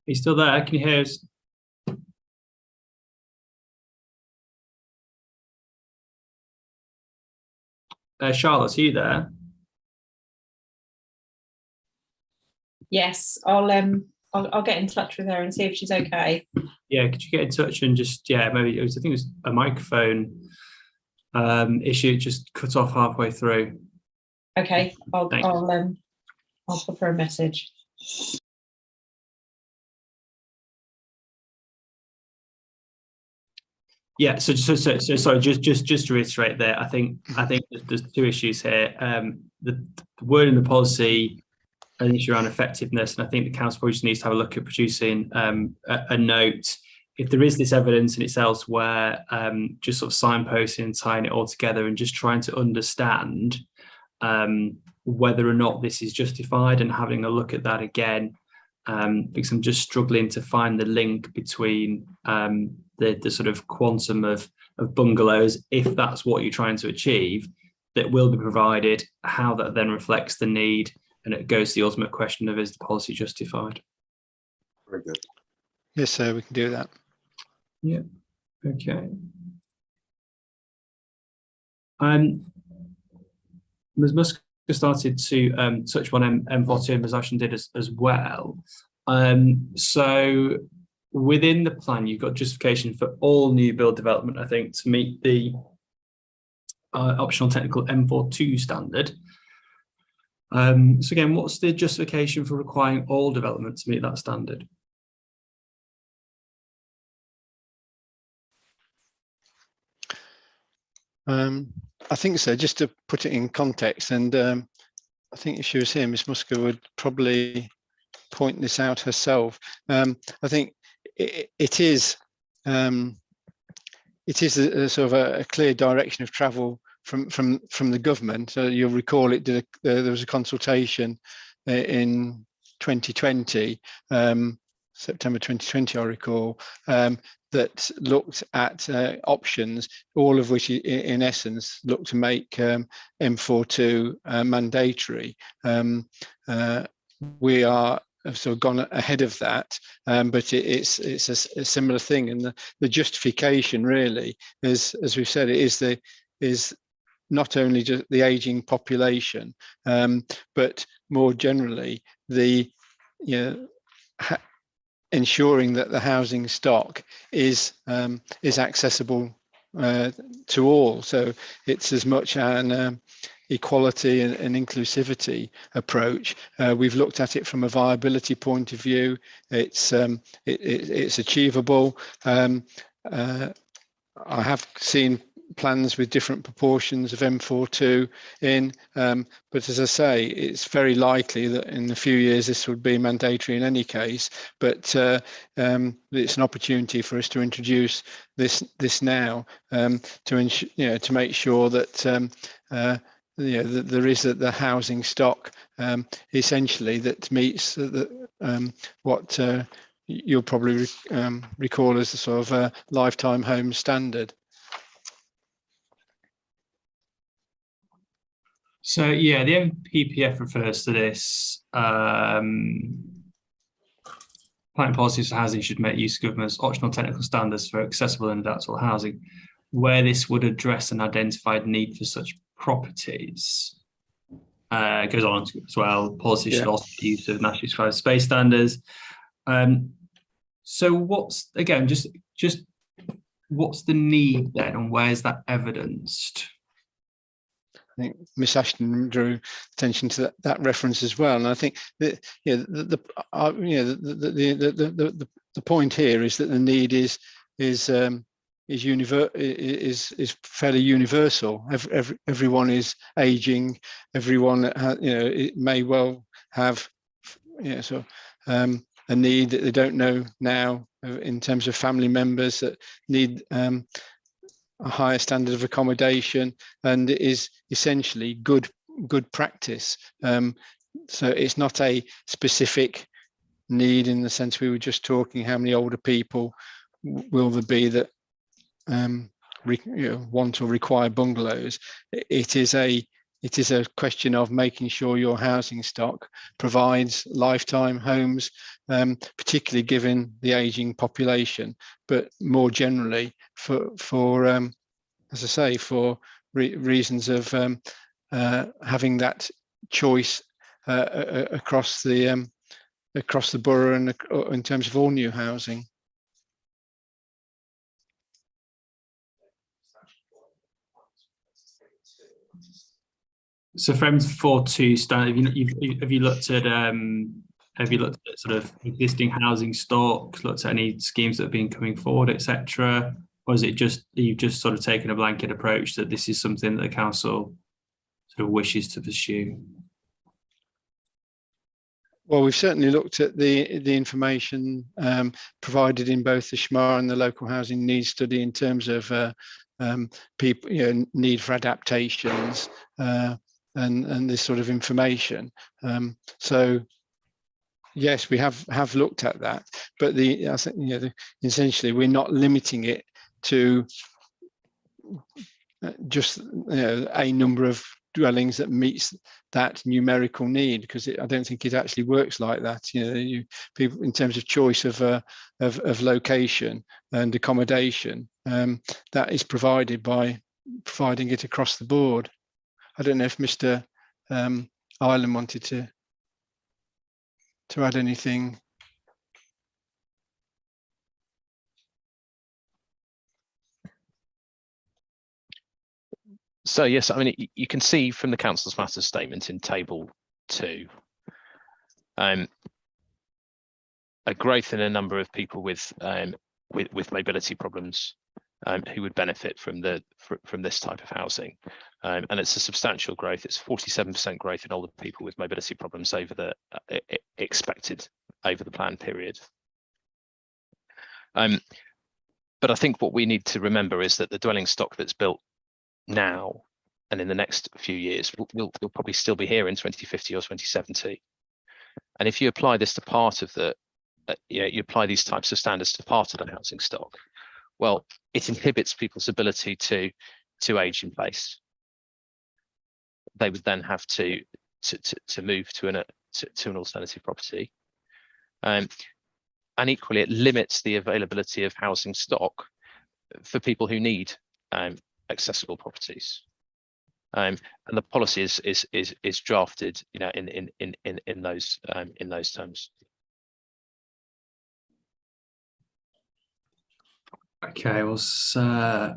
Are you still there? Can you hear us? Charlotte, are you there? Yes, I'll get in touch with her and see if she's okay. Yeah, could you get in touch and just maybe I think it was a microphone issue, just cut off halfway through. Okay, I'll put her a message. Yeah, so sorry, just to reiterate there, I think there's two issues here. The word in the policy, an issue around effectiveness, and I think the council probably just needs to have a look at producing a note. If there is this evidence and it's elsewhere, just sort of signposting and tying it all together and just trying to understand whether or not this is justified and having a look at that again, because I'm just struggling to find the link between the sort of quantum of bungalows, if that's what you're trying to achieve, that will be provided, how that then reflects the need, and it goes to the ultimate question of, is the policy justified? Very good. Yes, sir, we can do that. Yeah, okay. Ms. Musker, started to touch on M42, as Ashton did as well. So within the plan, you've got justification for all new build development, I think, to meet the optional technical M42 standard. So again, what's the justification for requiring all development to meet that standard? I think so, just to put it in context, and I think if she was here, Ms. Musker would probably point this out herself. I think it is a sort of a clear direction of travel from the government. So you'll recall there was a consultation in 2020, September 2020, I recall, that looked at options, all of which in essence look to make M42 mandatory. We are have sort of gone ahead of that, but it's a similar thing, and the justification really is, as we've said, is not only just the aging population, but more generally ensuring that the housing stock is accessible to all. So it's as much an equality and inclusivity approach. We've looked at it from a viability point of view. It's achievable. I have seen plans with different proportions of M42 in, but as I say, it's very likely that in a few years this would be mandatory in any case, but it's an opportunity for us to introduce this now, to make sure that that there is the housing stock essentially that meets what you'll probably recall as a sort of a lifetime home standard. So yeah, the MPPF refers to this. Planning policies for housing should make use of government's optional technical standards for accessible and adaptable housing, where this would address an identified need for such properties. It goes on as well. Policy should also make use of nationally prescribed space standards. So what's, again, just what's the need then, and where's that evidenced? I think Miss Ashton drew attention to that reference as well, and I think that the point here is that the need is fairly universal. Everyone is aging. Everyone it may well have a need that they don't know now in terms of family members that need a higher standard of accommodation, and it is essentially good practice. So it's not a specific need in the sense we were just talking, how many older people will there be that want or require bungalows. It is a question of making sure your housing stock provides lifetime homes, particularly given the aging population, but more generally for as I say, for reasons of having that choice across the borough and in terms of all new housing. So for M42 standard, have you looked at sort of existing housing stock, looked at any schemes that have been coming forward, etc., or is it just you've just sort of taken a blanket approach that this is something that the council sort of wishes to pursue? Well, we've certainly looked at the information provided in both the SHMAR and the local housing needs study in terms of people, need for adaptations and this sort of information. So yes, we have looked at that, but I think essentially we're not limiting it to just a number of dwellings that meets that numerical need, because I don't think it actually works like that. People in terms of choice of location and accommodation, that is provided by providing it across the board. I don't know if Mr. Ireland wanted to add anything. So yes, I mean, you can see from the Council's Matters statement in Table 2, a growth in a number of people with mobility problems who would benefit from this type of housing, and it's a substantial growth. It's 47% growth in older people with mobility problems over the expected over the planned period. But I think what we need to remember is that the dwelling stock that's built now and in the next few years will probably still be here in 2050 or 2070. And if you apply this to part of the, you apply these types of standards to part of the housing stock, well, it inhibits people's ability to age in place. They would then have to move to an alternative property, and equally it limits the availability of housing stock for people who need accessible properties. And the policy is drafted, in those terms. Okay, well, I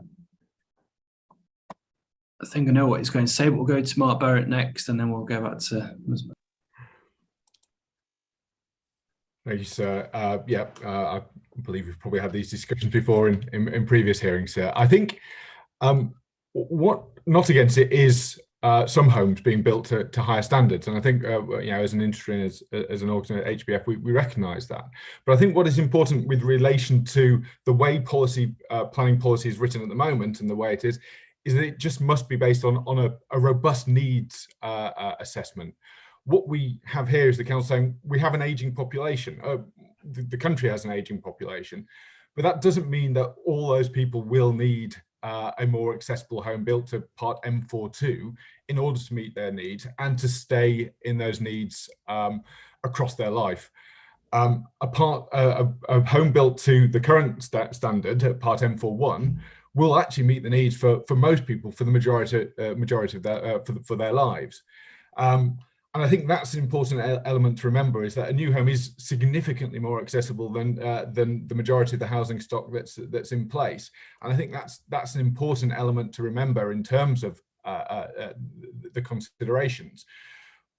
think I know what he's going to say, but we'll go to Mark Barrett next, and then we'll go back to. Thank you, sir. I believe we've probably had these discussions before in previous hearings, sir. I think what not against it is some homes being built to higher standards, and I think as an industry and as an organisation, HBF, we recognise that. But I think what is important with relation to the way planning policy is written at the moment and the way it is that it just must be based on a robust needs assessment. What we have here is the council saying we have an ageing population. The country has an ageing population, but that doesn't mean that all those people will need a more accessible home built to Part M42 in order to meet their needs and to stay in those needs across their life. A home built to the current standard at Part M41 will actually meet the needs for most people for the majority of their for their lives. And I think that's an important element to remember, is that a new home is significantly more accessible than the majority of the housing stock that's in place. And I think that's an important element to remember in terms of the considerations.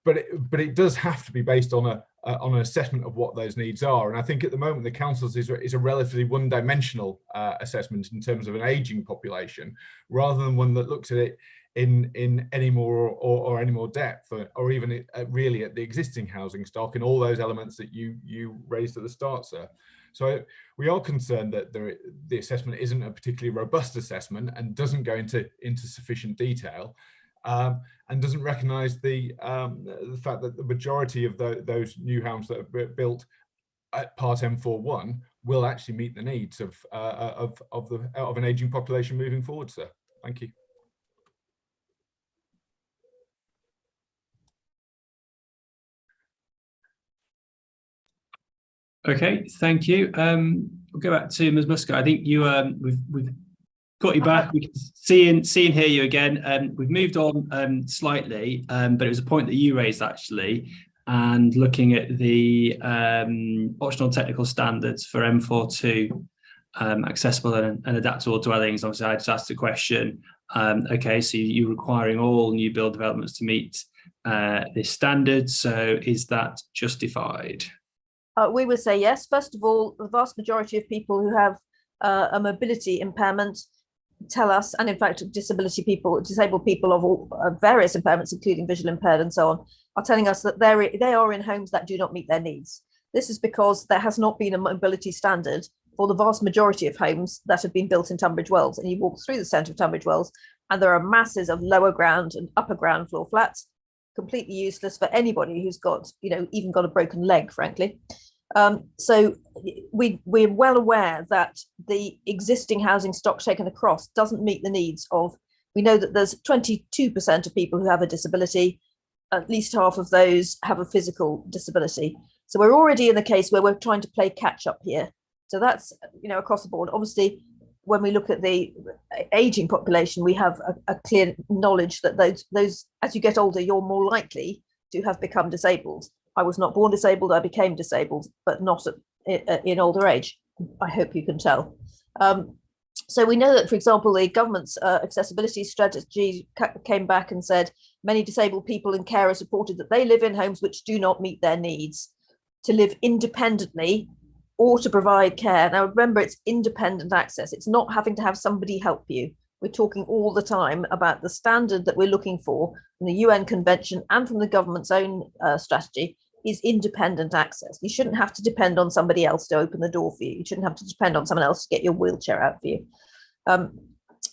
But it does have to be based on an assessment of what those needs are. And I think at the moment the council's is a relatively one-dimensional assessment in terms of an ageing population, rather than one that looks at it in any more or any more depth, or even really at the existing housing stock and all those elements that you raised at the start, sir. So we are concerned that the assessment isn't a particularly robust assessment and doesn't go into sufficient detail, and doesn't recognise the fact that the majority of those new homes that are built at Part M41 will actually meet the needs of an ageing population moving forward, sir. Thank you. Okay, thank you. We'll go back to Ms. Musker. I think you we've got you back. We can see and hear you again. We've moved on slightly, but it was a point that you raised actually, and looking at the optional technical standards for M42 accessible and adaptable dwellings. Obviously, I just asked the question. Okay, so you're requiring all new build developments to meet this standard. So is that justified? We would say yes. First of all, the vast majority of people who have a mobility impairment tell us, and in fact, disabled people of all various impairments, including visual impaired and so on, are telling us that they are in homes that do not meet their needs. This is because there has not been a mobility standard for the vast majority of homes that have been built in Tunbridge Wells. And you walk through the centre of Tunbridge Wells, and there are masses of lower ground and upper ground floor flats, completely useless for anybody who's got, even got a broken leg, frankly. So we're well aware that the existing housing stock taken across doesn't meet the needs of, we know that there's 22% of people who have a disability, at least half of those have a physical disability. So we're already in the case where we're trying to play catch up here. So that's, across the board. Obviously, when we look at the aging population, we have a clear knowledge that those as you get older, you're more likely to have become disabled. I was not born disabled, I became disabled, but not in older age. I hope you can tell. So we know that, for example, the government's accessibility strategy came back and said many disabled people in care are supported that they live in homes which do not meet their needs, to live independently or to provide care. Now, remember, it's independent access. It's not having to have somebody help you. We're talking all the time about the standard that we're looking for from the UN Convention and from the government's own strategy is independent access. You shouldn't have to depend on somebody else to open the door for you. You shouldn't have to depend on someone else to get your wheelchair out for you.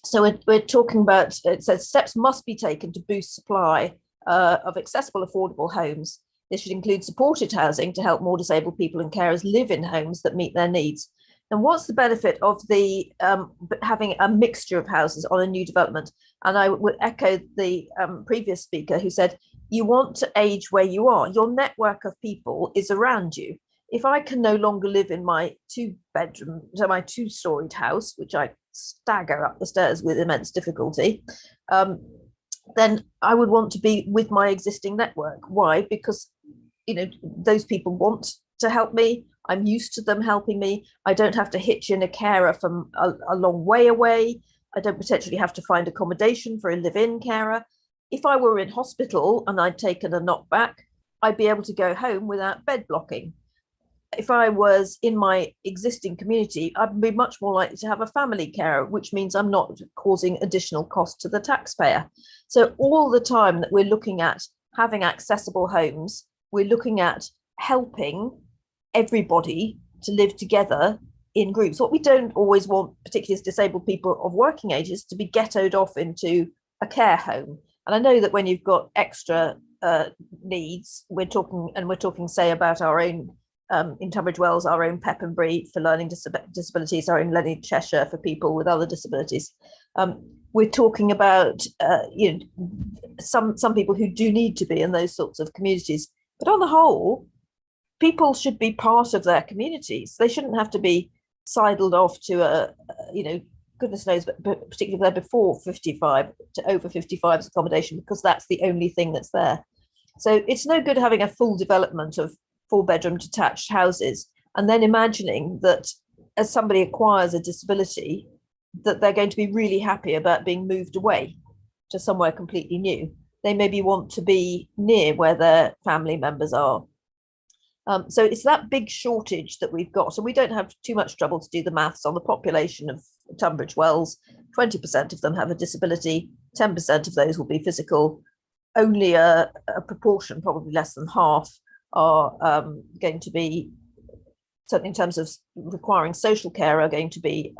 So we're talking about, it says steps must be taken to boost supply of accessible, affordable homes. This should include supported housing to help more disabled people and carers live in homes that meet their needs. And what's the benefit of the having a mixture of houses on a new development? And I would echo the previous speaker who said, you want to age where you are. Your network of people is around you. If I can no longer live in my my two-storied house, which I stagger up the stairs with immense difficulty, then I would want to be with my existing network. Why? Because, you know, those people want to help me. I'm used to them helping me. I don't have to hitch in a carer from a long way away. I don't potentially have to find accommodation for a live-in carer. If I were in hospital and I'd taken a knockback, I'd be able to go home without bed blocking. If I was in my existing community, I'd be much more likely to have a family carer, which means I'm not causing additional cost to the taxpayer. So all the time that we're looking at having accessible homes, we're looking at helping everybody to live together in groups. What we don't always want, particularly as disabled people of working ages, to be ghettoed off into a care home. And I know that when you've got extra needs, we're talking, say, about our own, in Tunbridge Wells, our own Peppenbury for learning disabilities, our own Lenny Cheshire for people with other disabilities. We're talking about some people who do need to be in those sorts of communities. But on the whole, people should be part of their communities. They shouldn't have to be sidled off to goodness knows, but particularly if they're before 55 to over 55's accommodation, because that's the only thing that's there. So it's no good having a full development of 4-bedroom detached houses and then imagining that as somebody acquires a disability, that they're going to be really happy about being moved away to somewhere completely new. They maybe want to be near where their family members are. So it's that big shortage that we've got. So we don't have too much trouble to do the maths on the population of Tunbridge Wells. 20% of them have a disability, 10% of those will be physical. Only a proportion, probably less than half, are going to be, certainly in terms of requiring social care, are going to be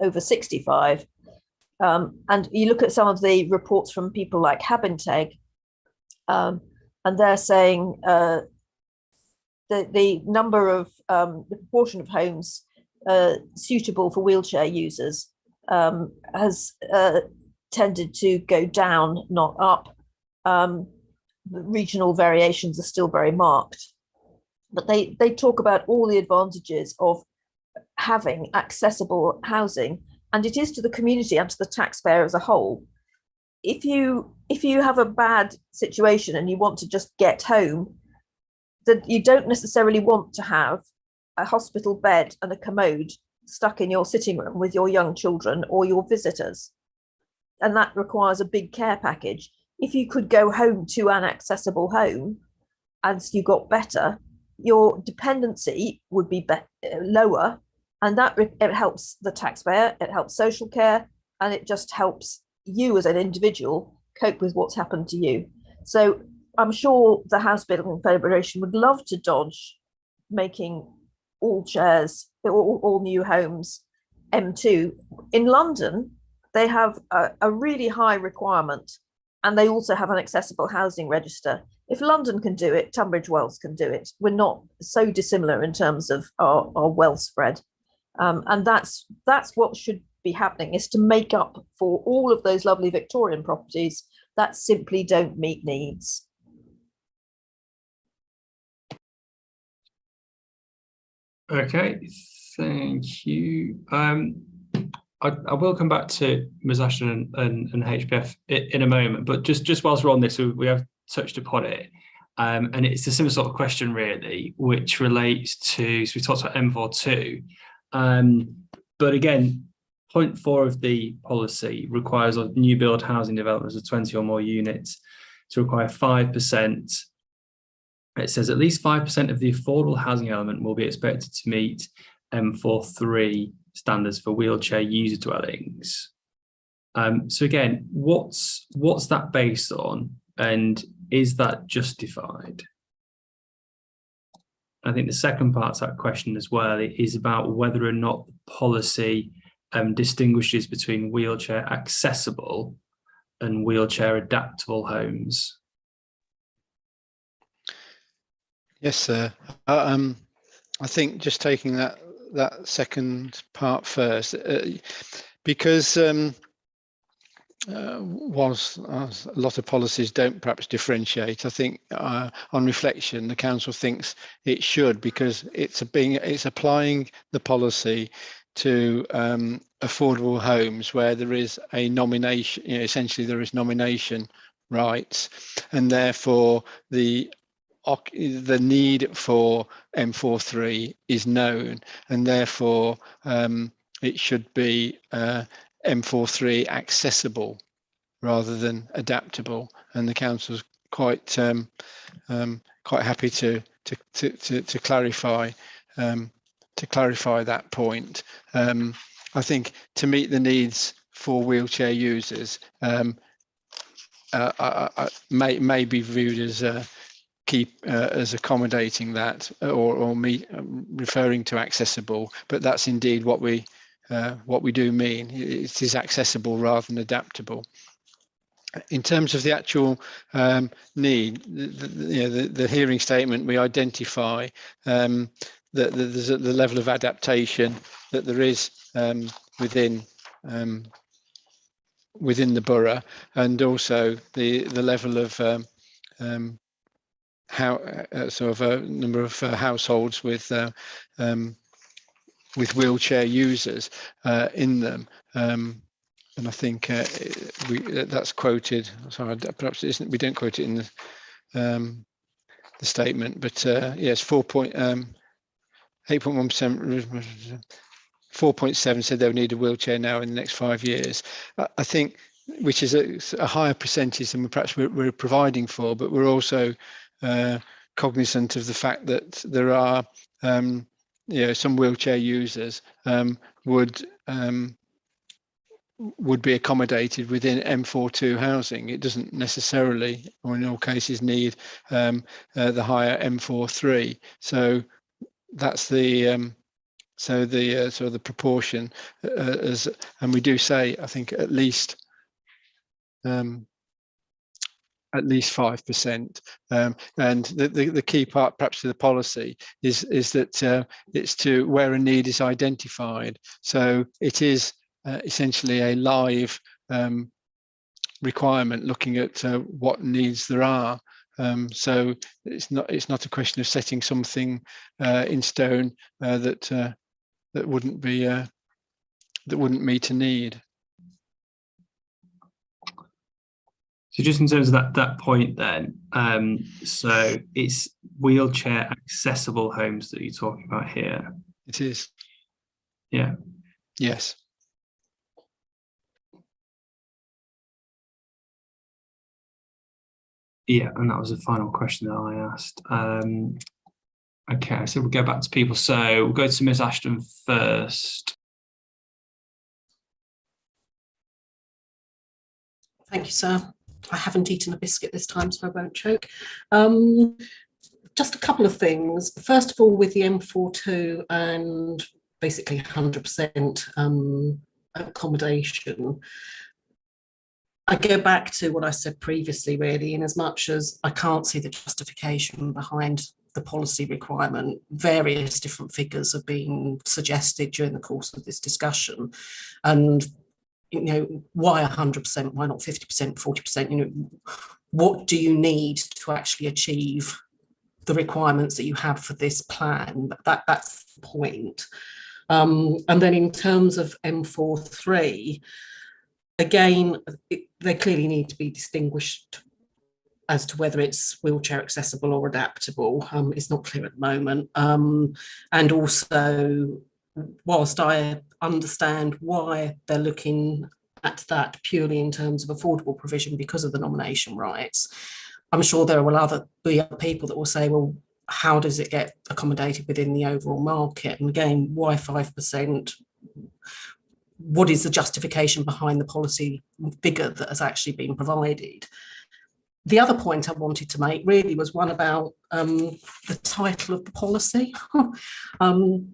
over 65. And you look at some of the reports from people like Habinteg, and they're saying the number of the proportion of homes suitable for wheelchair users has tended to go down, not up. Regional variations are still very marked, but they talk about all the advantages of having accessible housing, and it is to the community and to the taxpayer as a whole. If you have a bad situation and you want to just get home, that you don't necessarily want to have a hospital bed and a commode stuck in your sitting room with your young children or your visitors. And that requires a big care package. If you could go home to an accessible home as you got better, your dependency would be lower, and that it helps the taxpayer, it helps social care, and it just helps you as an individual cope with what's happened to you. So I'm sure the House Building Federation would love to dodge making all chairs, all new homes M2. In London, they have a really high requirement, and they also have an accessible housing register. If London can do it, Tunbridge Wells can do it. We're not so dissimilar in terms of our wealth spread. And that's what should be happening, is to make up for all of those lovely Victorian properties that simply don't meet needs. Okay, thank you. I will come back to Ms. Ashton and HBF in a moment, but just whilst we're on this, we have touched upon it. And it's a similar sort of question, really, which relates to, so we talked about M42. But again, point 4 of the policy requires of new build housing developments of 20 or more units to require 5%. It says at least 5% of the affordable housing element will be expected to meet M43 standards for wheelchair user dwellings. So again, what's that based on, and is that justified? I think the second part of that question as well is about whether or not the policy distinguishes between wheelchair accessible and wheelchair adaptable homes. Yes, sir. I think just taking that second part first, because whilst a lot of policies don't perhaps differentiate, I think on reflection the council thinks it should, because it's applying the policy to affordable homes where there is a nomination, essentially there is nomination rights, and therefore the need for M43 is known, and therefore it should be M43 accessible rather than adaptable. And the council's quite happy to clarify that point. I think to meet the needs for wheelchair users may be viewed as as accommodating that, or referring to accessible, but that's indeed what we do mean. It is accessible rather than adaptable. In terms of the actual need, the hearing statement, we identify that there's the level of adaptation that there is within the borough, and also the level of sort of a number of households with wheelchair users in them, and I think that's quoted. Sorry, perhaps it isn't. We don't quote it in the statement, but yes, 8.1%. 4.7 said they would need a wheelchair now in the next 5 years. I think, which is a higher percentage than perhaps we're providing for, but we're also cognizant of the fact that there are some wheelchair users would be accommodated within M42 housing. It doesn't necessarily, or in all cases, need the higher M43. So that's the sort of the proportion, and we do say, I think, at least 5%. And the key part, perhaps, to the policy is that it's to where a need is identified. So it is essentially a live requirement, looking at what needs there are. So it's not a question of setting something in stone that wouldn't meet a need. So just in terms of that point then, so it's wheelchair accessible homes that you're talking about here? It is. Yeah. Yes. Yeah, and that was the final question that I asked. Okay, so we'll go back to people. So we'll go to Ms. Ashton first. Thank you, sir. I haven't eaten a biscuit this time, so I won't choke. Just a couple of things. First of all, with the M42 and basically 100% accommodation, I go back to what I said previously, really, in as much as I can't see the justification behind the policy requirement. Various different figures have been suggested during the course of this discussion, and why 100%? Why not 50%, 40%? What do you need to actually achieve the requirements that you have for this plan? That's the point. And then in terms of M43, again, they clearly need to be distinguished as to whether it's wheelchair accessible or adaptable. It's not clear at the moment. And also, whilst I understand why they're looking at that purely in terms of affordable provision because of the nomination rights, I'm sure there will be other people that will say, well, how does it get accommodated within the overall market? And again, why 5%? What is the justification behind the policy figure that has actually been provided? The other point I wanted to make really was one about the title of the policy,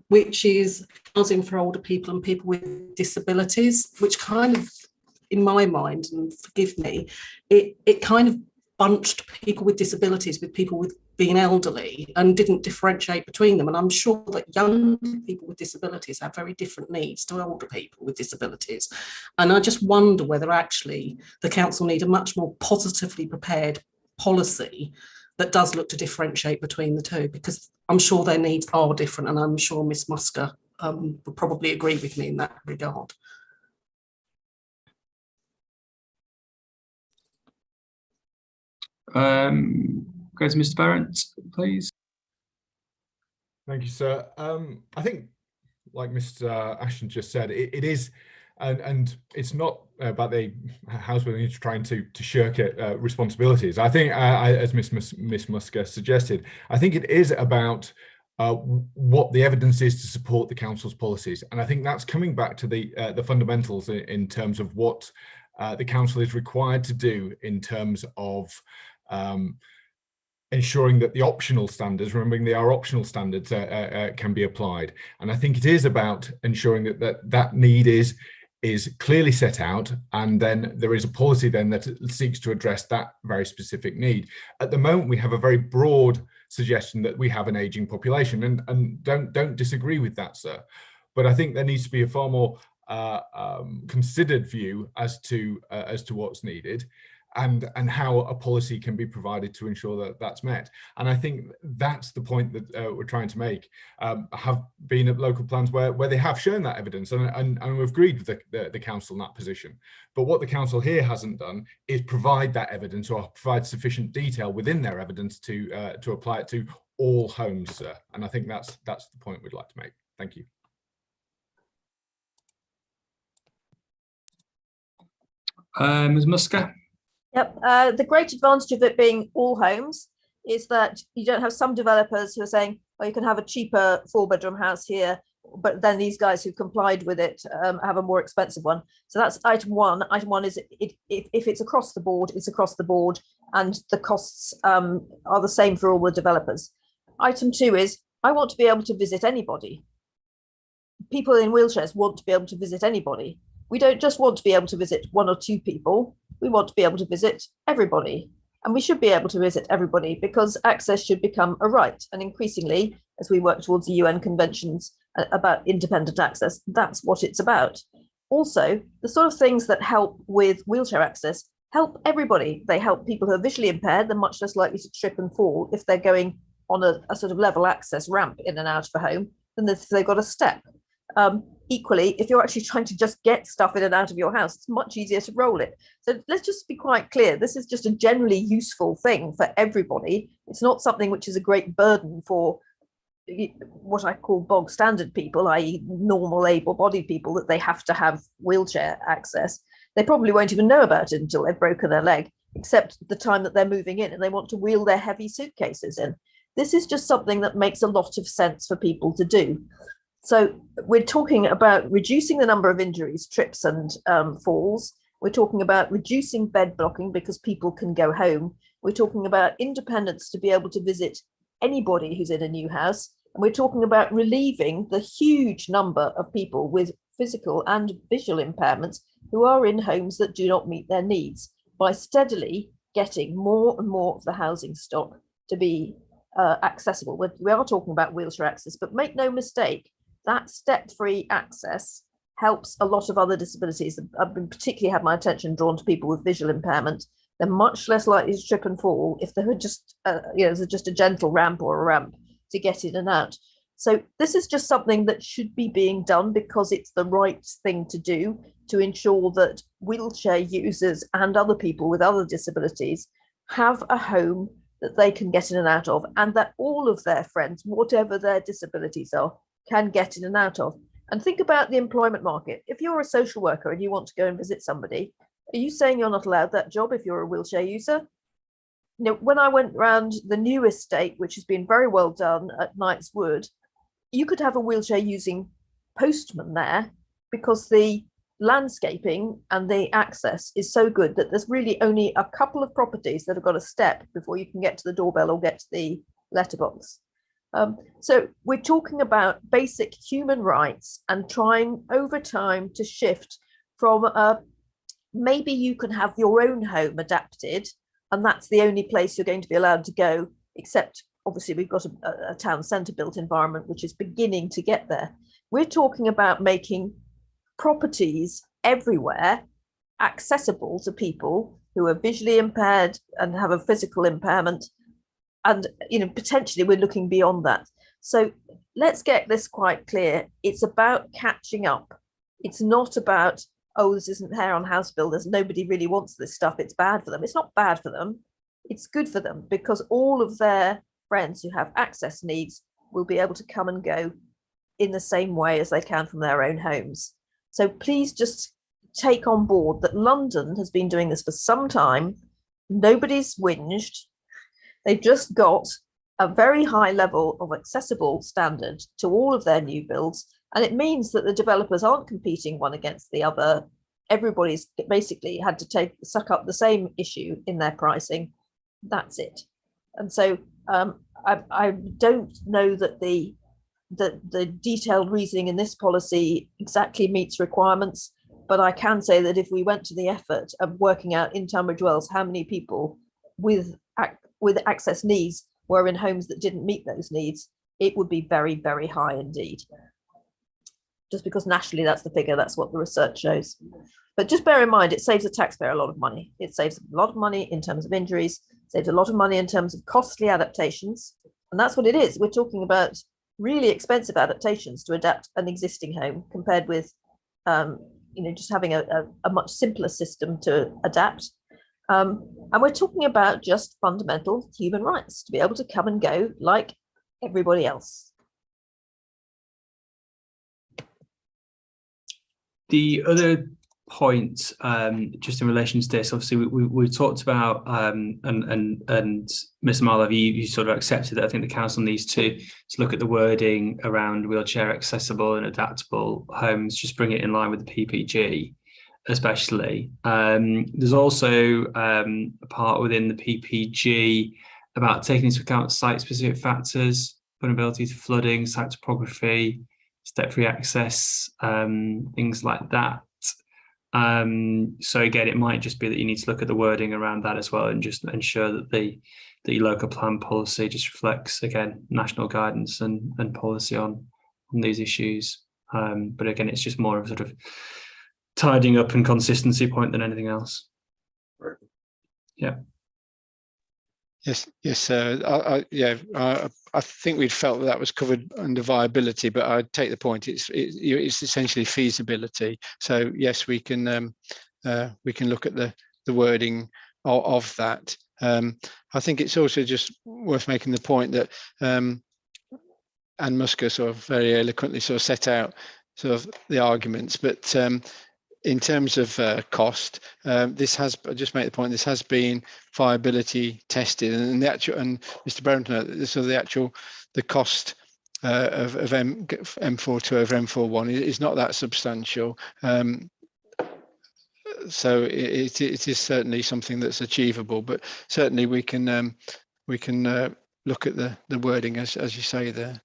which is housing for older people and people with disabilities, which kind of, in my mind, and forgive me, it kind of bunched people with disabilities with people with being elderly and didn't differentiate between them. And I'm sure that young people with disabilities have very different needs to older people with disabilities. And I just wonder whether actually the council need a much more positively prepared policy that does look to differentiate between the two, because I'm sure their needs are different. And I'm sure Miss Musker would probably agree with me in that regard. Go to Mr. Barrett, please. Thank you, sir. I think, like Mr. Ashton just said, it is, and it's not about the house building trying to shirk it responsibilities. I think, as Miss Musker suggested, I think it is about what the evidence is to support the council's policies, and I think that's coming back to the fundamentals in terms of what the council is required to do in terms of ensuring that the optional standards, remembering they are optional standards, can be applied. And I think it is about ensuring that need is clearly set out, and then there is a policy then that seeks to address that very specific need. At the moment, we have a very broad suggestion that we have an aging population, and don't disagree with that, sir. But I think there needs to be a far more considered view as to what's needed, and how a policy can be provided to ensure that that's met. And I think that's the point that we're trying to make. Have been at local plans where they have shown that evidence, and we've agreed with the council in that position. But what the council here hasn't done is provide that evidence or provide sufficient detail within their evidence to apply it to all homes, sir. And I think that's the point we'd like to make. Thank you. Ms. Musker. Yep. The great advantage of it being all homes is that you don't have some developers who are saying, well, you can have a cheaper 4-bedroom house here, but then these guys who complied with it have a more expensive one. So that's item one. Item one is if it's across the board, it's across the board, and the costs are the same for all the developers. Item two is I want to be able to visit anybody. People in wheelchairs want to be able to visit anybody. We don't just want to be able to visit 1 or 2 people. We want to be able to visit everybody. And we should be able to visit everybody because access should become a right. And increasingly, as we work towards the UN conventions about independent access, that's what it's about. Also, the sort of things that help with wheelchair access help everybody. They help people who are visually impaired. They're much less likely to trip and fall if they're going on a sort of level access ramp in and out of a home than if they've got a step. Equally, if you're actually trying to just get stuff in and out of your house, it's much easier to roll it. So let's just be quite clear. This is just a generally useful thing for everybody. It's not something which is a great burden for what I call bog standard people, i.e. normal able-bodied people, that they have to have wheelchair access. They probably won't even know about it until they've broken their leg, except the time that they're moving in and they want to wheel their heavy suitcases in. This is just something that makes a lot of sense for people to do. So we're talking about reducing the number of injuries, trips and falls. We're talking about reducing bed blocking because people can go home. We're talking about independence to be able to visit anybody who's in a new house. And we're talking about relieving the huge number of people with physical and visual impairments who are in homes that do not meet their needs by steadily getting more and more of the housing stock to be accessible. We are talking about wheelchair access, but make no mistake, that step-free access helps a lot of other disabilities. I've been particularly had my attention drawn to people with visual impairment. They're much less likely to trip and fall if they were just, just a gentle ramp or a ramp to get in and out. So this is just something that should be being done because it's the right thing to do to ensure that wheelchair users and other people with other disabilities have a home that they can get in and out of, and that all of their friends, whatever their disabilities are, can get in and out of. And think about the employment market. If you're a social worker and you want to go and visit somebody, are you saying you're not allowed that job if you're a wheelchair user? You know, when I went around the new estate, which has been very well done at Knight's Wood, you could have a wheelchair using postman there because the landscaping and the access is so good that there's really only a couple of properties that have got a step before you can get to the doorbell or get to the letterbox. So we're talking about basic human rights and trying over time to shift from maybe you can have your own home adapted and that's the only place you're going to be allowed to go, except obviously we've got a town centre built environment which is beginning to get there. We're talking about making properties everywhere accessible to people who are visually impaired and have a physical impairment. And, you know, potentially we're looking beyond that. So let's get this quite clear. It's about catching up. It's not about, oh, this isn't fair on house builders. Nobody really wants this stuff. It's bad for them. It's not bad for them. It's good for them because all of their friends who have access needs will be able to come and go in the same way as they can from their own homes. So please just take on board that London has been doing this for some time. Nobody's whinged. They've just got a very high level of accessible standard to all of their new builds. And it means that the developers aren't competing one against the other. Everybody's basically had to suck up the same issue in their pricing. That's it. And so I don't know that the detailed reasoning in this policy exactly meets requirements, but I can say that if we went to the effort of working out in Tunbridge Wells how many people with access needs were in homes that didn't meet those needs, it would be very, very high indeed. Just because nationally that's the figure, that's what the research shows. But just bear in mind, it saves the taxpayer a lot of money. It saves a lot of money in terms of injuries, saves a lot of money in terms of costly adaptations. And that's what it is. We're talking about really expensive adaptations to adapt an existing home compared with just having a much simpler system to adapt. And we're talking about just fundamental human rights to be able to come and go like everybody else. The other point, just in relation to this, obviously we talked about, and Mr. Marlow, you sort of accepted that I think the council needs to look at the wording around wheelchair accessible and adaptable homes, just bring it in line with the PPG, especially. There's also a part within the PPG about taking into account site-specific factors, vulnerability to flooding, site topography, step-free access, things like that. So again, it might just be that you need to look at the wording around that as well and just ensure that the local plan policy just reflects, again, national guidance and policy on these issues. But again, it's just more of a sort of tidying up and consistency point than anything else. Right. Yeah. Yes, sir. I think we'd felt that was covered under viability, but I take the point. It's essentially feasibility. So yes, we can look at the wording of that. I think it's also just worth making the point that Anne Musker sort of very eloquently sort of set out sort of the arguments, but in terms of cost, this has, I just make the point, this has been viability tested, and the actual, and Mr. Barrington, so the cost of M42 over M41 is not that substantial. So it is certainly something that's achievable, but certainly we can look at the wording as you say there.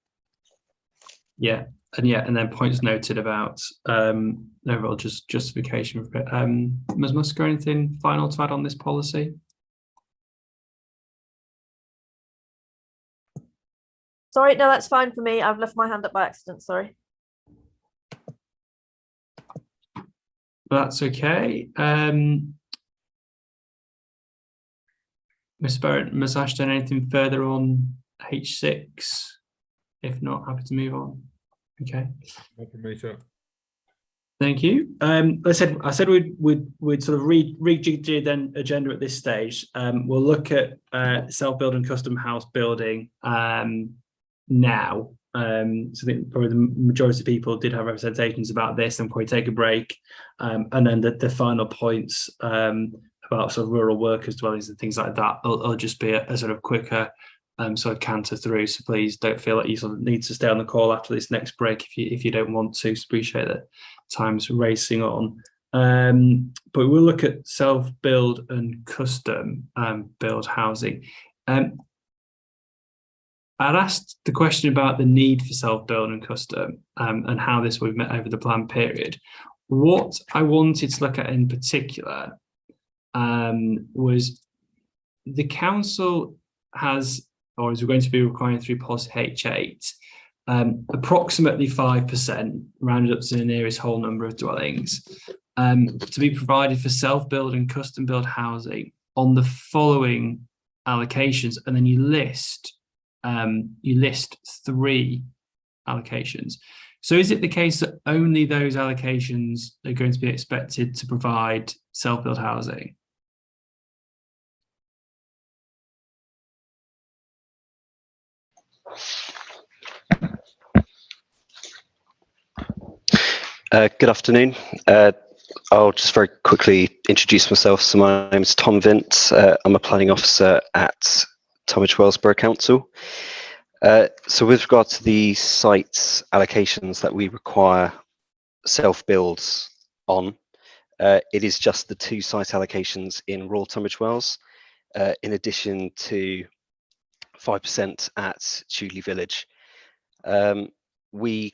Yeah, and then points noted about overall just justification for it. Ms. Musker, anything final to add on this policy? Sorry, no, that's fine for me. I've left my hand up by accident, sorry. That's okay. Ms. Barrett, Ms. Ashton, anything further on H6? If not, happy to move on. Okay. Not from me, sir. Thank you. I said we'd sort of rejig the agenda at this stage. We'll look at self-build and custom house building now. So I think probably the majority of people did have representations about this, and probably take a break. And then the final points about sort of rural workers dwellings and things like that will just be a sort of quicker sort of canter through. So please don't feel like you sort of need to stay on the call after this next break if you don't want to. So appreciate that time's racing on. But we'll look at self-build and custom build housing. I'd asked the question about the need for self-build and custom and how this would be met over the plan period. What I wanted to look at in particular was the council has, or is going to be requiring through policy H8, approximately 5%, rounded up to the nearest whole number of dwellings, to be provided for self-build and custom build housing on the following allocations, and then you list 3 allocations. So is it the case that only those allocations are going to be expected to provide self-build housing? Good afternoon. I'll just very quickly introduce myself. So my name is Tom Vint. I'm a planning officer at Tunbridge Wells Borough Council. So with regard to the site allocations that we require self-builds on, it is just the 2 site allocations in rural Tunbridge Wells, in addition to 5% at Chudley Village. We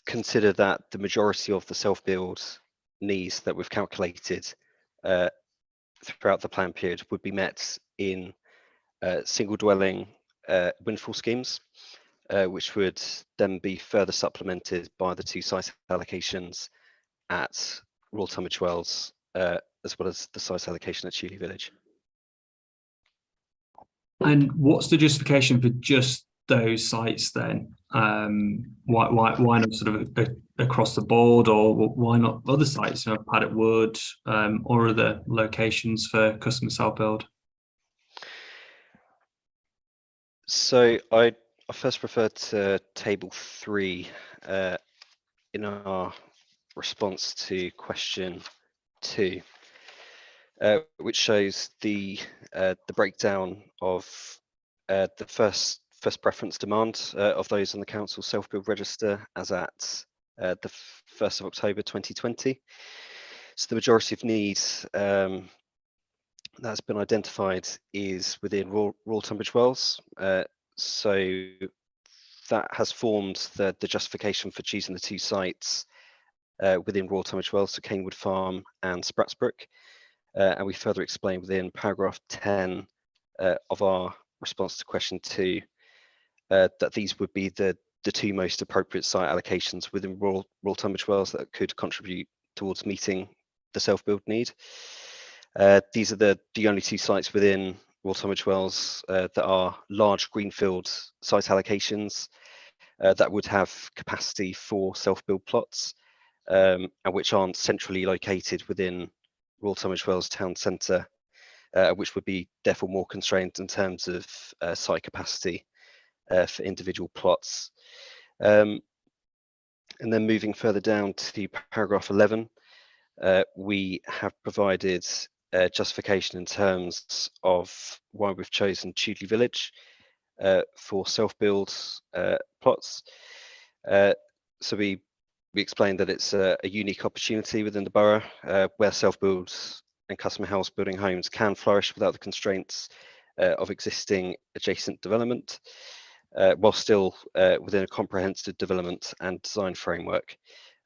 consider that the majority of the self-build needs that we've calculated throughout the plan period would be met in single dwelling windfall schemes, which would then be further supplemented by the 2 site allocations at rural Tunbridge Wells, as well as the site allocation at Chudley Village. And what's the justification for just those sites then? Why not sort of across the board, or why not other sites, you know, Paddock Wood, or other locations for custom self-build? So I first referred to table 3 in our response to question 2, which shows the breakdown of the first preference demand of those on the council self-build register as at the 1st of October 2020. So the majority of needs that's been identified is within rural Tunbridge Wells. So that has formed the justification for choosing the 2 sites within rural Tunbridge Wells, so Canewood Farm and Spratsbrook. And we further explain within paragraph 10 of our response to question 2 that these would be the 2 most appropriate site allocations within rural Tunbridge Wells that could contribute towards meeting the self-build need. These are the only 2 sites within rural Tunbridge Wells that are large greenfield site allocations that would have capacity for self-build plots, and which aren't centrally located within rural Tunbridge Wells town centre, which would be therefore more constrained in terms of site capacity for individual plots. And then moving further down to paragraph 11, we have provided justification in terms of why we've chosen Chudley Village for self-build plots. So we explained that it's a unique opportunity within the borough where self-build and custom house building homes can flourish without the constraints of existing adjacent development, while still within a comprehensive development and design framework.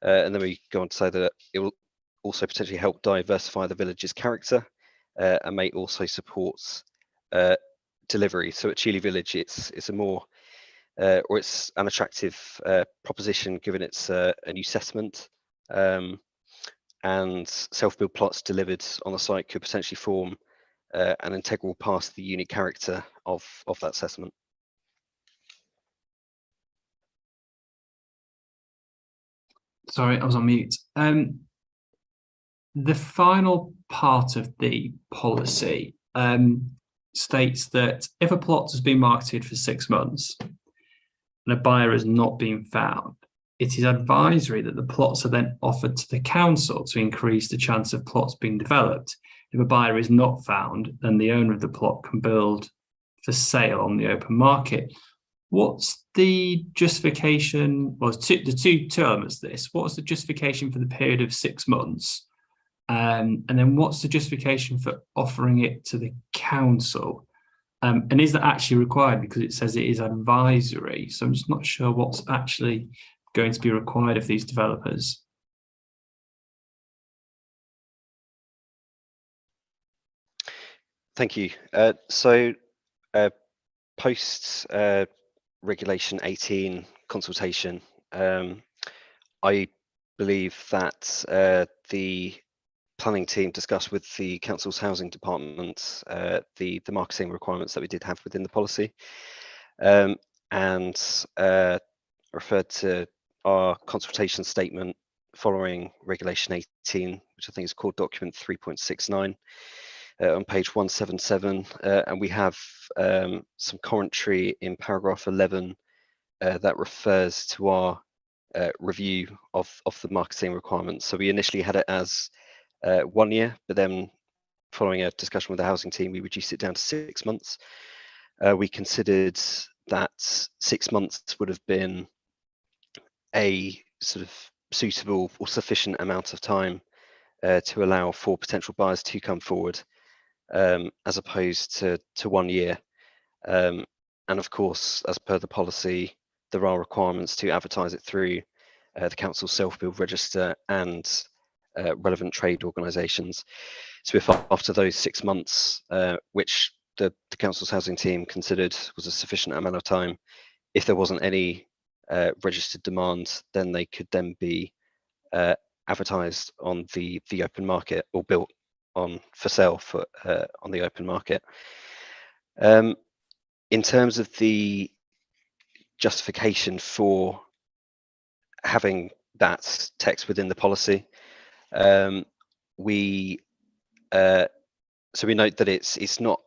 And then we go on to say that it will also potentially help diversify the village's character and may also support delivery. So at Chudley Village, it's a more or it's an attractive proposition given it's a new settlement, and self-build plots delivered on the site could potentially form an integral part of the unique character of that settlement. Sorry, I was on mute. The final part of the policy states that if a plot has been marketed for 6 months and a buyer has not been found, it is advisory that the plots are then offered to the council to increase the chance of plots being developed. If a buyer is not found, then the owner of the plot can build for sale on the open market. What's the justification? Well, the two elements to this. What's the justification for the period of 6 months? And then what's the justification for offering it to the council? And is that actually required? Because it says it is advisory. So I'm just not sure what's actually going to be required of these developers. Thank you. Post Regulation 18 consultation, I believe that the planning team discussed with the council's housing department the marketing requirements that we did have within the policy, and referred to our consultation statement following Regulation 18, which I think is called document 3.69 on page 177, and we have some commentary in paragraph 11 that refers to our review of the marketing requirements. So we initially had it as 1 year, but then following a discussion with the housing team, we reduced it down to 6 months. We considered that 6 months would have been a sort of suitable or sufficient amount of time to allow for potential buyers to come forward, as opposed to 1 year. And of course, as per the policy, there are requirements to advertise it through the council's self-build register and relevant trade organisations. So if after those 6 months, which the council's housing team considered was a sufficient amount of time, if there wasn't any registered demand, then they could then be advertised on the open market or built on for sale for on the open market. In terms of the justification for having that text within the policy, we note that it's not.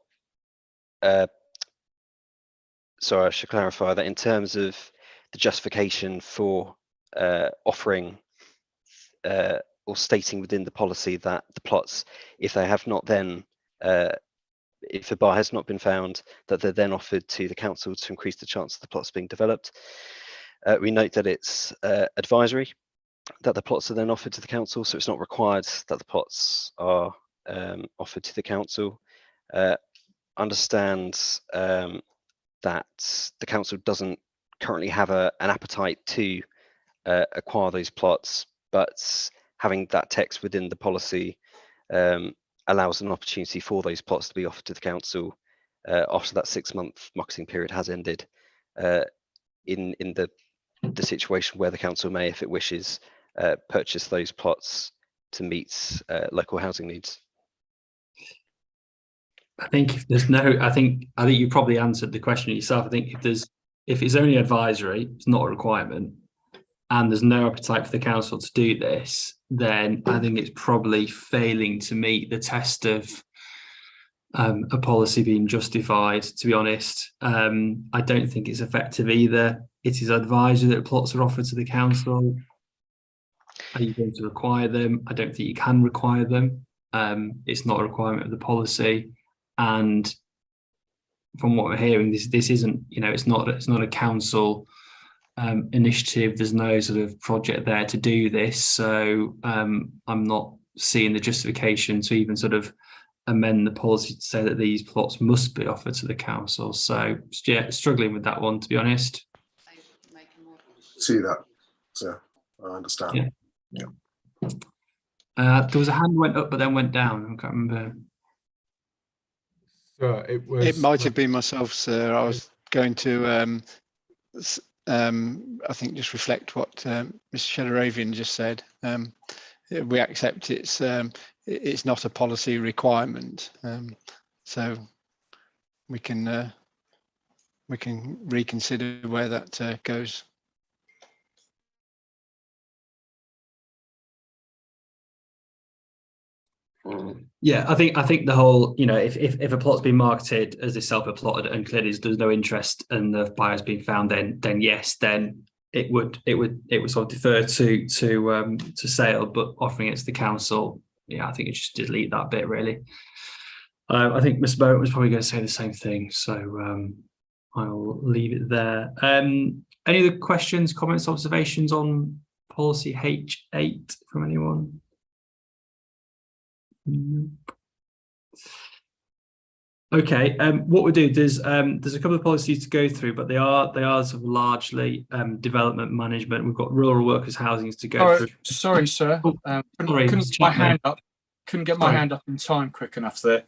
Sorry, I should clarify that in terms of the justification for offering or stating within the policy that the plots, if they have not then, if a buyer has not been found, that they're then offered to the council to increase the chance of the plots being developed. We note that it's advisory, that the plots are then offered to the council, so it's not required that the plots are offered to the council. Understand that the council doesn't currently have an appetite to acquire those plots, but having that text within the policy allows an opportunity for those plots to be offered to the council after that 6-month marketing period has ended, in the situation where the council may, if it wishes, purchase those plots to meet local housing needs. I think if there's no, I think you probably answered the question yourself. I think if it's only advisory, it's not a requirement, and there's no appetite for the council to do this, then I think it's probably failing to meet the test of a policy being justified, to be honest. I don't think it's effective either. It is advisory that plots are offered to the council. Are you going to require them? I don't think you can require them. It's not a requirement of the policy. And from what we're hearing, this isn't, it's not a council initiative. There's no sort of project there to do this. So I'm not seeing the justification to even sort of amend the policy to say that these plots must be offered to the council. So yeah, struggling with that one, to be honest. See that, so I understand. Yeah. There was a hand went up but then went down. I can't remember. It might have been myself, sir. I was going to I think just reflect what Mr. Shederavian just said. We accept it's not a policy requirement, so we can reconsider where that goes. Yeah, I think the whole, if a plot's been marketed as a self-plotted and clearly there's no interest and the buyer's been found, then yes, then it would sort of defer to sale, but offering it to the council, I think it just delete that bit really. I think Mr. Bowen was probably going to say the same thing, so I'll leave it there. Any other questions, comments, observations on policy H8 from anyone? Nope. Okay, what we'll do, there's a couple of policies to go through, but they are sort of largely development management. We've got rural workers housing to go through. Sorry, sir. Couldn't get my hand up in time quick enough there.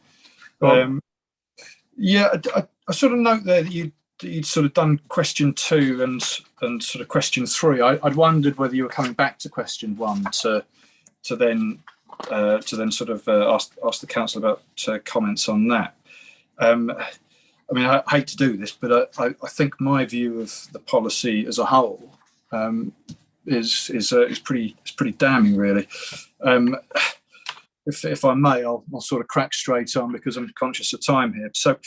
Yeah, I sort of note there that you'd sort of done question 2 and sort of question 3. I'd wondered whether you were coming back to question 1 to then sort of ask the council about comments on that. I mean, I hate to do this, but I think my view of the policy as a whole is pretty damning, really. If I may, I'll sort of crack straight on because I'm conscious of time here. So,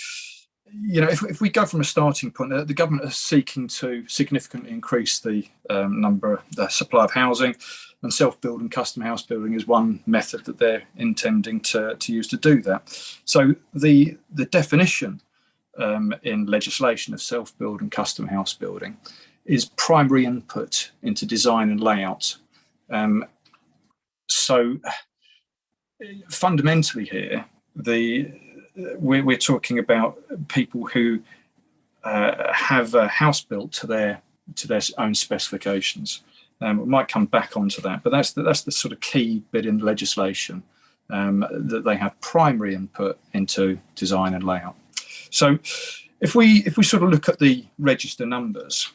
if we go from a starting point, the government is seeking to significantly increase the supply of housing, and self-build and custom house building is one method that they're intending to use to do that. So the definition in legislation of self-build and custom house building is primary input into design and layout. So fundamentally here, we're talking about people who have a house built to their own specifications. We might come back onto that, but that's the sort of key bit in legislation, that they have primary input into design and layout. So if we sort of look at the register numbers,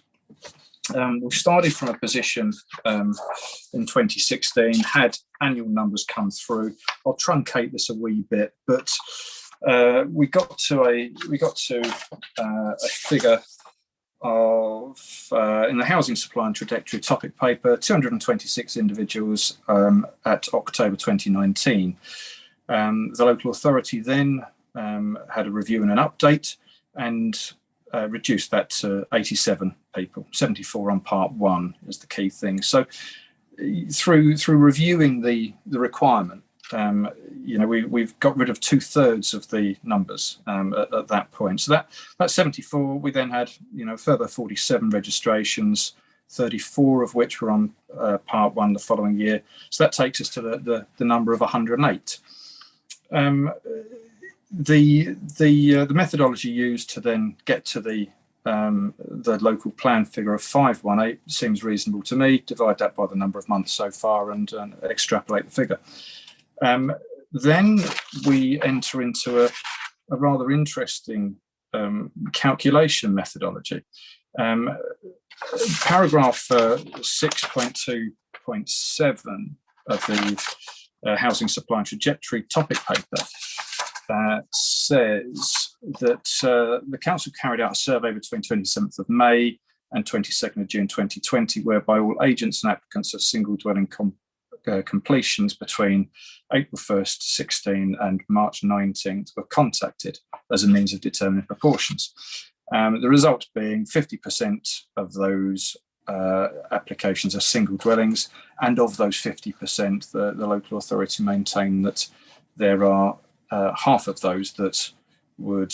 we started from a position in 2016, had annual numbers come through. I'll truncate this a wee bit, but we got to a figure of in the housing supply and trajectory topic paper, 226 individuals at October 2019. The local authority then had a review and an update and reduced that to 87 people. 74 on part 1 is the key thing. So through reviewing the requirement, we've got rid of 2/3 of the numbers at that point. So that's 74. We then had a further 47 registrations, 34 of which were on part 1 the following year. So that takes us to the number of 108. The methodology used to then get to the local plan figure of 518 seems reasonable to me. Divide that by the number of months so far and extrapolate the figure. Then we enter into a rather interesting calculation methodology. Paragraph 6.2.7 of the Housing Supply and Trajectory topic paper says that the council carried out a survey between 27th of May and 22nd of June 2020, whereby all agents and applicants of single dwelling completions between April 1st, 16 and March 19th were contacted as a means of determining proportions. The result being 50% of those applications are single dwellings, and of those 50%, the local authority maintain that there are half of those that would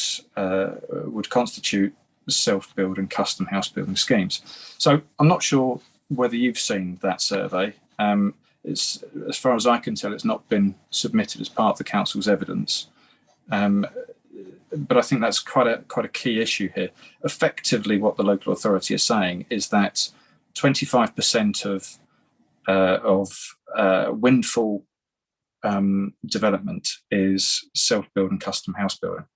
constitute self-build and custom house building schemes. So I'm not sure whether you've seen that survey. It's, as far as I can tell, it's not been submitted as part of the council's evidence. But I think that's quite a key issue here. Effectively, what the local authority is saying is that 25% of windfall development is self-build and custom house building.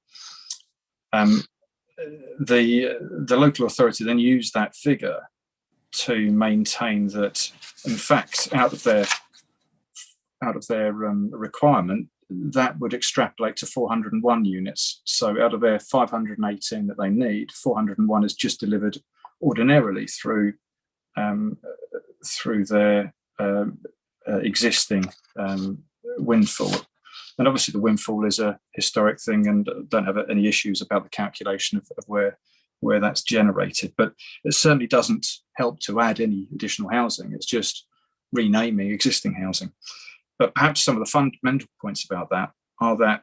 The local authority then used that figure to maintain that, in fact, out of their requirement, that would extrapolate to 401 units. So out of their 518 that they need, 401 is just delivered ordinarily through their existing windfall. And obviously the windfall is a historic thing, and don't have any issues about the calculation of where that's generated. But it certainly doesn't help to add any additional housing. It's just renaming existing housing. But perhaps some of the fundamental points about that are that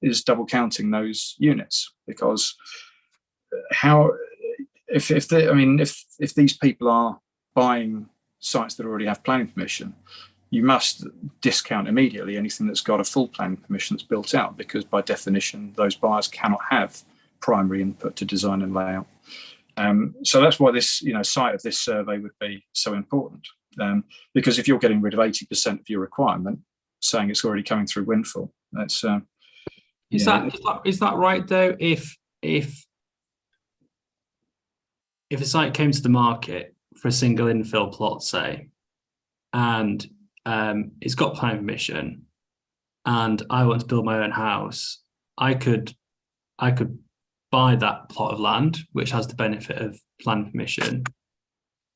is double counting those units, because if these people are buying sites that already have planning permission, you must discount immediately anything that's got a full planning permission that's built out, because by definition those buyers cannot have primary input to design and layout. So that's why this site of this survey would be so important, because if you're getting rid of 80% of your requirement, saying it's already coming through windfall, that's is that right though? If a site came to the market for a single infill plot, say, and it's got planning permission, and I want to build my own house, I could buy that plot of land which has the benefit of planning permission,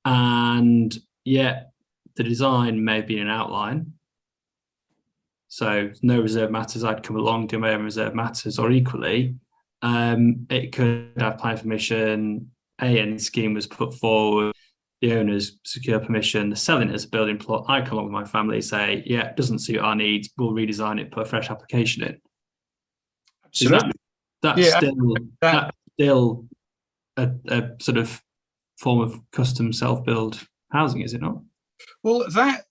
and yet the design may be an outline, so no reserve matters, I'd come along, do my own reserve matters, or equally it could have planning permission, end scheme was put forward, the owners secure permission, the selling as a building plot, I come along with my family, say, yeah, it doesn't suit our needs, we'll redesign it, put a fresh application in. Absolutely. That's still a sort of form of custom self-build housing, is it not? Well, that,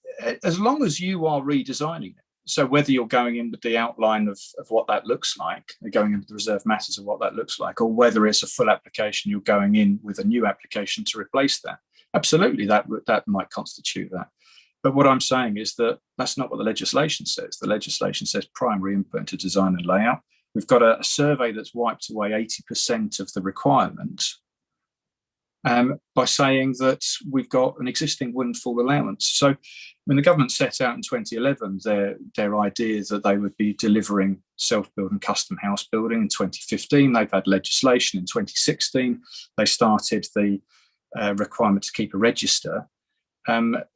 as long as you are redesigning it, so whether you're going in with the outline of what that looks like, going into the reserve matters of what that looks like, or whether it's a full application, you're going in with a new application to replace that, absolutely, that might constitute that. But what I'm saying is that that's not what the legislation says. The legislation says primary input into design and layout. We've got a survey that's wiped away 80% of the requirement by saying that we've got an existing windfall allowance. So when the government set out in 2011 their idea that they would be delivering self-build and custom house building in 2015, they've had legislation in 2016. They started the requirement to keep a register.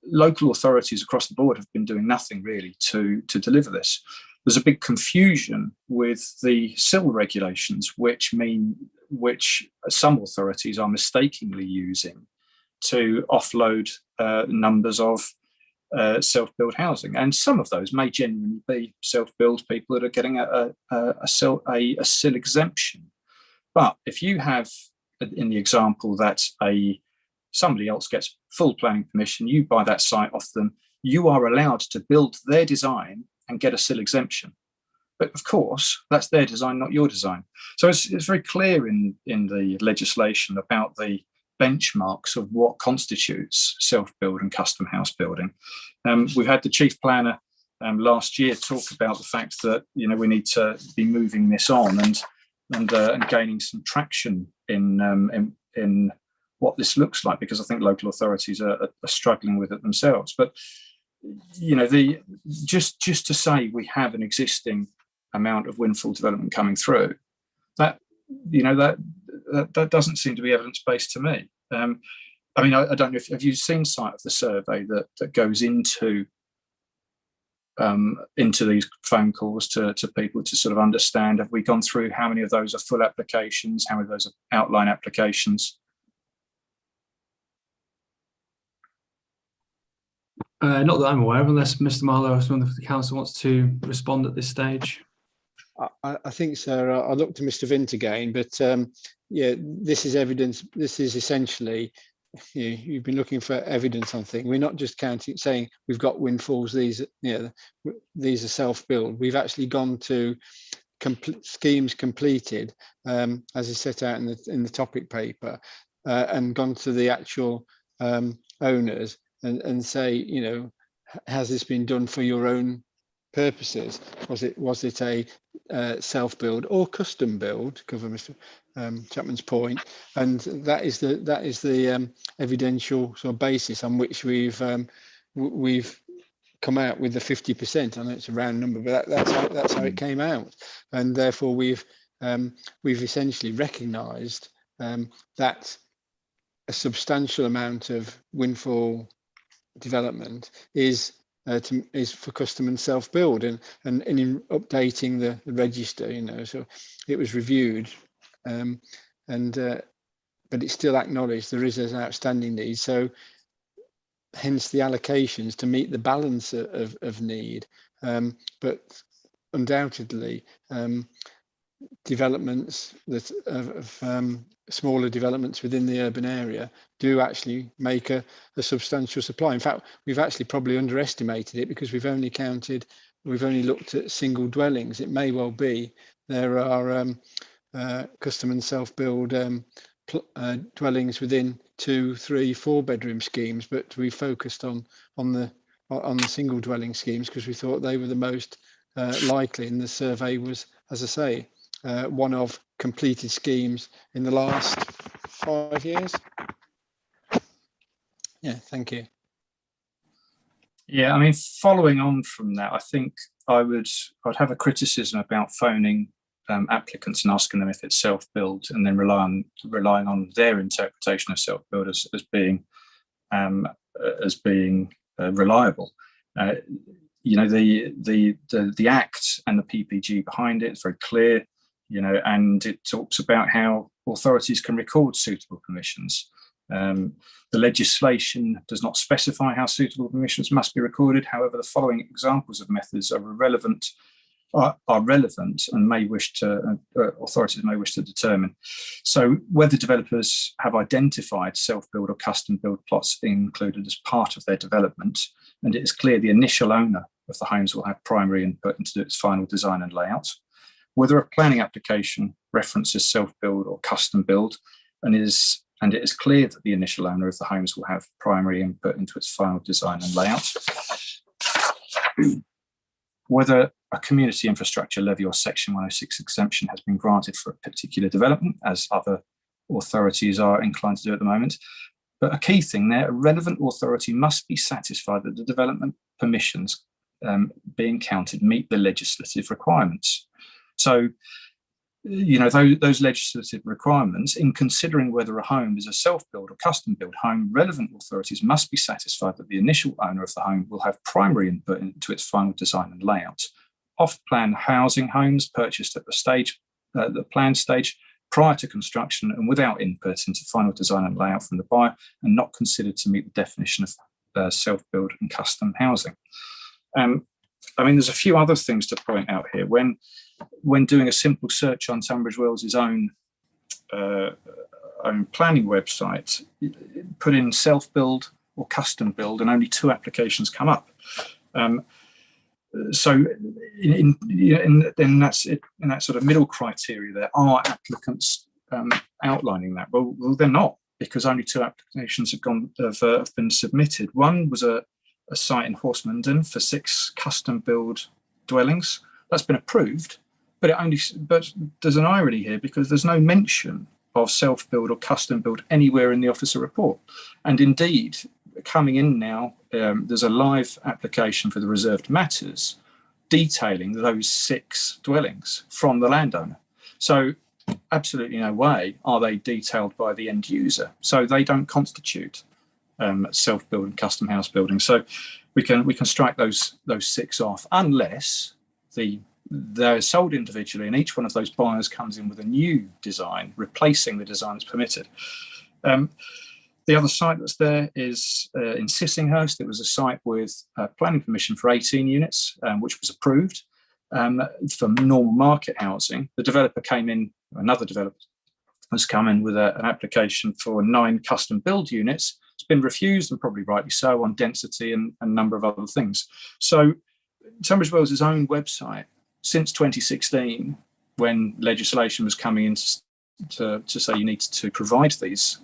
Local authorities across the board have been doing nothing really to deliver this. There's a big confusion with the civil regulations, which some authorities are mistakenly using to offload numbers of self-build housing, and some of those may genuinely be self-build people that are getting a SIL exemption. But if you have, in the example that somebody else gets full planning permission, you buy that site off them, you are allowed to build their design and get a SIL exemption. But of course, that's their design, not your design. So it's very clear in the legislation about the benchmarks of what constitutes self-build and custom house building. We've had the chief planner last year talk about the fact that we need to be moving this on and gaining some traction in what this looks like, because I think local authorities are struggling with it themselves. But just to say we have an existing amount of windfall development coming through, that doesn't seem to be evidence-based to me. I don't know have you seen sight of the survey that goes into these phone calls to people to sort of understand, have we gone through how many of those are full applications, how many of those are outline applications? Not that I'm aware of, unless Mr. Marlowe or someone from the council wants to respond at this stage. I think so. I'll look to Mr. Vint again, but yeah, this is evidence. This is essentially, you've been looking for evidence on things. We're not just counting, saying we've got windfalls. These are self-build. We've actually gone to schemes completed, as is set out in the topic paper, and gone to the actual owners and say, has this been done for your own purposes? Was it a self-build or custom build, to cover Mr. Chapman's point? And that is the evidential sort of basis on which we've come out with the 50%. I know it's a round number, but that's how it came out. And therefore we've essentially recognised that a substantial amount of windfall development is is for custom and self-build, and in updating the register, so it was reviewed, but it still acknowledged there is an outstanding need. So hence the allocations to meet the balance of need, but undoubtedly developments that of smaller developments within the urban area do actually make a substantial supply. In fact, we've actually probably underestimated it, because we've only looked at single dwellings. It may well be there are custom and self-build dwellings within 2, 3, 4 bedroom schemes, but we focused on the single dwelling schemes because we thought they were the most likely, and the survey was, as I say, one of completed schemes in the last 5 years. Yeah, thank you. Yeah, I mean, following on from that, I think I'd have a criticism about phoning applicants and asking them if it's self-build, and then relying on their interpretation of self-build as being reliable. The Act and the PPG behind it is very clear, and it talks about how authorities can record suitable permissions. The legislation does not specify how suitable permissions must be recorded. However, the following examples of methods are relevant and authorities may wish to determine. So whether developers have identified self-build or custom-build plots included as part of their development, and it is clear the initial owner of the homes will have primary input into its final design and layout. Whether a planning application references self-build or custom-build, and it is clear that the initial owner of the homes will have primary input into its final design and layout. Whether a community infrastructure levy or Section 106 exemption has been granted for a particular development, as other authorities are inclined to do at the moment. But a key thing there, a relevant authority must be satisfied that the development permissions being counted meet the legislative requirements. So, those legislative requirements, in considering whether a home is a self-build or custom-build home, relevant authorities must be satisfied that the initial owner of the home will have primary input into its final design and layout. Off-plan housing homes purchased at the planned stage prior to construction and without input into final design and layout from the buyer are not considered to meet the definition of self-build and custom housing. There's a few other things to point out here. When doing a simple search on Tunbridge Wells' own planning website, put in self-build or custom build, and only 2 applications come up. So in that sort of middle criteria, there are applicants outlining that. Well, they're not, because only 2 applications have been submitted. One was a site in Horsemondon for 6 custom build dwellings. That's been approved, but there's an irony here, because there's no mention of self-build or custom build anywhere in the officer report. And indeed, coming in now, there's a live application for the reserved matters detailing those 6 dwellings from the landowner. So absolutely no way are they detailed by the end user. So they don't constitute self-build and custom house building. So we can strike those 6 off, unless they're sold individually and each one of those buyers comes in with a new design, replacing the design that's permitted. The other site that's there is in Sissinghurst. It was a site with planning permission for 18 units, which was approved for normal market housing. The developer came in, another developer has come in with an application for 9 custom build units. It's been refused, and probably rightly so, on density and a number of other things. So Tunbridge Wells' own website, since 2016, when legislation was coming in to say you need to provide these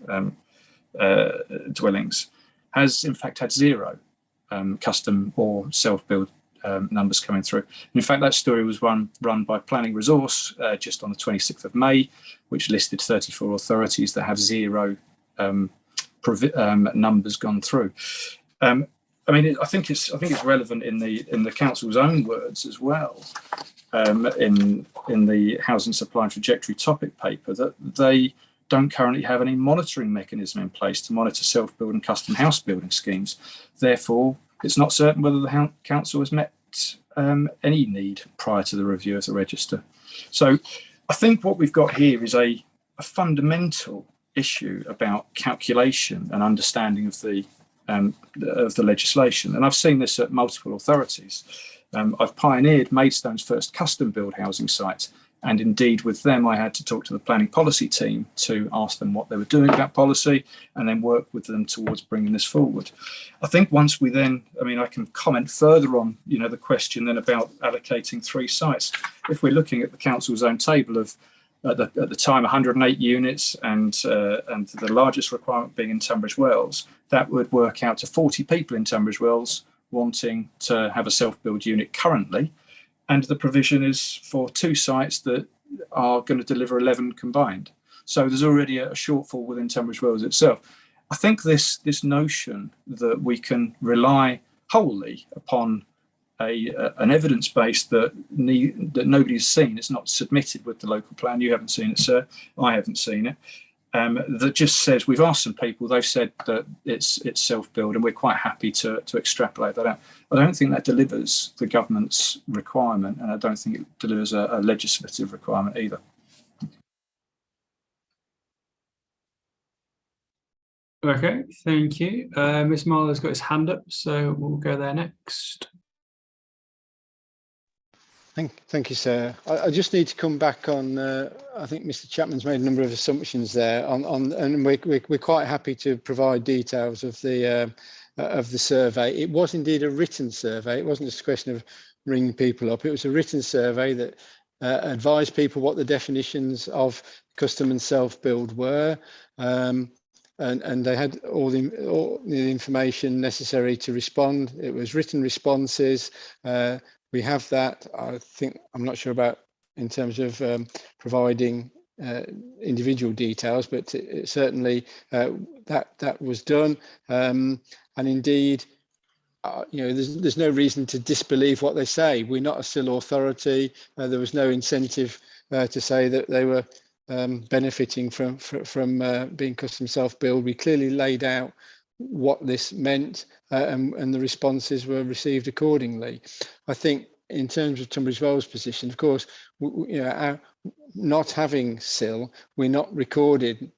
dwellings, has in fact had 0 custom or self-build numbers coming through. And in fact, that story was run by Planning Resource just on the 26th of May, which listed 34 authorities that have 0 numbers gone through. I think it's relevant in the council's own words as well, in the housing supply and trajectory topic paper, that they don't currently have any monitoring mechanism in place to monitor self-build and custom house building schemes. Therefore, it's not certain whether the council has met any need prior to the review of the register. So I think what we've got here is a fundamental issue about calculation and understanding of the legislation. And I've seen this at multiple authorities. I've pioneered Maidstone's first custom build housing site. And indeed, with them, I had to talk to the planning policy team to ask them what they were doing about policy and then work with them towards bringing this forward. I think once we then, I can comment further on, the question then about allocating 3 sites. If we're looking at the council's own table of, at the time, 108 units and the largest requirement being in Tunbridge Wells, that would work out to 40 people in Tunbridge Wells wanting to have a self-build unit currently. And the provision is for 2 sites that are going to deliver 11 combined. So there's already a shortfall within Tunbridge Wells itself. I think this notion that we can rely wholly upon an evidence base that nobody's seen, it's not submitted with the local plan. You haven't seen it, sir. I haven't seen it. That just says we've asked some people, they've said that it's self-build, and we're quite happy to extrapolate that out. I don't think that delivers the government's requirement, and I don't think it delivers a legislative requirement either. Okay, thank you. Ms. Marler's got his hand up, so we'll go there next. Thank you, sir. I just need to come back on. I think Mr. Chapman's made a number of assumptions there, and we're quite happy to provide details of the survey. It was indeed a written survey. It wasn't just a question of ringing people up. It was a written survey that advised people what the definitions of custom and self-build were, and they had all the information necessary to respond. It was written responses. We have that. I'm not sure about in terms of providing individual details, but certainly that was done. And indeed, there's no reason to disbelieve what they say. We're not a still authority. There was no incentive to say that they were benefiting from being custom self-build. We clearly laid out what this meant, and the responses were received accordingly. I think in terms of Tunbridge Wells' position, of course, not having SIL, we're not recorded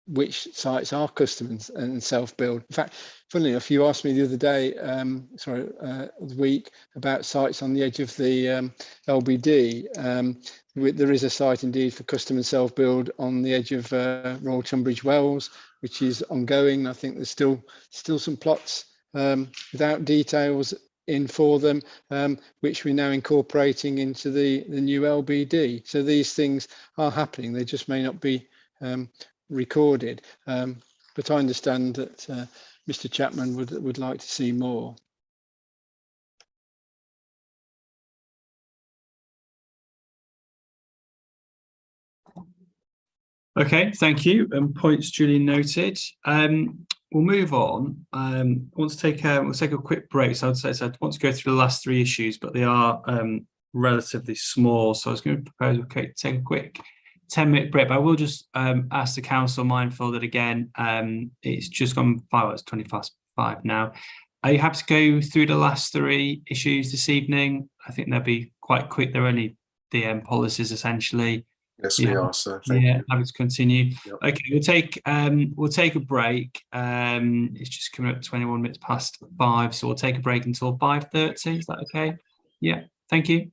which sites are custom and self-build. In fact, funnily enough, you asked me the other day, the week, about sites on the edge of the LBD. There is a site indeed for custom and self-build on the edge of Royal Tunbridge Wells, which is ongoing. I think there's still some plots without details in for them, which we're now incorporating into the new LBD. So these things are happening. They just may not be recorded, but I understand that Mr. Chapman would like to see more. Okay, thank you. Points duly noted. We'll move on. We'll take a quick break. So I want to go through the last 3 issues, but they are relatively small. So I was going to propose take a quick 10-minute break. But I will just ask the council, mindful that again, it's just gone 5 hours, 5 now. Are you happy to go through the last 3 issues this evening? I think they'll be quite quick. They're only DM policies essentially. Yes, we are, sir. Thank you. Happy to continue. Yep. Okay, we'll take a break. It's just coming up 21 minutes past 5, so we'll take a break until 5:30. Is that okay? Yeah, thank you.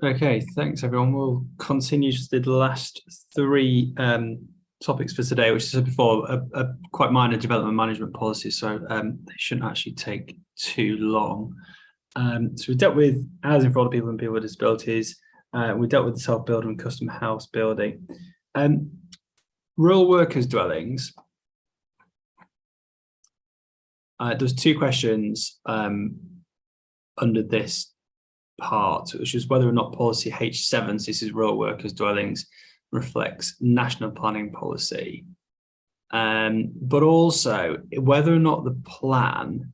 Okay, thanks everyone. We'll continue to the last three topics for today, which I said before, a quite minor development management policies, so they shouldn't actually take too long. So we dealt with housing for older people and people with disabilities. We dealt with the self-build and custom house building. Rural workers dwellings. There's two questions under this part, which is whether or not policy H7, so this is rural workers dwellings, reflects national planning policy, but also whether or not the plan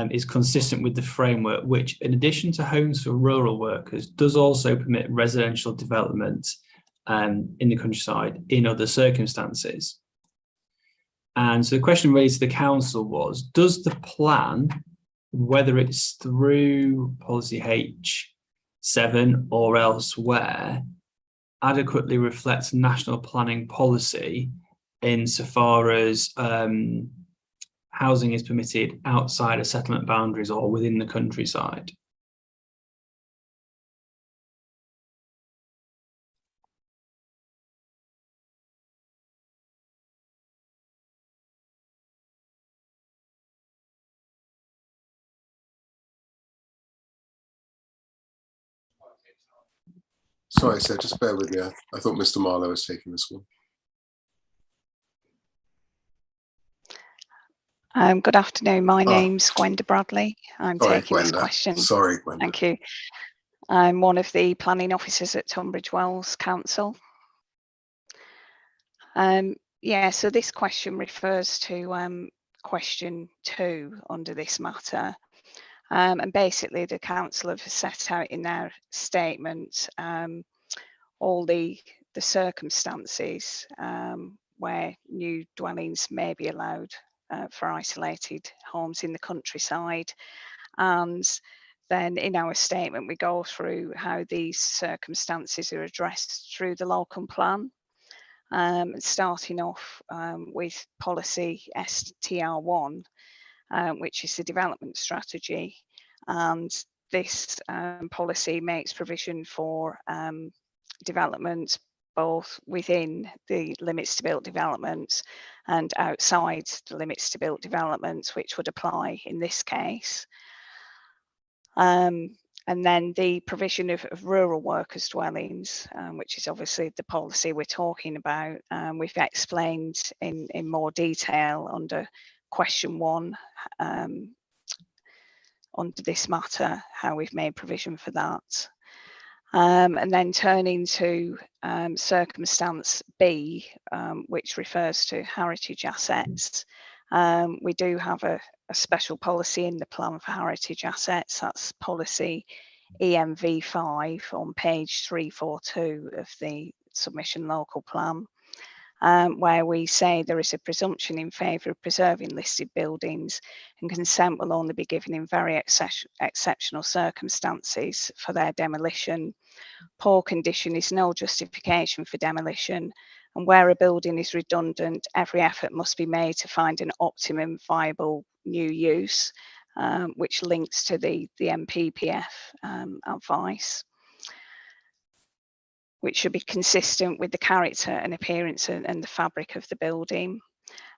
is consistent with the framework, which in addition to homes for rural workers does also permit residential development in the countryside in other circumstances. And so the question raised to the council was, does the plan, whether it's through policy H7 or elsewhere, adequately reflects national planning policy insofar as housing is permitted outside of settlement boundaries or within the countryside? Sorry, sir, just bear with me. I thought Mr. Marlowe was taking this one. Good afternoon. My name's Gwenda Bradley. I'm taking this question. Sorry, Gwenda. Thank you. I'm one of the planning officers at Tunbridge Wells Council. Yeah, so this question refers to question 2 under this matter. And basically the council have set out in their statement all the circumstances where new dwellings may be allowed for isolated homes in the countryside. And then in our statement, we go through how these circumstances are addressed through the local plan. Starting off with policy STR1, which is the development strategy. And this policy makes provision for development both within the limits to built developments and outside the limits to built developments, which would apply in this case. And then the provision of rural workers dwellings, which is obviously the policy we're talking about. We've explained in more detail under question 1 under this matter how we've made provision for that. And then turning to circumstance B, which refers to heritage assets. We do have a special policy in the plan for heritage assets. That's policy EMV5 on page 342 of the submission local plan, where we say there is a presumption in favour of preserving listed buildings and consent will only be given in very exceptional circumstances for their demolition. Poor condition is no justification for demolition, and where a building is redundant, every effort must be made to find an optimum viable new use, which links to the MPPF advice, which should be consistent with the character and appearance and the fabric of the building.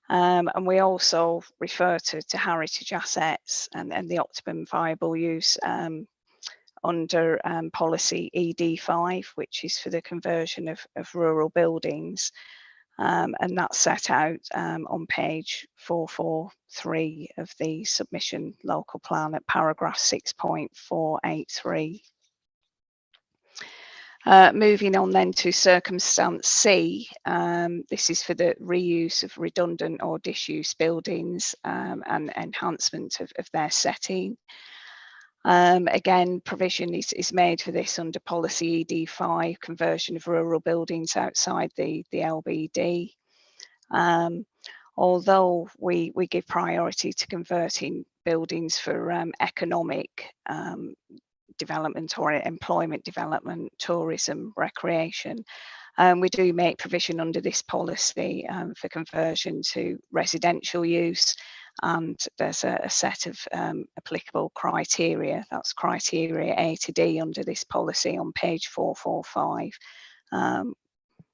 And we also refer to heritage assets and the optimum viable use under policy ED5, which is for the conversion of rural buildings. And that's set out on page 443 of the submission local plan at paragraph 6.483. Moving on then to circumstance C, this is for the reuse of redundant or disuse buildings and enhancement of their setting. Again, provision is made for this under policy ED5, conversion of rural buildings outside the LBD. Although we give priority to converting buildings for economic development or employment development, tourism, recreation, we do make provision under this policy for conversion to residential use and there's a set of applicable criteria. That's criteria A to D under this policy on page 445,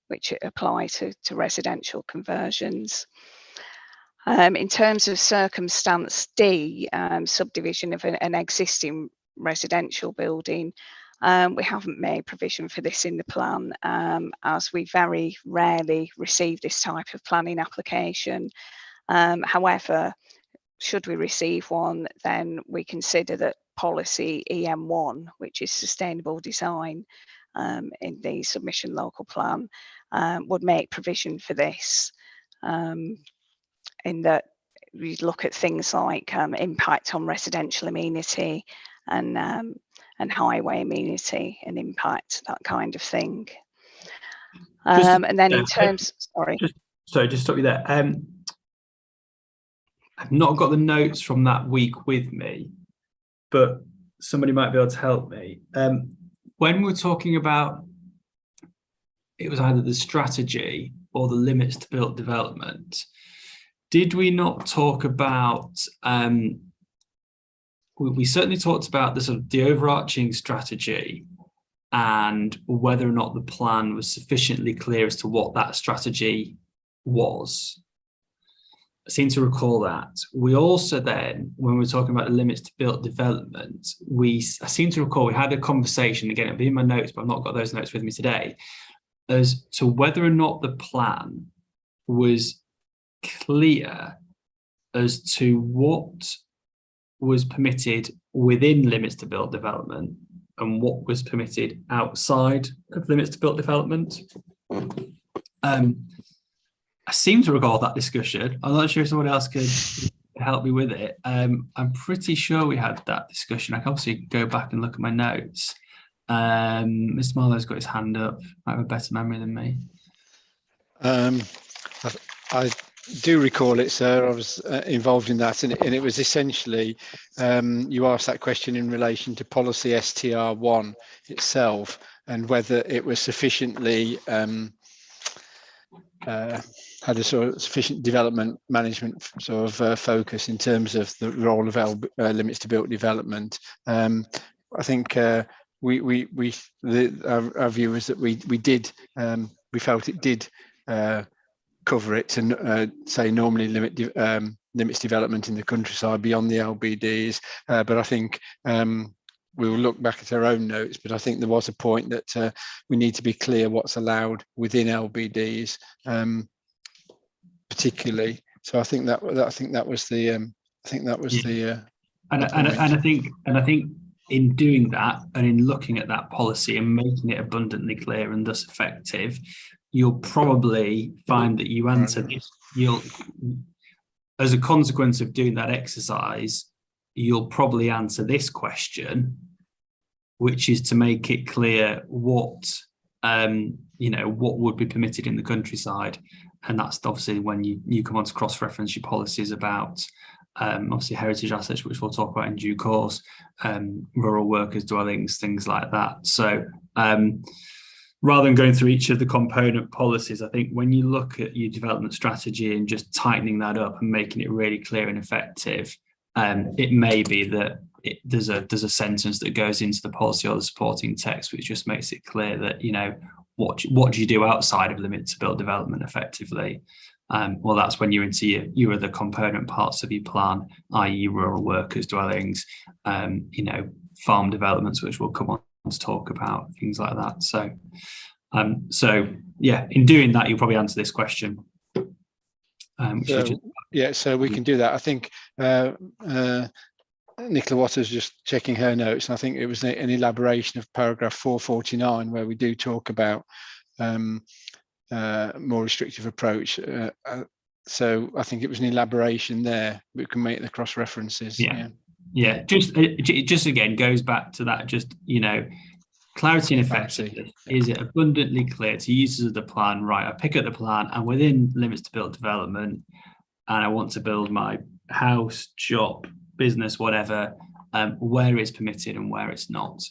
which apply to residential conversions. In terms of circumstance D, subdivision of an existing residential building, we haven't made provision for this in the plan, as we very rarely receive this type of planning application. However, should we receive one, then we consider that policy EM1, which is sustainable design in the submission local plan, would make provision for this, in that we look at things like impact on residential amenity and highway amenity and impact, that kind of thing. And then in terms, just stop you there. I've not got the notes from that week with me, but somebody might be able to help me. When we're talking about, it was either the strategy or the limits to built development, did we not talk about, we certainly talked about the sort of the overarching strategy and whether or not the plan was sufficiently clear as to what that strategy was. I seem to recall that. We also then, when we were talking about the limits to built development, I seem to recall we had a conversation, again, it'll be in my notes, but I've not got those notes with me today, as to whether or not the plan was clear as to what was permitted within limits to built development and what was permitted outside of limits to built development. I seem to recall that discussion. I'm not sure if someone else could help me with it. I'm pretty sure we had that discussion. I can obviously go back and look at my notes. Mr. Marlowe's got his hand up. I have a better memory than me. I do recall it, sir. I was involved in that, and it was essentially, you asked that question in relation to policy STR1 itself and whether it was sufficiently had a sort of sufficient development management sort of focus in terms of the role of limits to built development. I think our view was that we felt it did cover it and say normally limits development in the countryside beyond the LBDs, but I think we will look back at our own notes, but I think there was a point that we need to be clear what's allowed within LBDs, particularly. So I think that was the and I think in doing that and in looking at that policy and making it abundantly clear and thus effective, you'll probably find that you answer this. As a consequence of doing that exercise, you'll probably answer this question, which is to make it clear what what would be permitted in the countryside, and that's obviously when you come on to cross-reference your policies about obviously heritage assets, which we'll talk about in due course, rural workers' dwellings, things like that. So rather than going through each of the component policies, I think when you look at your development strategy and just tightening that up and making it really clear and effective, it may be that there's a sentence that goes into the policy or the supporting text which just makes it clear that what do you do outside of limit to built development effectively. Well, that's when you're into your other component parts of your plan, i.e. rural workers' dwellings, farm developments, which we'll come on to talk about, things like that. So yeah, in doing that, you'll probably answer this question. So we can do that. I think Nicola Waters just checking her notes, and I think it was an elaboration of paragraph 449 where we do talk about more restrictive approach. So I think it was an elaboration there. We can make the cross references. Yeah. Just again goes back to that. Just clarity and effectiveness. Is it abundantly clear to users of the plan? Right, I pick up the plan, and within limits to built development, and I want to build my house, shop, business, whatever, where it's permitted and where it's not,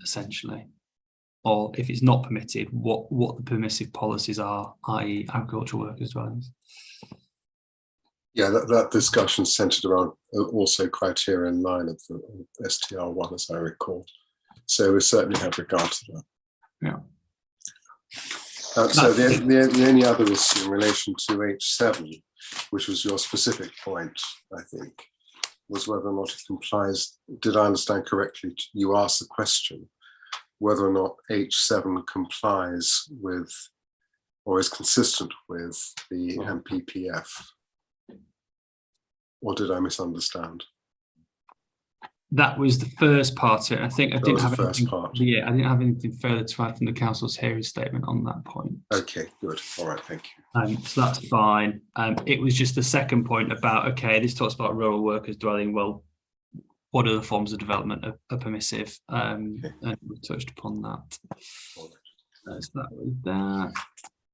essentially. Or if it's not permitted, what the permissive policies are, i.e. agricultural workers' dwellings. Yeah, that discussion centered around also criterion 9 of the STR1, as I recall. So we certainly have regard to that. Yeah. So the only other issue in relation to H7, which was your specific point, I think, was whether or not it complies. Did I understand correctly? You asked the question whether or not H7 complies with or is consistent with the MPPF. Or did I misunderstand? That was the first part of it. I think I didn't have anything. Part. Yeah, I didn't have anything further to add from the council's hearing statement on that point. Okay, good. All right, thank you. So that's fine. It was just the second point about, okay, this talks about rural workers dwelling. Well, what other forms of development are permissive? And we touched upon that. So that was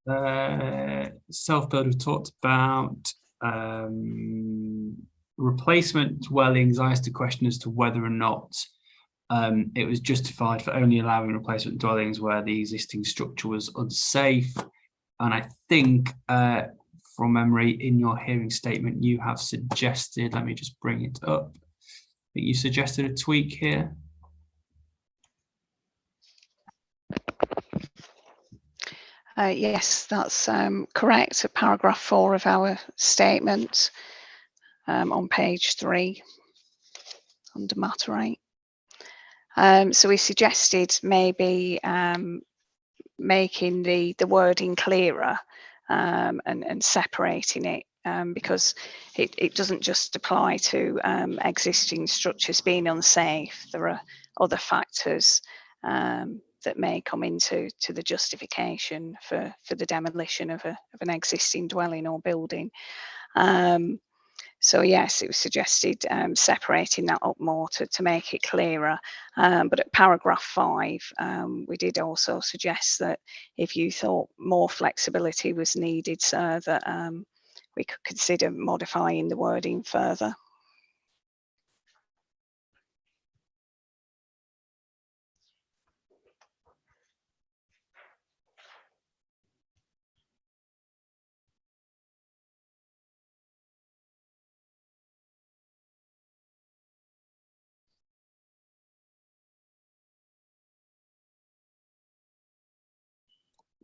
that. Self-build we've talked about. Replacement dwellings, I asked a question as to whether or not it was justified for only allowing replacement dwellings where the existing structure was unsafe. And I think from memory in your hearing statement, you have suggested, let me just bring it up. I think you suggested a tweak here. Yes, that's correct. At paragraph 4 of our statement on page 3 under matter 8. So we suggested maybe making the wording clearer and separating it because it doesn't just apply to existing structures being unsafe. There are other factors that may come into the justification for the demolition of an existing dwelling or building. So yes, it was suggested separating that up more to make it clearer. But at paragraph 5, we did also suggest that if you thought more flexibility was needed, sir, that we could consider modifying the wording further.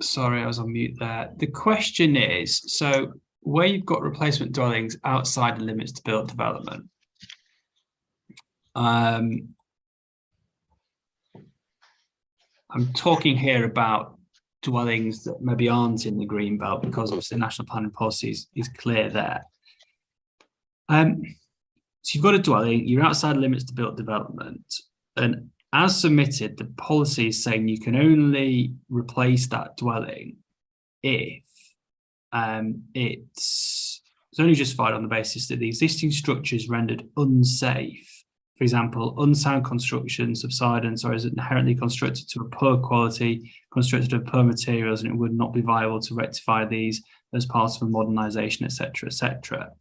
Sorry, I was on mute there. The question is, so where you've got replacement dwellings outside the limits to built development, I'm talking here about dwellings that maybe aren't in the green belt because obviously national planning policy is clear there. So you've got a dwelling, you're outside limits to built development, and as submitted, the policy is saying you can only replace that dwelling if it's only justified on the basis that the existing structure is rendered unsafe. For example, unsound construction, subsidence, or is inherently constructed to a poor quality, constructed of poor materials, and it would not be viable to rectify these as part of a modernisation, etc., etc.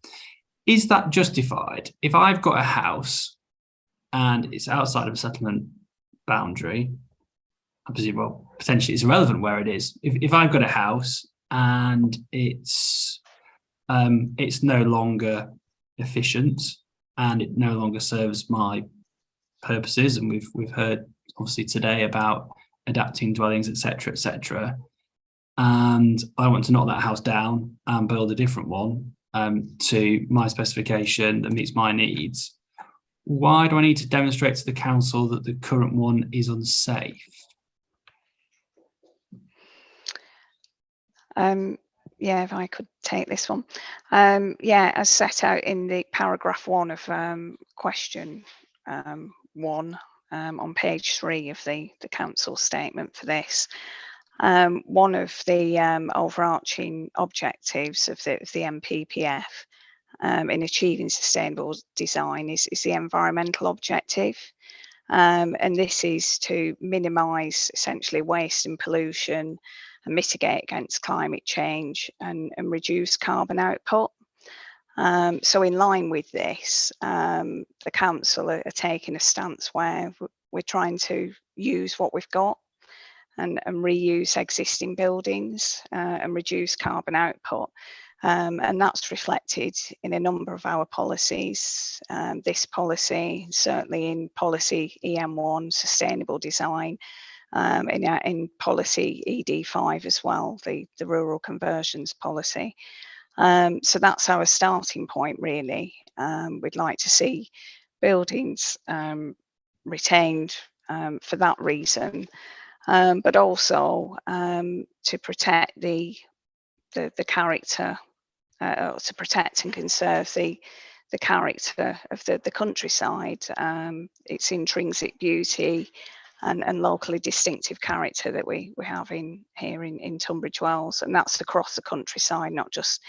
Is that justified? If I've got a house and it's outside of a settlement boundary, I presume, well, potentially it's irrelevant where it is. If I've got a house and it's no longer efficient and it no longer serves my purposes, and we've heard obviously today about adapting dwellings, etc., etc., and I want to knock that house down and build a different one to my specification that meets my needs, why do I need to demonstrate to the council that the current one is unsafe? Yeah, if I could take this one. Yeah, as set out in the paragraph 1 of question 1 on page 3 of the council statement for this. One of the overarching objectives of the MPPF in achieving sustainable design is the environmental objective. And this is to minimise essentially waste and pollution and mitigate against climate change and reduce carbon output. So in line with this, the council are taking a stance where we're trying to use what we've got and reuse existing buildings and reduce carbon output. And that's reflected in a number of our policies. This policy, certainly in policy EM1, sustainable design, in policy ED5 as well, the rural conversions policy. So that's our starting point, really. We'd like to see buildings retained for that reason, but also to protect the character, to protect and conserve the character of the countryside, its intrinsic beauty and locally distinctive character that we have here in Tunbridge Wells, and that's across the countryside, not just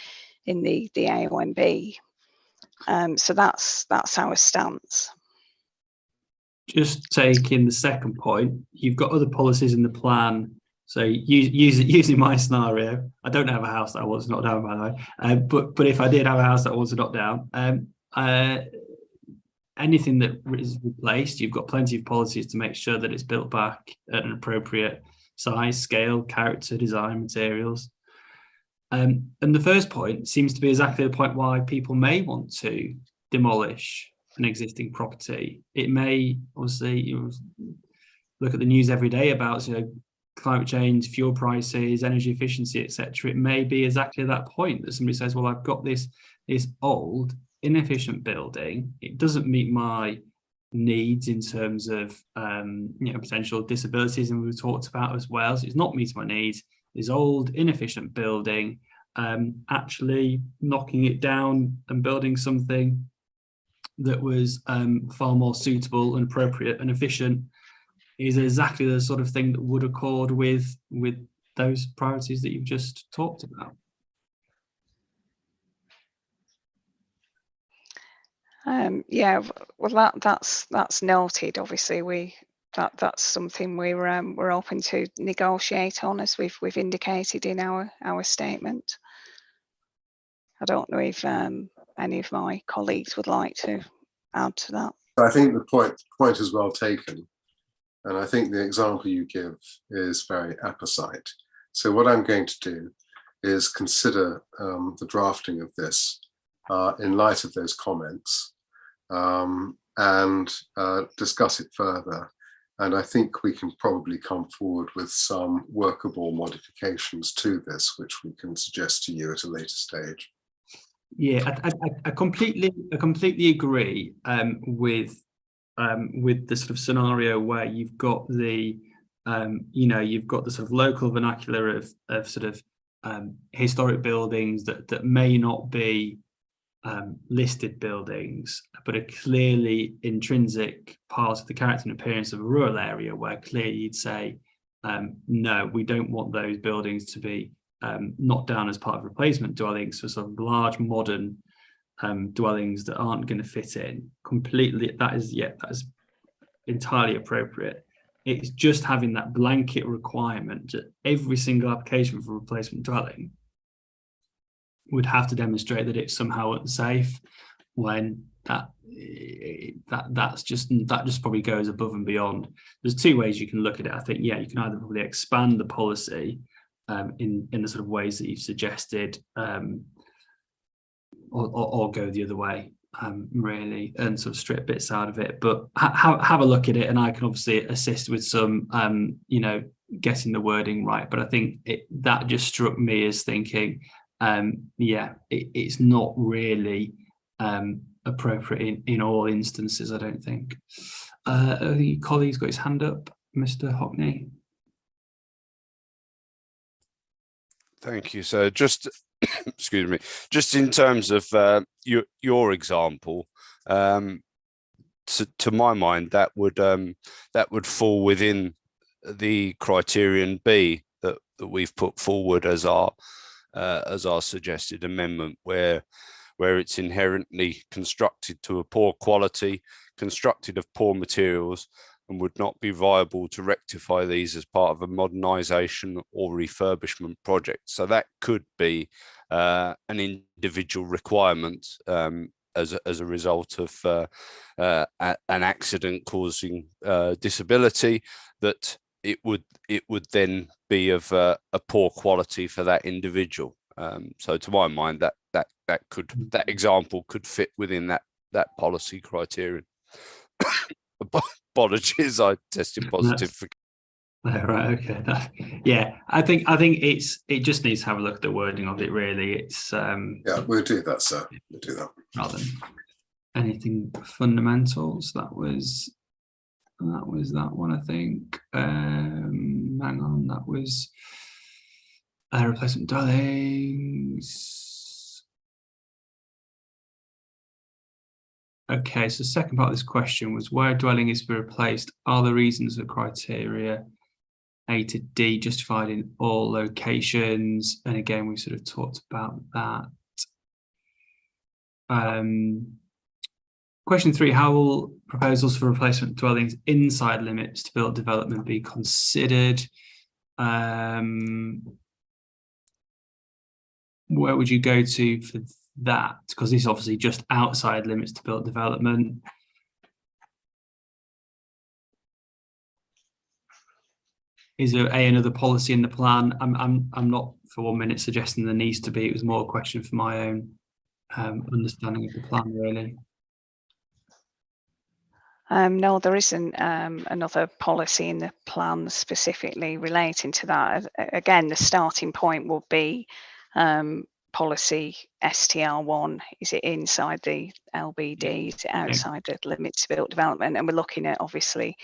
in the AONB. So that's our stance. Just taking the second point, you've got other policies in the plan. So using my scenario, I don't have a house that I want to knock down, by the way. But if I did have a house that I want to knock down, anything that is replaced, you've got plenty of policies to make sure that it's built back at an appropriate size, scale, character, design, materials. And the first point seems to be exactly the point why people may want to demolish an existing property. It may, obviously, look at the news every day about climate change, fuel prices, energy efficiency, etc. It may be exactly that point that somebody says, well, I've got this old, inefficient building. It doesn't meet my needs in terms of potential disabilities, and we've talked about as well. So it's not meeting my needs. This old, inefficient building, actually knocking it down and building something that was far more suitable and appropriate and efficient is exactly the sort of thing that would accord with those priorities that you've just talked about. Yeah, well, that's noted. Obviously, that's something we're open to negotiate on, as we've indicated in our statement. I don't know if any of my colleagues would like to add to that. I think the point is well taken, and I think the example you give is very apposite. So what I'm going to do is consider the drafting of this in light of those comments, and discuss it further. And I think we can probably come forward with some workable modifications to this, which we can suggest to you at a later stage. Yeah, I completely agree with the sort of scenario where you've got the you've got the sort of local vernacular of sort of historic buildings that may not be listed buildings, but are clearly intrinsic part of the character and appearance of a rural area, where clearly you'd say, no, we don't want those buildings to be knocked down as part of replacement dwellings for sort of large modern dwellings that aren't going to fit in completely. That is entirely appropriate. It's just having that blanket requirement that every single application for replacement dwelling would have to demonstrate that it's somehow unsafe, when that just probably goes above and beyond. There's two ways you can look at it. I think, yeah, you can either probably expand the policy in the sort of ways that you've suggested, or go the other way, really, and sort of strip bits out of it. But have a look at it, and I can obviously assist with some, getting the wording right. But I think that just struck me as thinking, it's not really appropriate in all instances, I don't think. The colleague's got his hand up, Mr. Hockney. Thank you, sir. Just excuse me, just in terms of your example, to my mind, that would fall within the criterion B that we've put forward as our suggested amendment, where it's inherently constructed to a poor quality, constructed of poor materials, and would not be viable to rectify these as part of a modernisation or refurbishment project. So that could be an individual requirement as a result of an accident causing disability, that it would then be of a poor quality for that individual. So to my mind, that example could fit within that policy criterion. Apologies, I tested positive for. Right. Okay. Yeah, I think it just needs to have a look at the wording of it. Really, it's yeah, we'll do that, sir. We'll do that rather than anything fundamentals. That was that one. I think. Hang on, that was replacement dwellings. Okay, so the second part of this question was where a dwelling is to be replaced. Are the reasons or criteria A to D justified in all locations? And again, we sort of talked about that. Question 3, how will proposals for replacement dwellings inside limits to built development be considered? Where would you go to for that? Because this is obviously just outside limits to built development. Is there another policy in the plan? I'm not for 1 minute suggesting there needs to be. It was more a question for my own understanding of the plan, really. No, there isn't another policy in the plan specifically relating to that. Again, the starting point will be policy STR1. Is it inside the LBD? Is it outside the limits to built development? And we're looking at obviously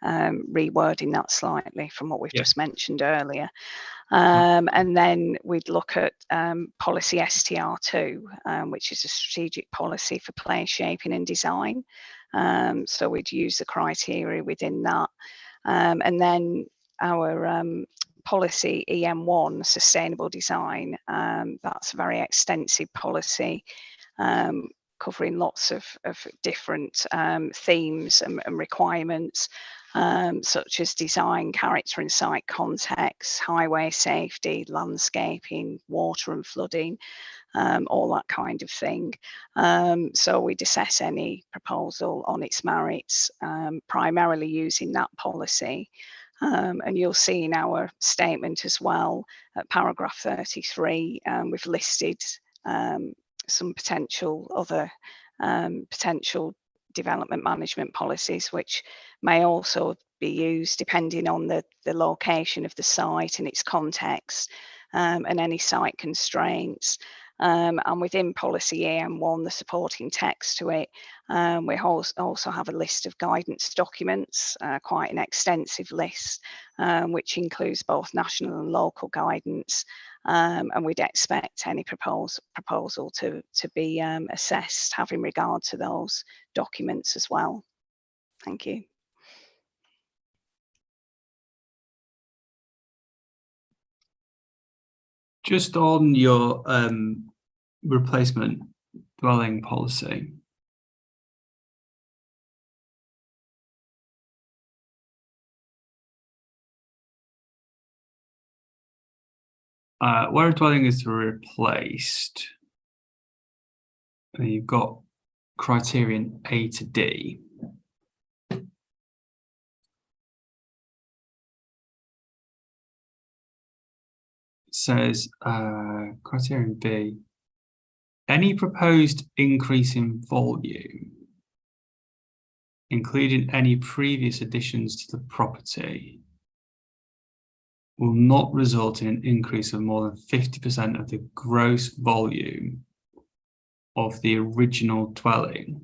rewording that slightly from what we've just mentioned earlier. And then we'd look at policy STR2, which is a strategic policy for place shaping and design. So we'd use the criteria within that. And then our policy EM1, sustainable design, that's a very extensive policy covering lots of different themes and requirements, such as design, character and site context, highway safety, landscaping, water and flooding, all that kind of thing. So we'd assess any proposal on its merits, primarily using that policy. And you'll see in our statement as well, at paragraph 33, we've listed some potential other potential development management policies, which may also be used depending on the location of the site and its context, and any site constraints. And within policy AM1, the supporting text to it, we also have a list of guidance documents, quite an extensive list, which includes both national and local guidance. And we'd expect any proposal to be assessed having regard to those documents as well. Thank you. Just on your replacement dwelling policy, where a dwelling is replaced, you've got criterion A to D. Says criterion B, any proposed increase in volume, including any previous additions to the property, will not result in an increase of more than 50% of the gross volume of the original dwelling.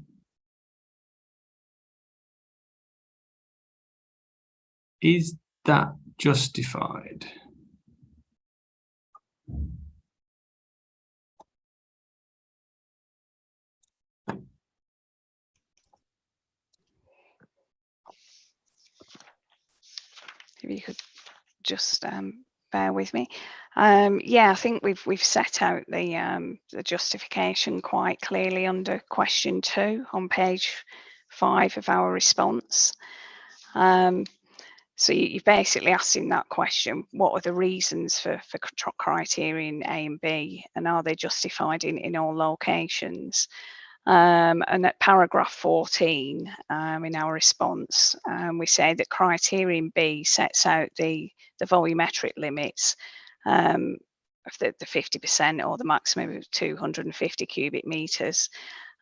Is that justified? If you could just bear with me. Yeah, I think we've set out the justification quite clearly under question 2 on page 5 of our response. So you're basically asking that question, what are the reasons for criterion A and B, and are they justified in all locations? And at paragraph 14 in our response, we say that criterion B sets out the volumetric limits the 50% or the maximum of 250 cubic metres.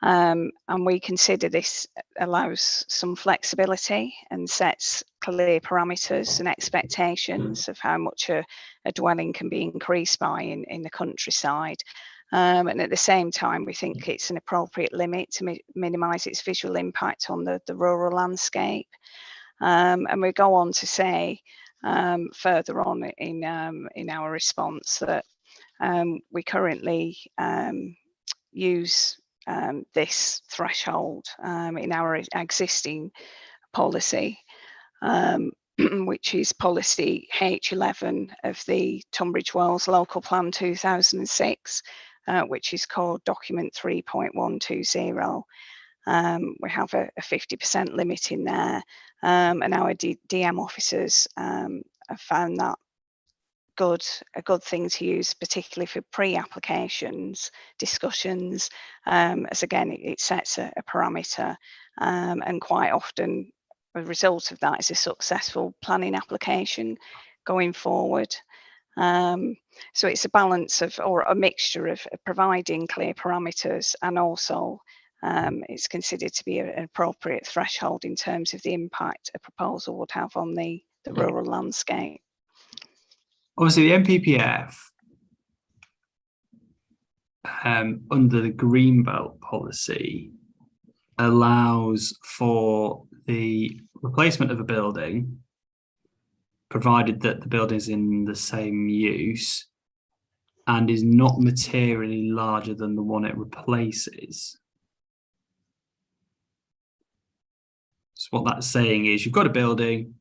And we consider this allows some flexibility and sets clear parameters and expectations of how much a dwelling can be increased by in the countryside. And at the same time, we think it's an appropriate limit to minimise its visual impact on the rural landscape. And we go on to say further on in our response that we currently use this threshold in our existing policy, which is policy H11 of the Tunbridge Wells Local Plan 2006, which is called document 3.120. We have a 50% limit in there, and our DM officers have found that a good thing to use, particularly for pre-applications discussions, as again it sets a parameter, and quite often a result of that is a successful planning application going forward. So it's a balance of, or a mixture of providing clear parameters, and also it's considered to be an appropriate threshold in terms of the impact a proposal would have on the rural landscape. Obviously, the NPPF under the Greenbelt policy allows for the replacement of a building, provided that the building is in the same use and is not materially larger than the one it replaces. So what that's saying is you've got a building,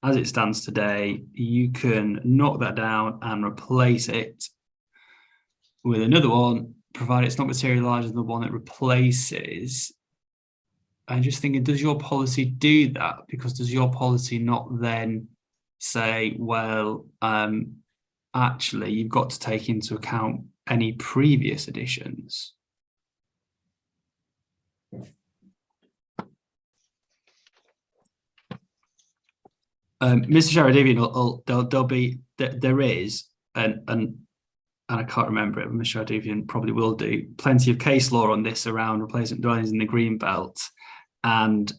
as it stands today, you can knock that down and replace it with another one, provided it's not materially larger than the one it replaces. I'm just thinking, does your policy do that? Because does your policy not then say, well, actually, you've got to take into account any previous additions? Mr. Sharadivian, there is, and I can't remember it, but Mr. Sharadivian probably will do, plenty of case law on this around replacement dwellings in the Greenbelt and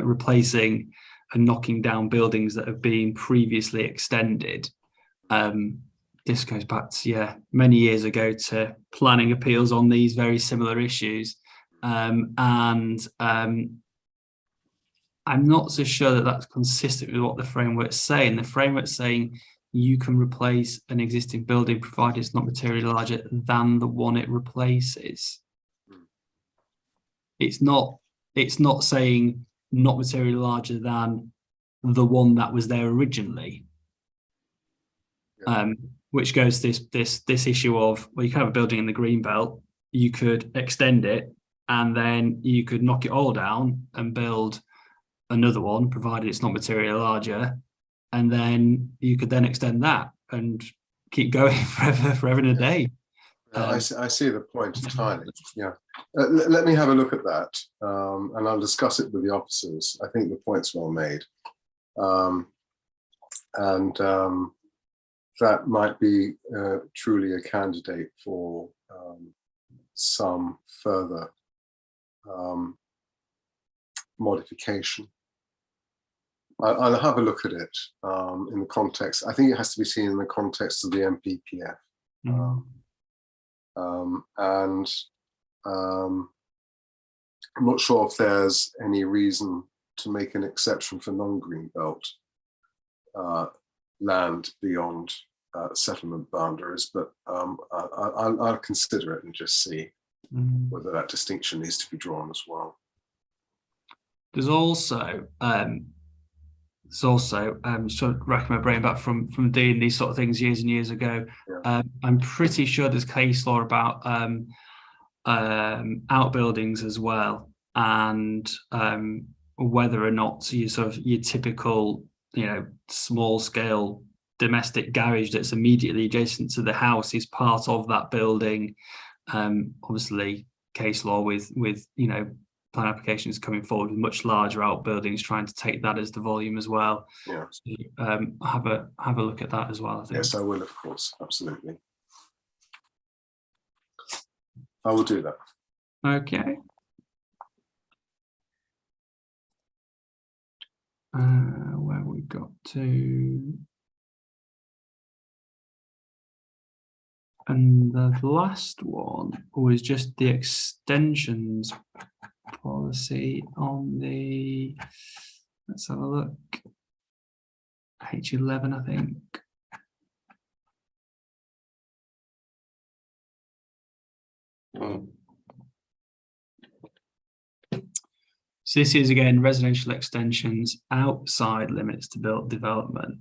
replacing and knocking down buildings that have been previously extended. This goes back to, many years ago, to planning appeals on these very similar issues. I'm not so sure that that's consistent with what the framework's saying. The framework's saying you can replace an existing building provided it's not materially larger than the one it replaces. It's not saying not materially larger than the one that was there originally. Which goes to this issue of, well, you can have a building in the Greenbelt, you could extend it, and then you could knock it all down and build another one, provided it's not materially larger, and then you could then extend that and keep going forever and a day. I see the point entirely. Yeah, let me have a look at that, and I'll discuss it with the officers. I think the point's well made, and that might be truly a candidate for some further modification. I'll have a look at it in the context. I think it has to be seen in the context of the NPPF. And I'm not sure if there's any reason to make an exception for non-Greenbelt land beyond settlement boundaries, but I'll consider it and just see whether that distinction needs to be drawn as well. There's also sort of racking my brain back from doing these sort of things years and years ago. I'm pretty sure there's case law about outbuildings as well, and whether or not your typical, small scale domestic garage that's immediately adjacent to the house is part of that building. Obviously, case law with plan applications coming forward with much larger outbuildings, trying to take that as the volume as well. Yeah. So, have a look at that as well, I think. Yes, I will, of course, absolutely. I will do that. Okay. Where we got to. And the last one was just the extensions policy on the, let's have a look, H11, I think. So this is again residential extensions outside limits to built development.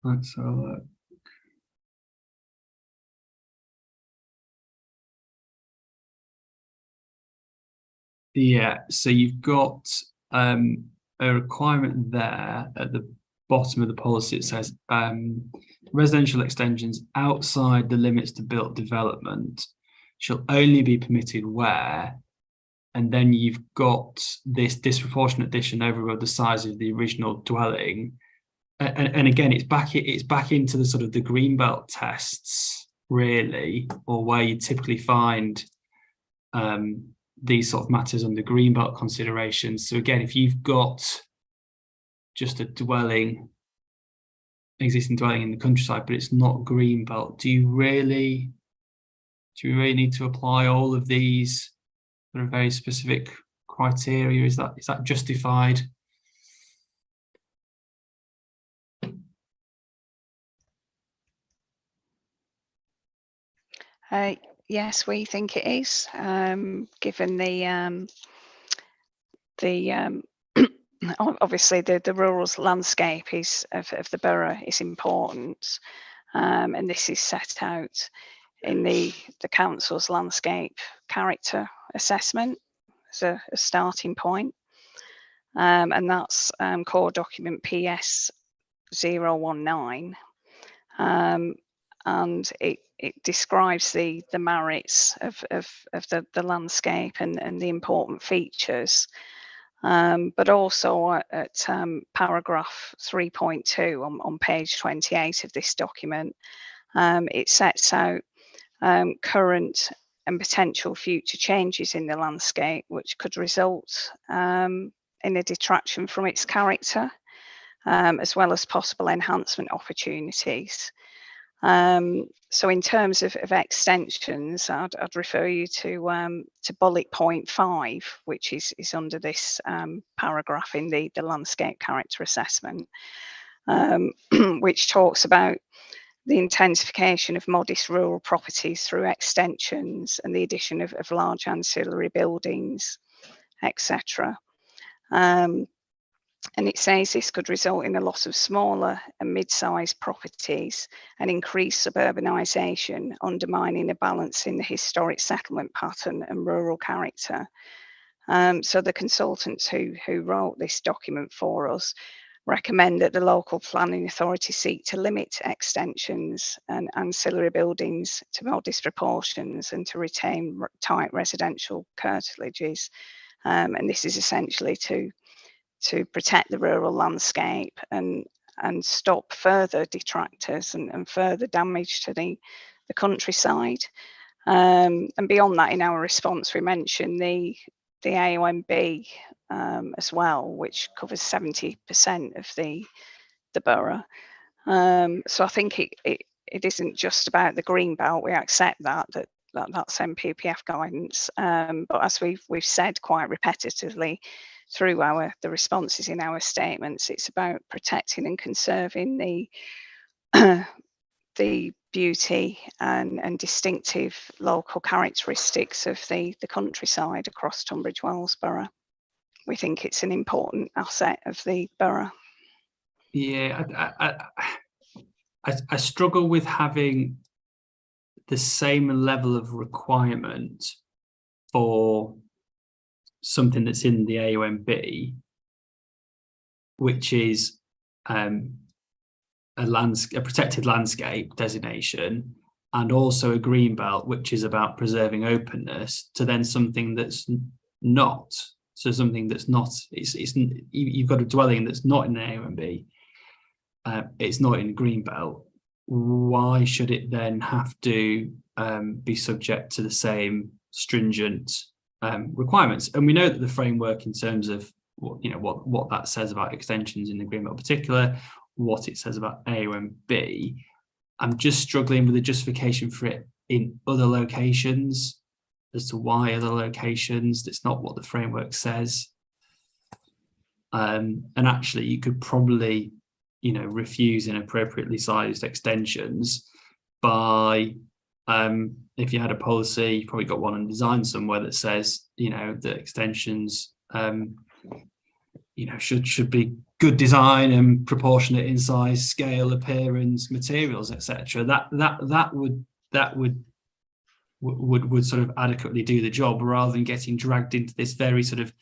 Let's have a look. Yeah, so you've got a requirement there at the bottom of the policy. It says residential extensions outside the limits to built development shall only be permitted where, and then you've got this disproportionate addition over the size of the original dwelling. And again, it's back into the sort of the greenbelt tests, really, or where you typically find these sort of matters under greenbelt considerations. So again, if you've got just a dwelling, existing dwelling in the countryside, but it's not greenbelt, do you really need to apply all of these sort of very specific criteria? Is that justified? Yes, we think it is, given obviously the rural landscape of the borough is important, and this is set out in the council's landscape character assessment as a starting point, and that's core document PS 019, and it describes the merits of the landscape and the important features, but also at paragraph 3.2 on page 28 of this document, it sets out current and potential future changes in the landscape which could result in a detraction from its character, as well as possible enhancement opportunities. So in terms of extensions, I'd refer you to bullet point 5, which is under this paragraph in the landscape character assessment, which talks about the intensification of modest rural properties through extensions and the addition of large ancillary buildings, etc. And it says this could result in a loss of smaller and mid-sized properties and increased suburbanisation, undermining a balance in the historic settlement pattern and rural character. So the consultants who wrote this document for us recommend that the local planning authority seek to limit extensions and ancillary buildings to modest proportions and to retain tight residential curtilages. And this is essentially to protect the rural landscape and stop further detractors and further damage to the countryside. And beyond that, in our response, we mentioned the AONB as well, which covers 70% of the borough. So I think it isn't just about the green belt. We accept that's NPPF guidance, but as we've said quite repetitively through the responses in our statements, it's about protecting and conserving the beauty and distinctive local characteristics of the countryside across Tunbridge Wells Borough. We think it's an important asset of the borough. Yeah, I struggle with having the same level of requirement for something that's in the AONB, which is a protected landscape designation, and also a green belt, which is about preserving openness, to then something that's not. So something that's not, you've got a dwelling that's not in an AONB, it's not in a green belt. Why should it then have to be subject to the same stringent requirements? And we know that the framework, in terms of what that says about extensions in the green belt in particular, what it says about AONB, I'm just struggling with the justification for it in other locations, as to why other locations. That's not what the framework says. And actually, you could probably, refuse inappropriately sized extensions by, if you had a policy, you probably got one in design somewhere that says, that extensions, should be good design and proportionate in size, scale, appearance, materials, etc. That would sort of adequately do the job, rather than getting dragged into this very sort of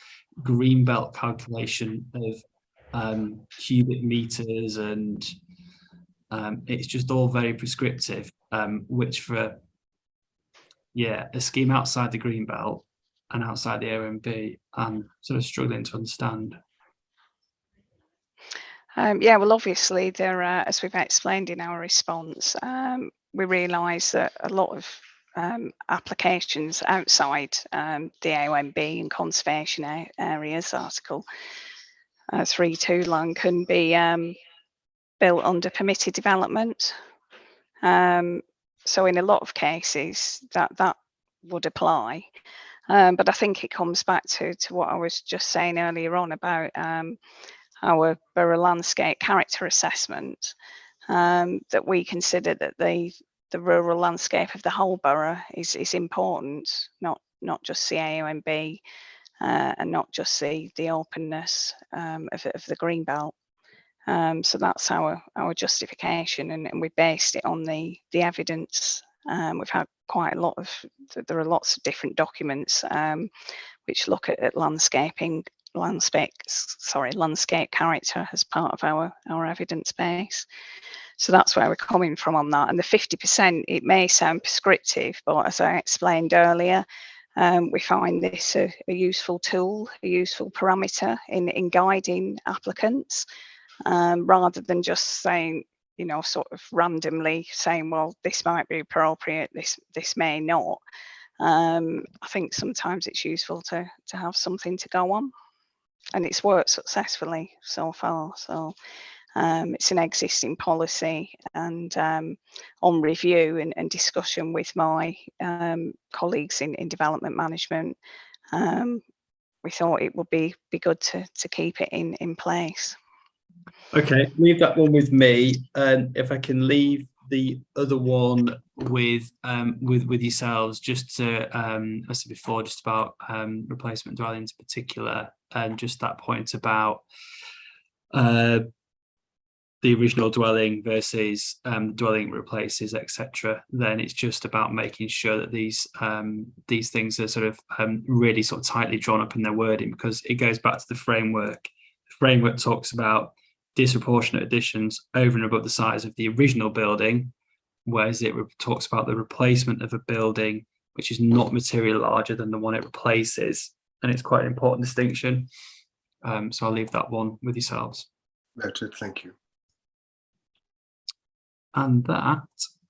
green belt calculation of cubic meters, and it's just all very prescriptive, which for a scheme outside the green belt and outside the OMB, I'm sort of struggling to understand. Well, obviously there are, as we've explained in our response, we realise that a lot of applications outside the AONB and conservation areas, Article 3.2 can be built under permitted development. So in a lot of cases that would apply. But I think it comes back to what I was just saying earlier on about our borough landscape character assessment, that we consider that the rural landscape of the whole borough is important, not just the AONB and not just the openness of the green belt. So that's our justification, and we based it on the evidence. We've had quite a lot of, there are lots of different documents which look at landscape character as part of our evidence base. So that's where we're coming from on that. And the 50%, it may sound prescriptive, but as I explained earlier, we find this a useful tool, a useful parameter in guiding applicants, rather than just saying, sort of randomly saying, well, this might be appropriate, this may not. I think sometimes it's useful to have something to go on, and it's worked successfully so far. So it's an existing policy, and on review and discussion with my colleagues in development management, we thought it would be good to keep it in place. Okay, leave that one with me, and if I can leave the other one with yourselves, just to as I said before, just about replacement dwellings in particular, and just that point about the original dwelling versus dwelling replaces, etc. Then it's just about making sure that these things are sort of really sort of tightly drawn up in their wording, because it goes back to the framework. The framework talks about disproportionate additions over and above the size of the original building, whereas it talks about the replacement of a building which is not materially larger than the one it replaces, and it's quite an important distinction. So I'll leave that one with yourselves. Noted, thank you. And that,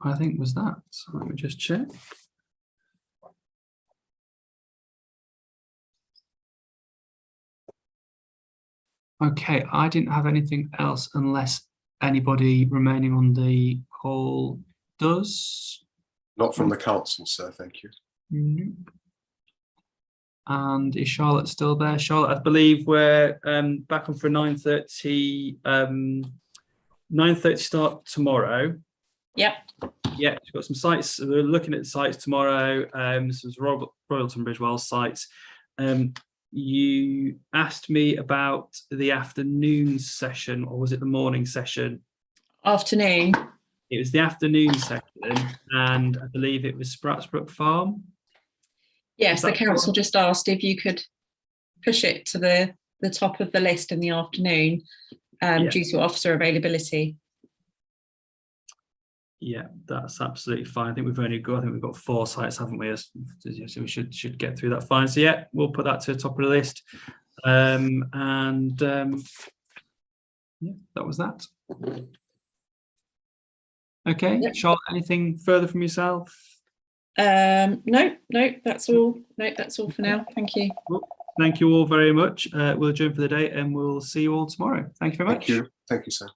I think, was that. So let me just check. Okay, I didn't have anything else unless anybody remaining on the call does. Not from the council, sir, thank you. Nope. And is Charlotte still there? Charlotte, I believe we're back on for 9:30. 9:30 start tomorrow. Yep. Yeah, we've got some sites. We're looking at the sites tomorrow. This was Royal Tunbridge Wells sites. You asked me about the afternoon session, or was it the morning session? Afternoon. It was the afternoon session, and I believe it was Spratsbrook Farm. Yes, the council just asked if you could push it to the top of the list in the afternoon due to officer availability. Yeah, that's absolutely fine. I think we've got 4 sites, haven't we? So we should get through that fine. So yeah, we'll put that to the top of the list. Yeah, that was that. Okay, Yep. Charlotte, anything further from yourself? No, that's all. No, that's all for now. Thank you. Thank you all very much. We'll adjourn for the day and we'll see you all tomorrow. Thank you very much. Thank you. Thank you, sir.